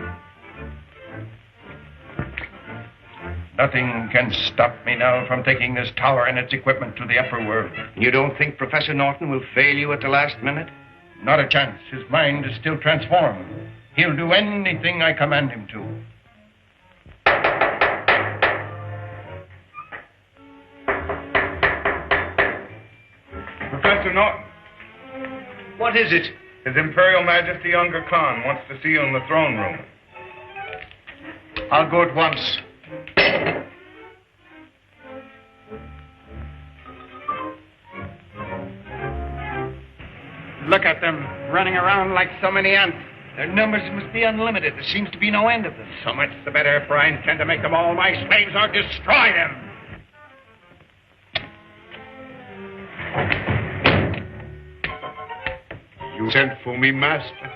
Nothing can stop me now from taking this tower and its equipment to the upper world. You don't think Professor Norton will fail you at the last minute? Not a chance. His mind is still transformed. He'll do anything I command him to. Professor Norton. What is it? His Imperial Majesty Unga Khan wants to see you in the throne room. I'll go at once. Look at them, running around like so many ants. Their numbers must be unlimited. There seems to be no end of them. So much the better, for I intend to make them all my slaves or destroy them. You sent for me, Master?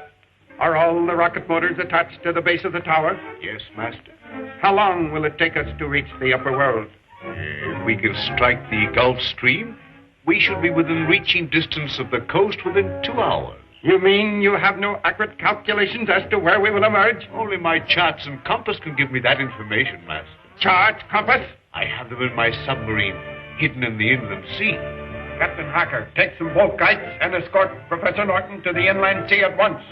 Are all the rocket motors attached to the base of the tower? Yes, Master. How long will it take us to reach the upper world? If we can strike the Gulf Stream, we should be within reaching distance of the coast within 2 hours. You mean you have no accurate calculations as to where we will emerge? Only my charts and compass can give me that information, Master. Charts, compass? I have them in my submarine, hidden in the inland sea. Captain Hacker, take some Volkites and escort Professor Norton to the inland sea at once.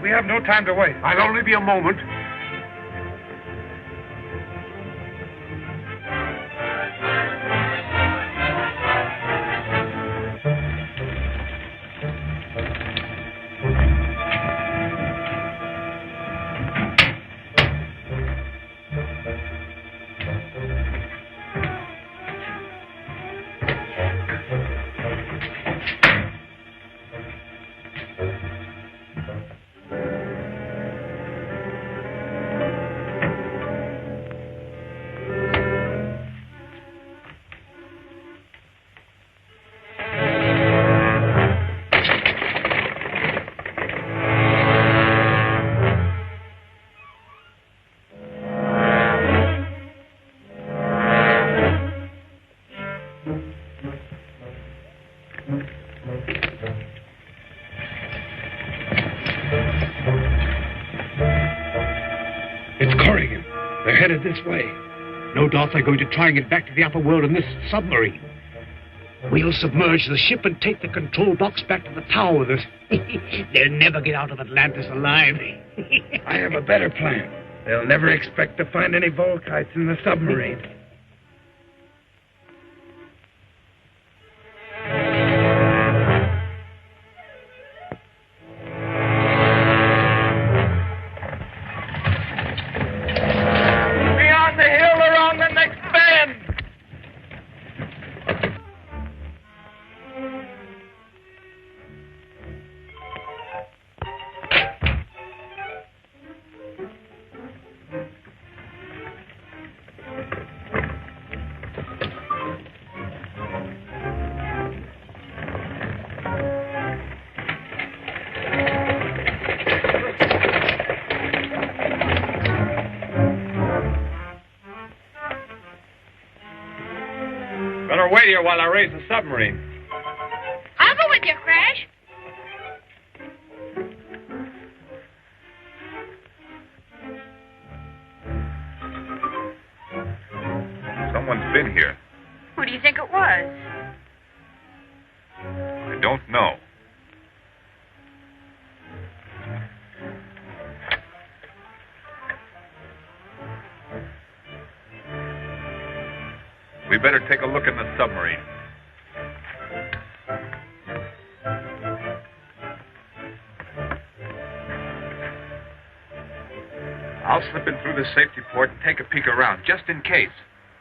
We have no time to wait. I'll only be a moment. Headed this way. No doubt they're going to try and get back to the upper world in this submarine. We'll submerge the ship and take the control box back to the tower with us. They'll never get out of Atlantis alive. I have a better plan. They'll never expect to find any Volkites in the submarine. Better wait here while I raise the submarine. I'll go with you, Crash. Someone's been here. Who do you think it was? I don't know. We better take a look in the submarine. I'll slip in through the safety port and take a peek around, just in case.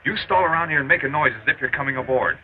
You stall around here and make a noise as if you're coming aboard.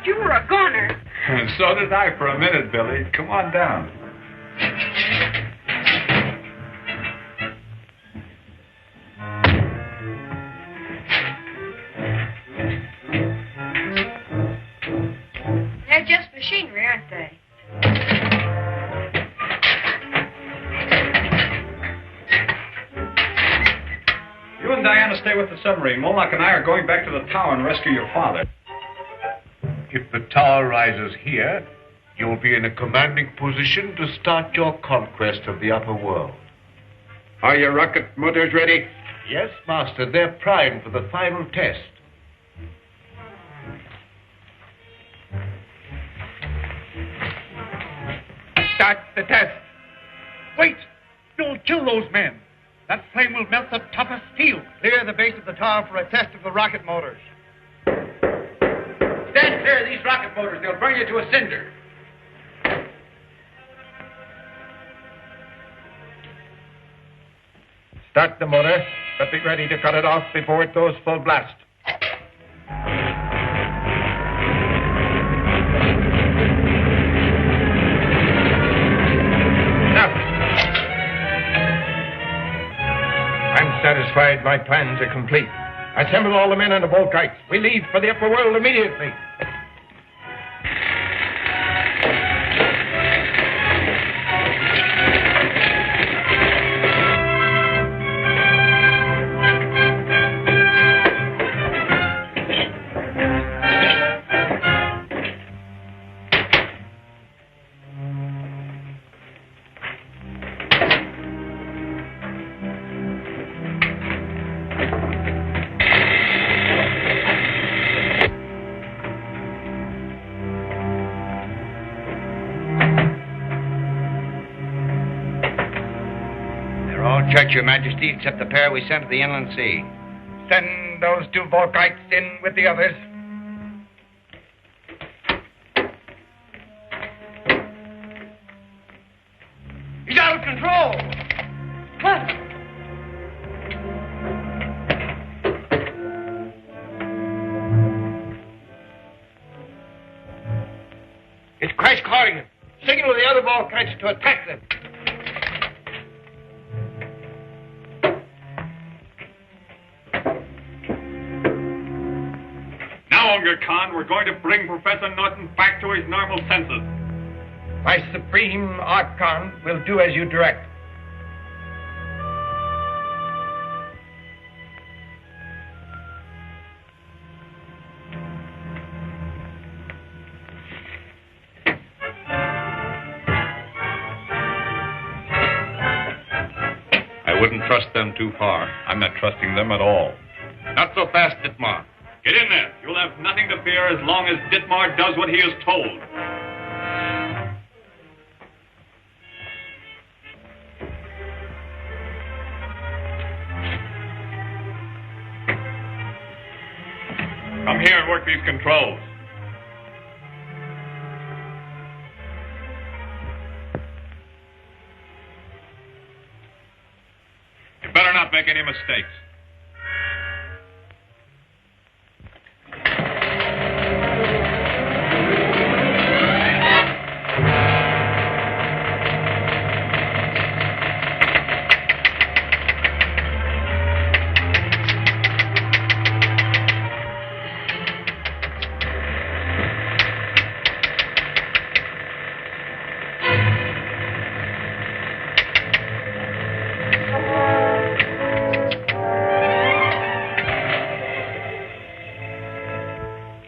You were a goner. And so did I for a minute, Billy. Come on down. They're just machinery, aren't they? You and Diana stay with the submarine. Moloch and I are going back to the tower and rescue your father. If the tower rises here, you'll be in a commanding position to start your conquest of the upper world. Are your rocket motors ready? Yes, Master. They're primed for the final test. Start the test. Wait! Don't kill those men. That flame will melt the toughest steel. Clear the base of the tower for a test of the rocket motors. Stand clear of these rocket motors. They'll burn you to a cinder. Start the motor, but be ready to cut it off before it goes full blast. Now. I'm satisfied my plans are complete. Assemble all the men on the Volkites. We leave for the Upperworld immediately. Checked, Your Majesty, except the pair we sent to the inland sea. Send those 2 Volkites in with the others. He's out of control. What? It's Crash Corrigan. Signal the other Volkites to attack them. Khan, we're going to bring Professor Norton back to his normal senses. My Supreme Archon will do as you direct. I wouldn't trust them too far. I'm not trusting them at all. Not so fast, Dittmar. Get in there. You'll have nothing to fear as long as Dittmar does what he is told. Come here and work these controls. You better not make any mistakes.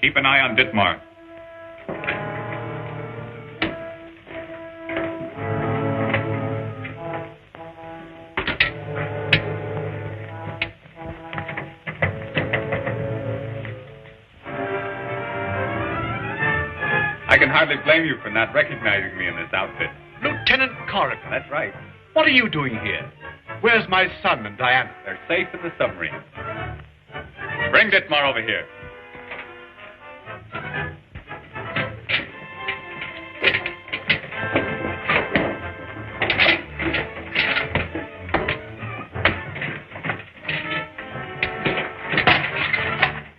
Keep an eye on Dittmar. I can hardly blame you for not recognizing me in this outfit. Lieutenant Corrigan. That's right. What are you doing here? Where's my son and Diana? They're safe in the submarine. Bring Dittmar over here.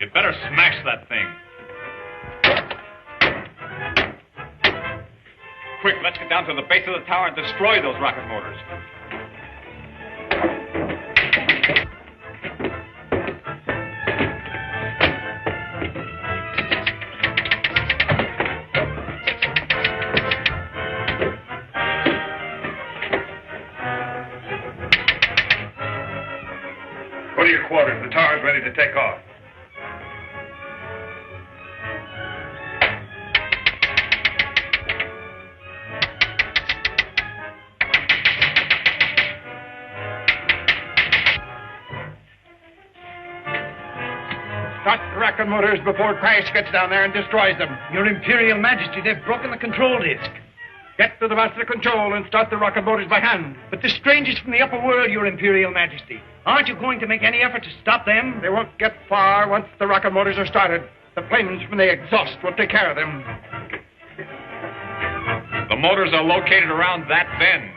You'd better smash that thing. Quick, let's get down to the base of the tower and destroy those rocket motors. Go to your quarters. The tower's ready to take off. Start the rocket motors before Crash gets down there and destroys them. Your Imperial Majesty, they've broken the control disk. Get to the master control and start the rocket motors by hand. But the strangers from the upper world, Your Imperial Majesty. Aren't you going to make any effort to stop them? They won't get far once the rocket motors are started. The flames from the exhaust will take care of them. The motors are located around that bend.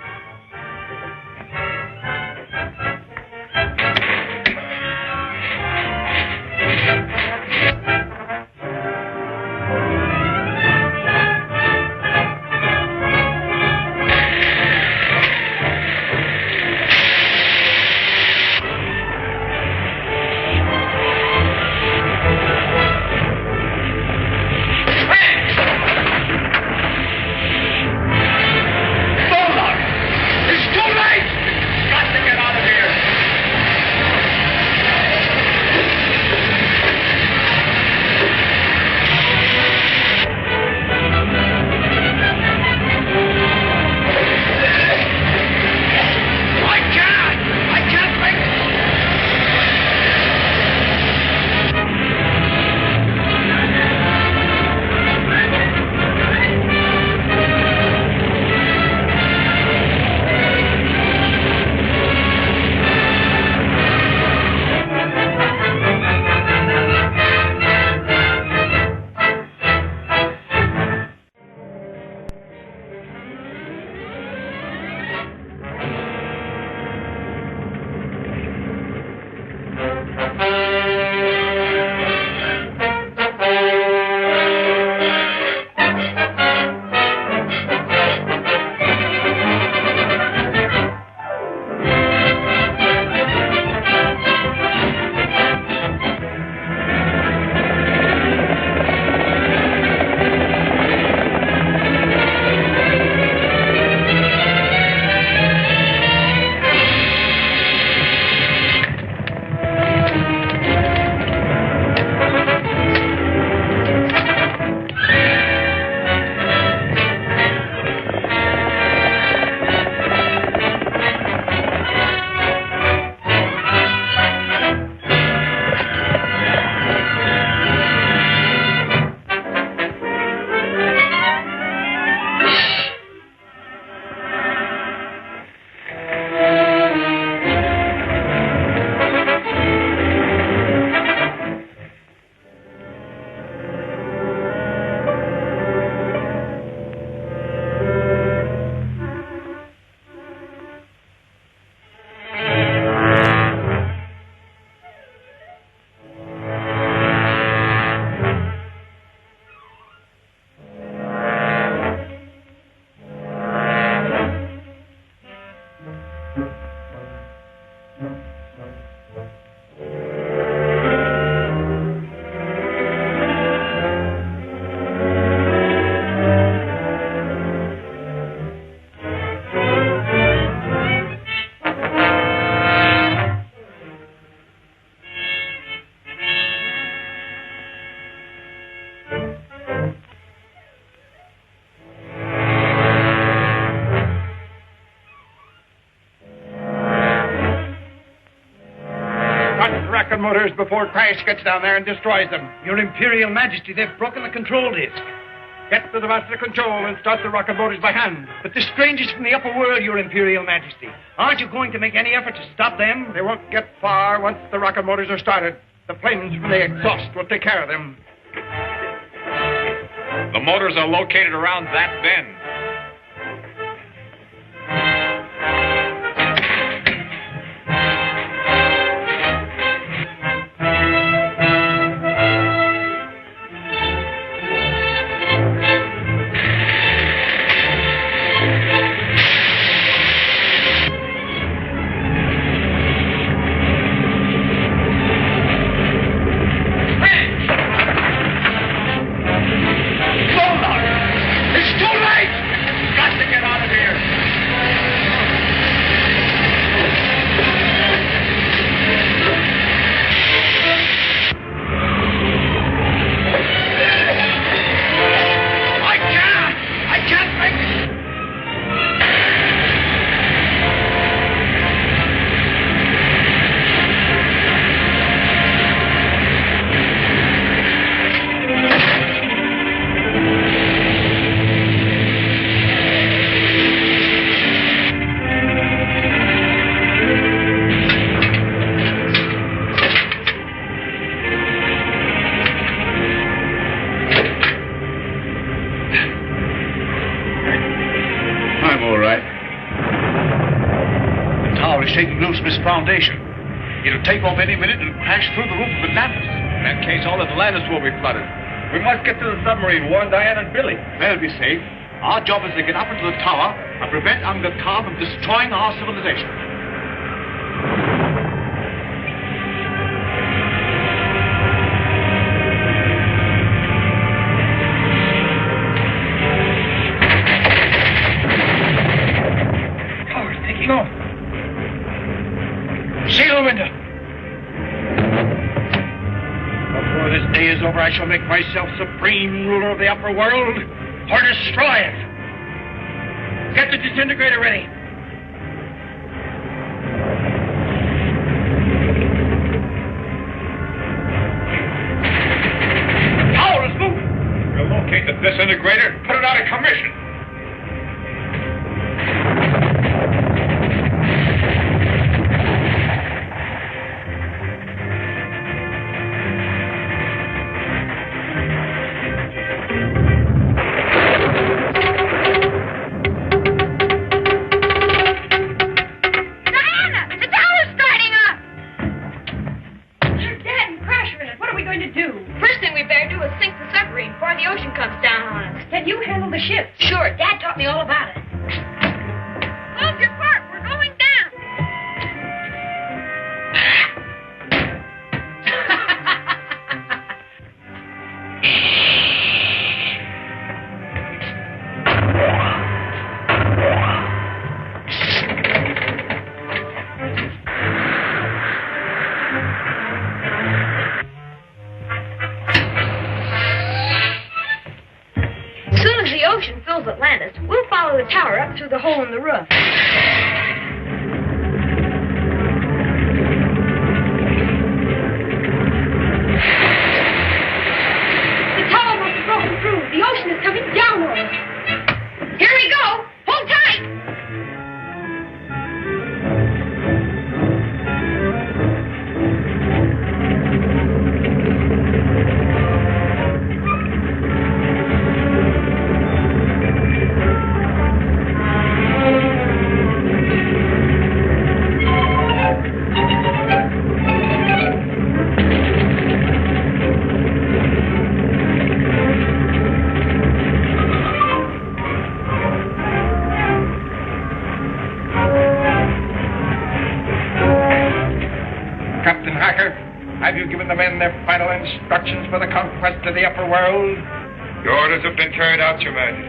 Motors before Crash gets down there and destroys them. Your Imperial Majesty, they've broken the control disc. Get to the master control and start the rocket motors by hand. But the strangers from the upper world, Your Imperial Majesty. Aren't you going to make any effort to stop them? They won't get far once the rocket motors are started. The flames from the exhaust will take care of them. The motors are located around that bend. Foundation. It'll take off any minute and crash through the roof of Atlantis. In that case, all Atlantis will be flooded. We must get to the submarine, warn Diane and Billy. They'll be safe. Our job is to get up into the tower and prevent Unga Khan from destroying our civilization. Tower's taking off. Sail the window. Before this day is over, I shall make myself supreme ruler of the upper world, or destroy it. Get the disintegrator ready. Power is moving. We'll locate the disintegrator and put it out of commission. Atlantis, we'll follow the tower up through the hole in the roof. The tower must have broken through. The ocean is coming down on us. Here we go. Hold tight. Captain Hacker, have you given the men their final instructions for the conquest of the upper world? The orders have been carried out, Your Majesty.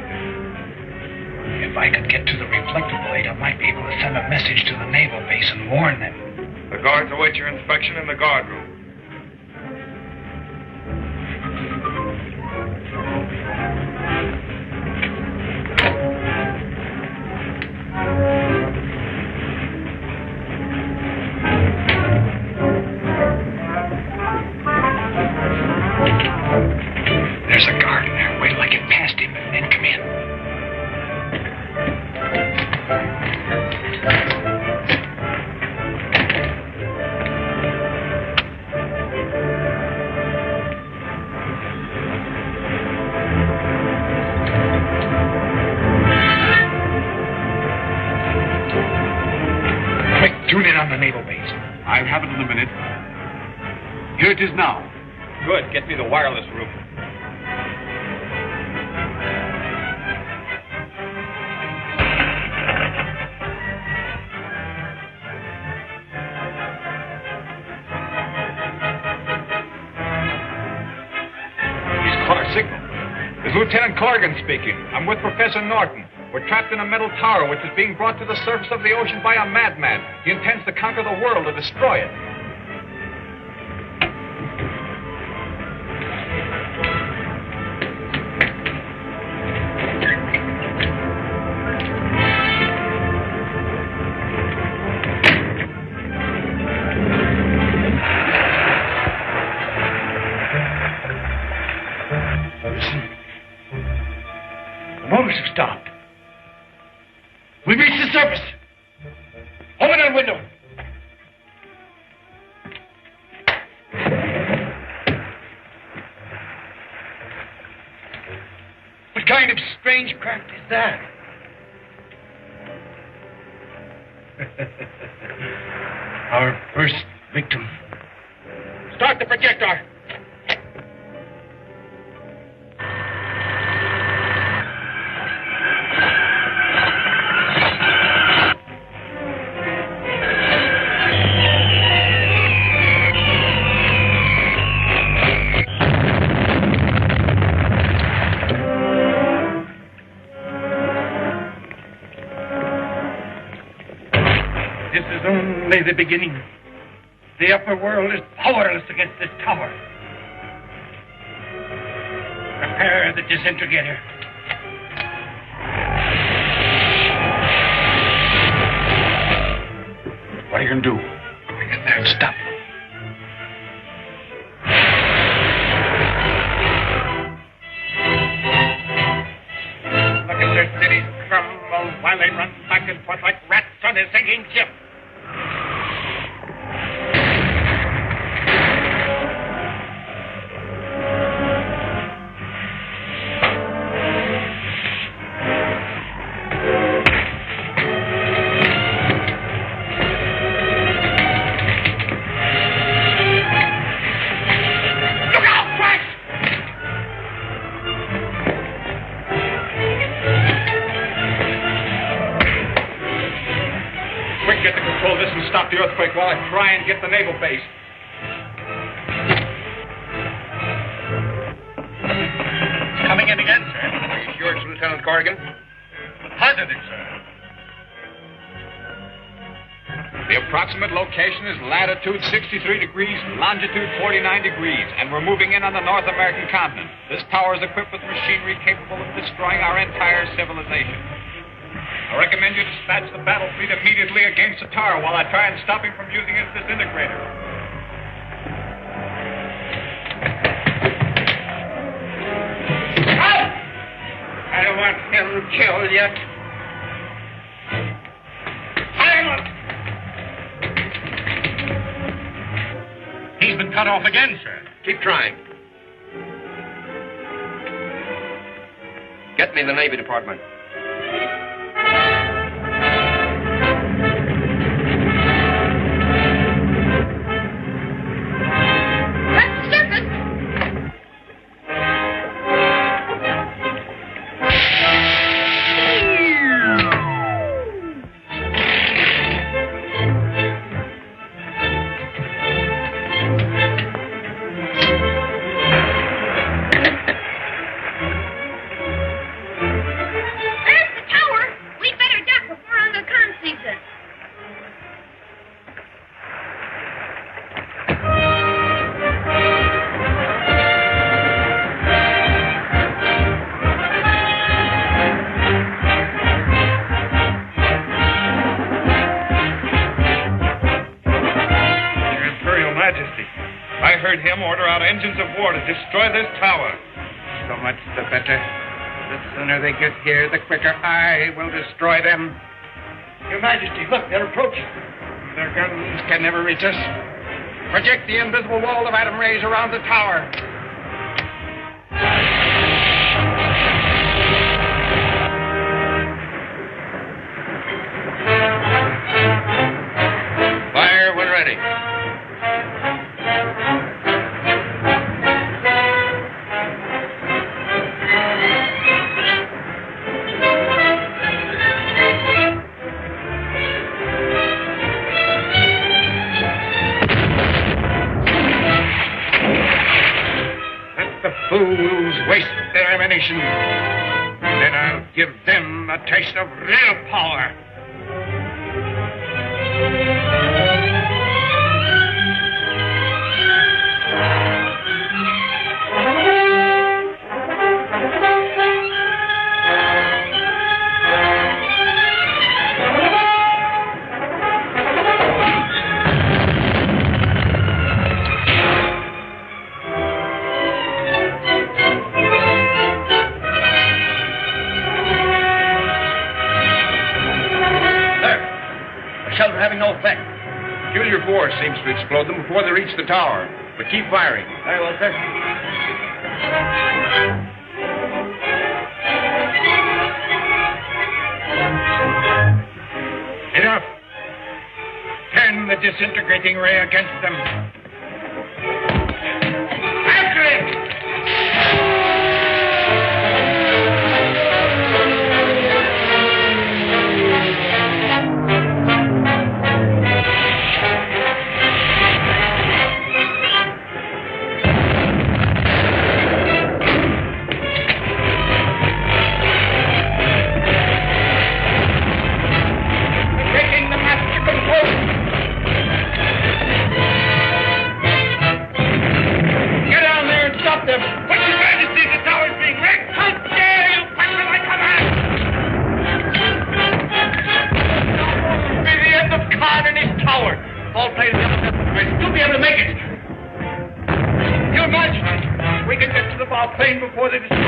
If I could get to the reflector blade, I might be able to send a message to the naval base and warn them. The guards await your inspection in the guard room. There's a guard in there. Wait till I get past him and then come in. Quick, tune in on the naval base. I'll have it in a minute. Here it is now. Good. Get me the wireless room. Signal. This is Lieutenant Corrigan speaking. I'm with Professor Norton. We're trapped in a metal tower which is being brought to the surface of the ocean by a madman. He intends to conquer the world, to destroy it. The motors have stopped. We've reached the surface. Open that window. What kind of strange craft is that? Our first victim. Start the projector. Only the beginning. The upper world is powerless against this tower. Prepare the disintegrator. What are you going to do? Get there and stop them. Look at their cities crumble while they run back and forth like rats on a sinking ship. Stop the earthquake while I try and get the naval base. It's coming in again, sir. Are you sure it's Lieutenant Corrigan? Positive, sir. The approximate location is latitude 63 degrees, longitude 49 degrees, and we're moving in on the North American continent. This tower is equipped with machinery capable of destroying our entire civilization. I recommend you dispatch the battle fleet immediately against the tower while I try and stop him from using his disintegrator. Out! I don't want him killed yet. Silence! He's been cut off again, sir. Keep trying. Get me the Navy Department. I heard him order out engines of war to destroy this tower. So much the better. The sooner they get here, the quicker I will destroy them. Your Majesty, look, they're approaching. Their guns can never reach us. Project the invisible wall of atom rays around the tower. Fire when ready. Fools waste their ammunition. Then I'll give them a taste of real power. Having no effect. Peculiar force seems to explode them before they reach the tower. But keep firing. Very well, sir. Enough. Turn the disintegrating ray against them. After it! Before they destroy it.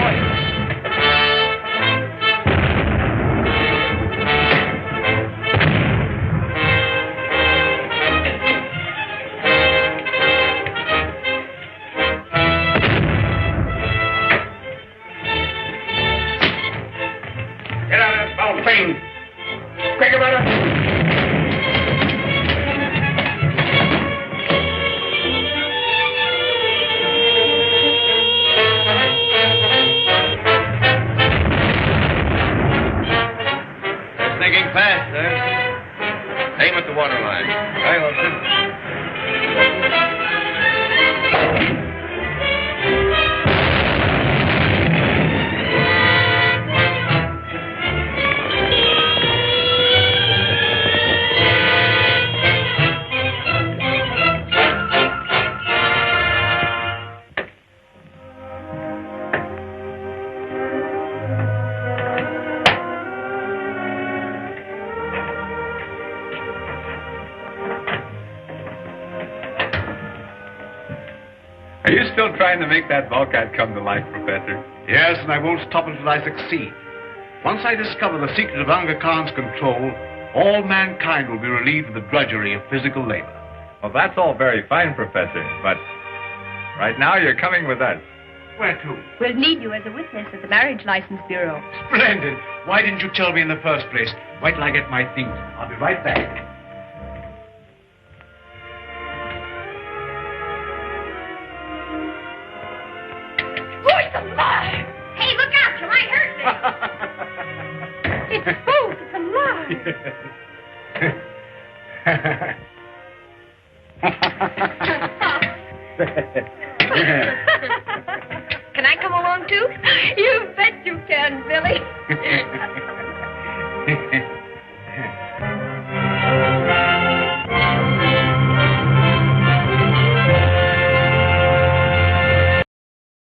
Get out of that foul plane. Quick about it. Fast, sir. Aim at the waterline. Very well, sir. Are you still trying to make that Volkite come to life, Professor? Yes, and I won't stop until I succeed. Once I discover the secret of Anga Khan's control, all mankind will be relieved of the drudgery of physical labor. Well, that's all very fine, Professor, but right now you're coming with us. Where to? We'll need you as a witness at the Marriage License Bureau. Splendid. Why didn't you tell me in the first place? Wait till I get my things. I'll be right back. Who's alive? Hey, look out, you might hurt me. It's both. It's alive. Can I come along, too? You bet you can, Billy.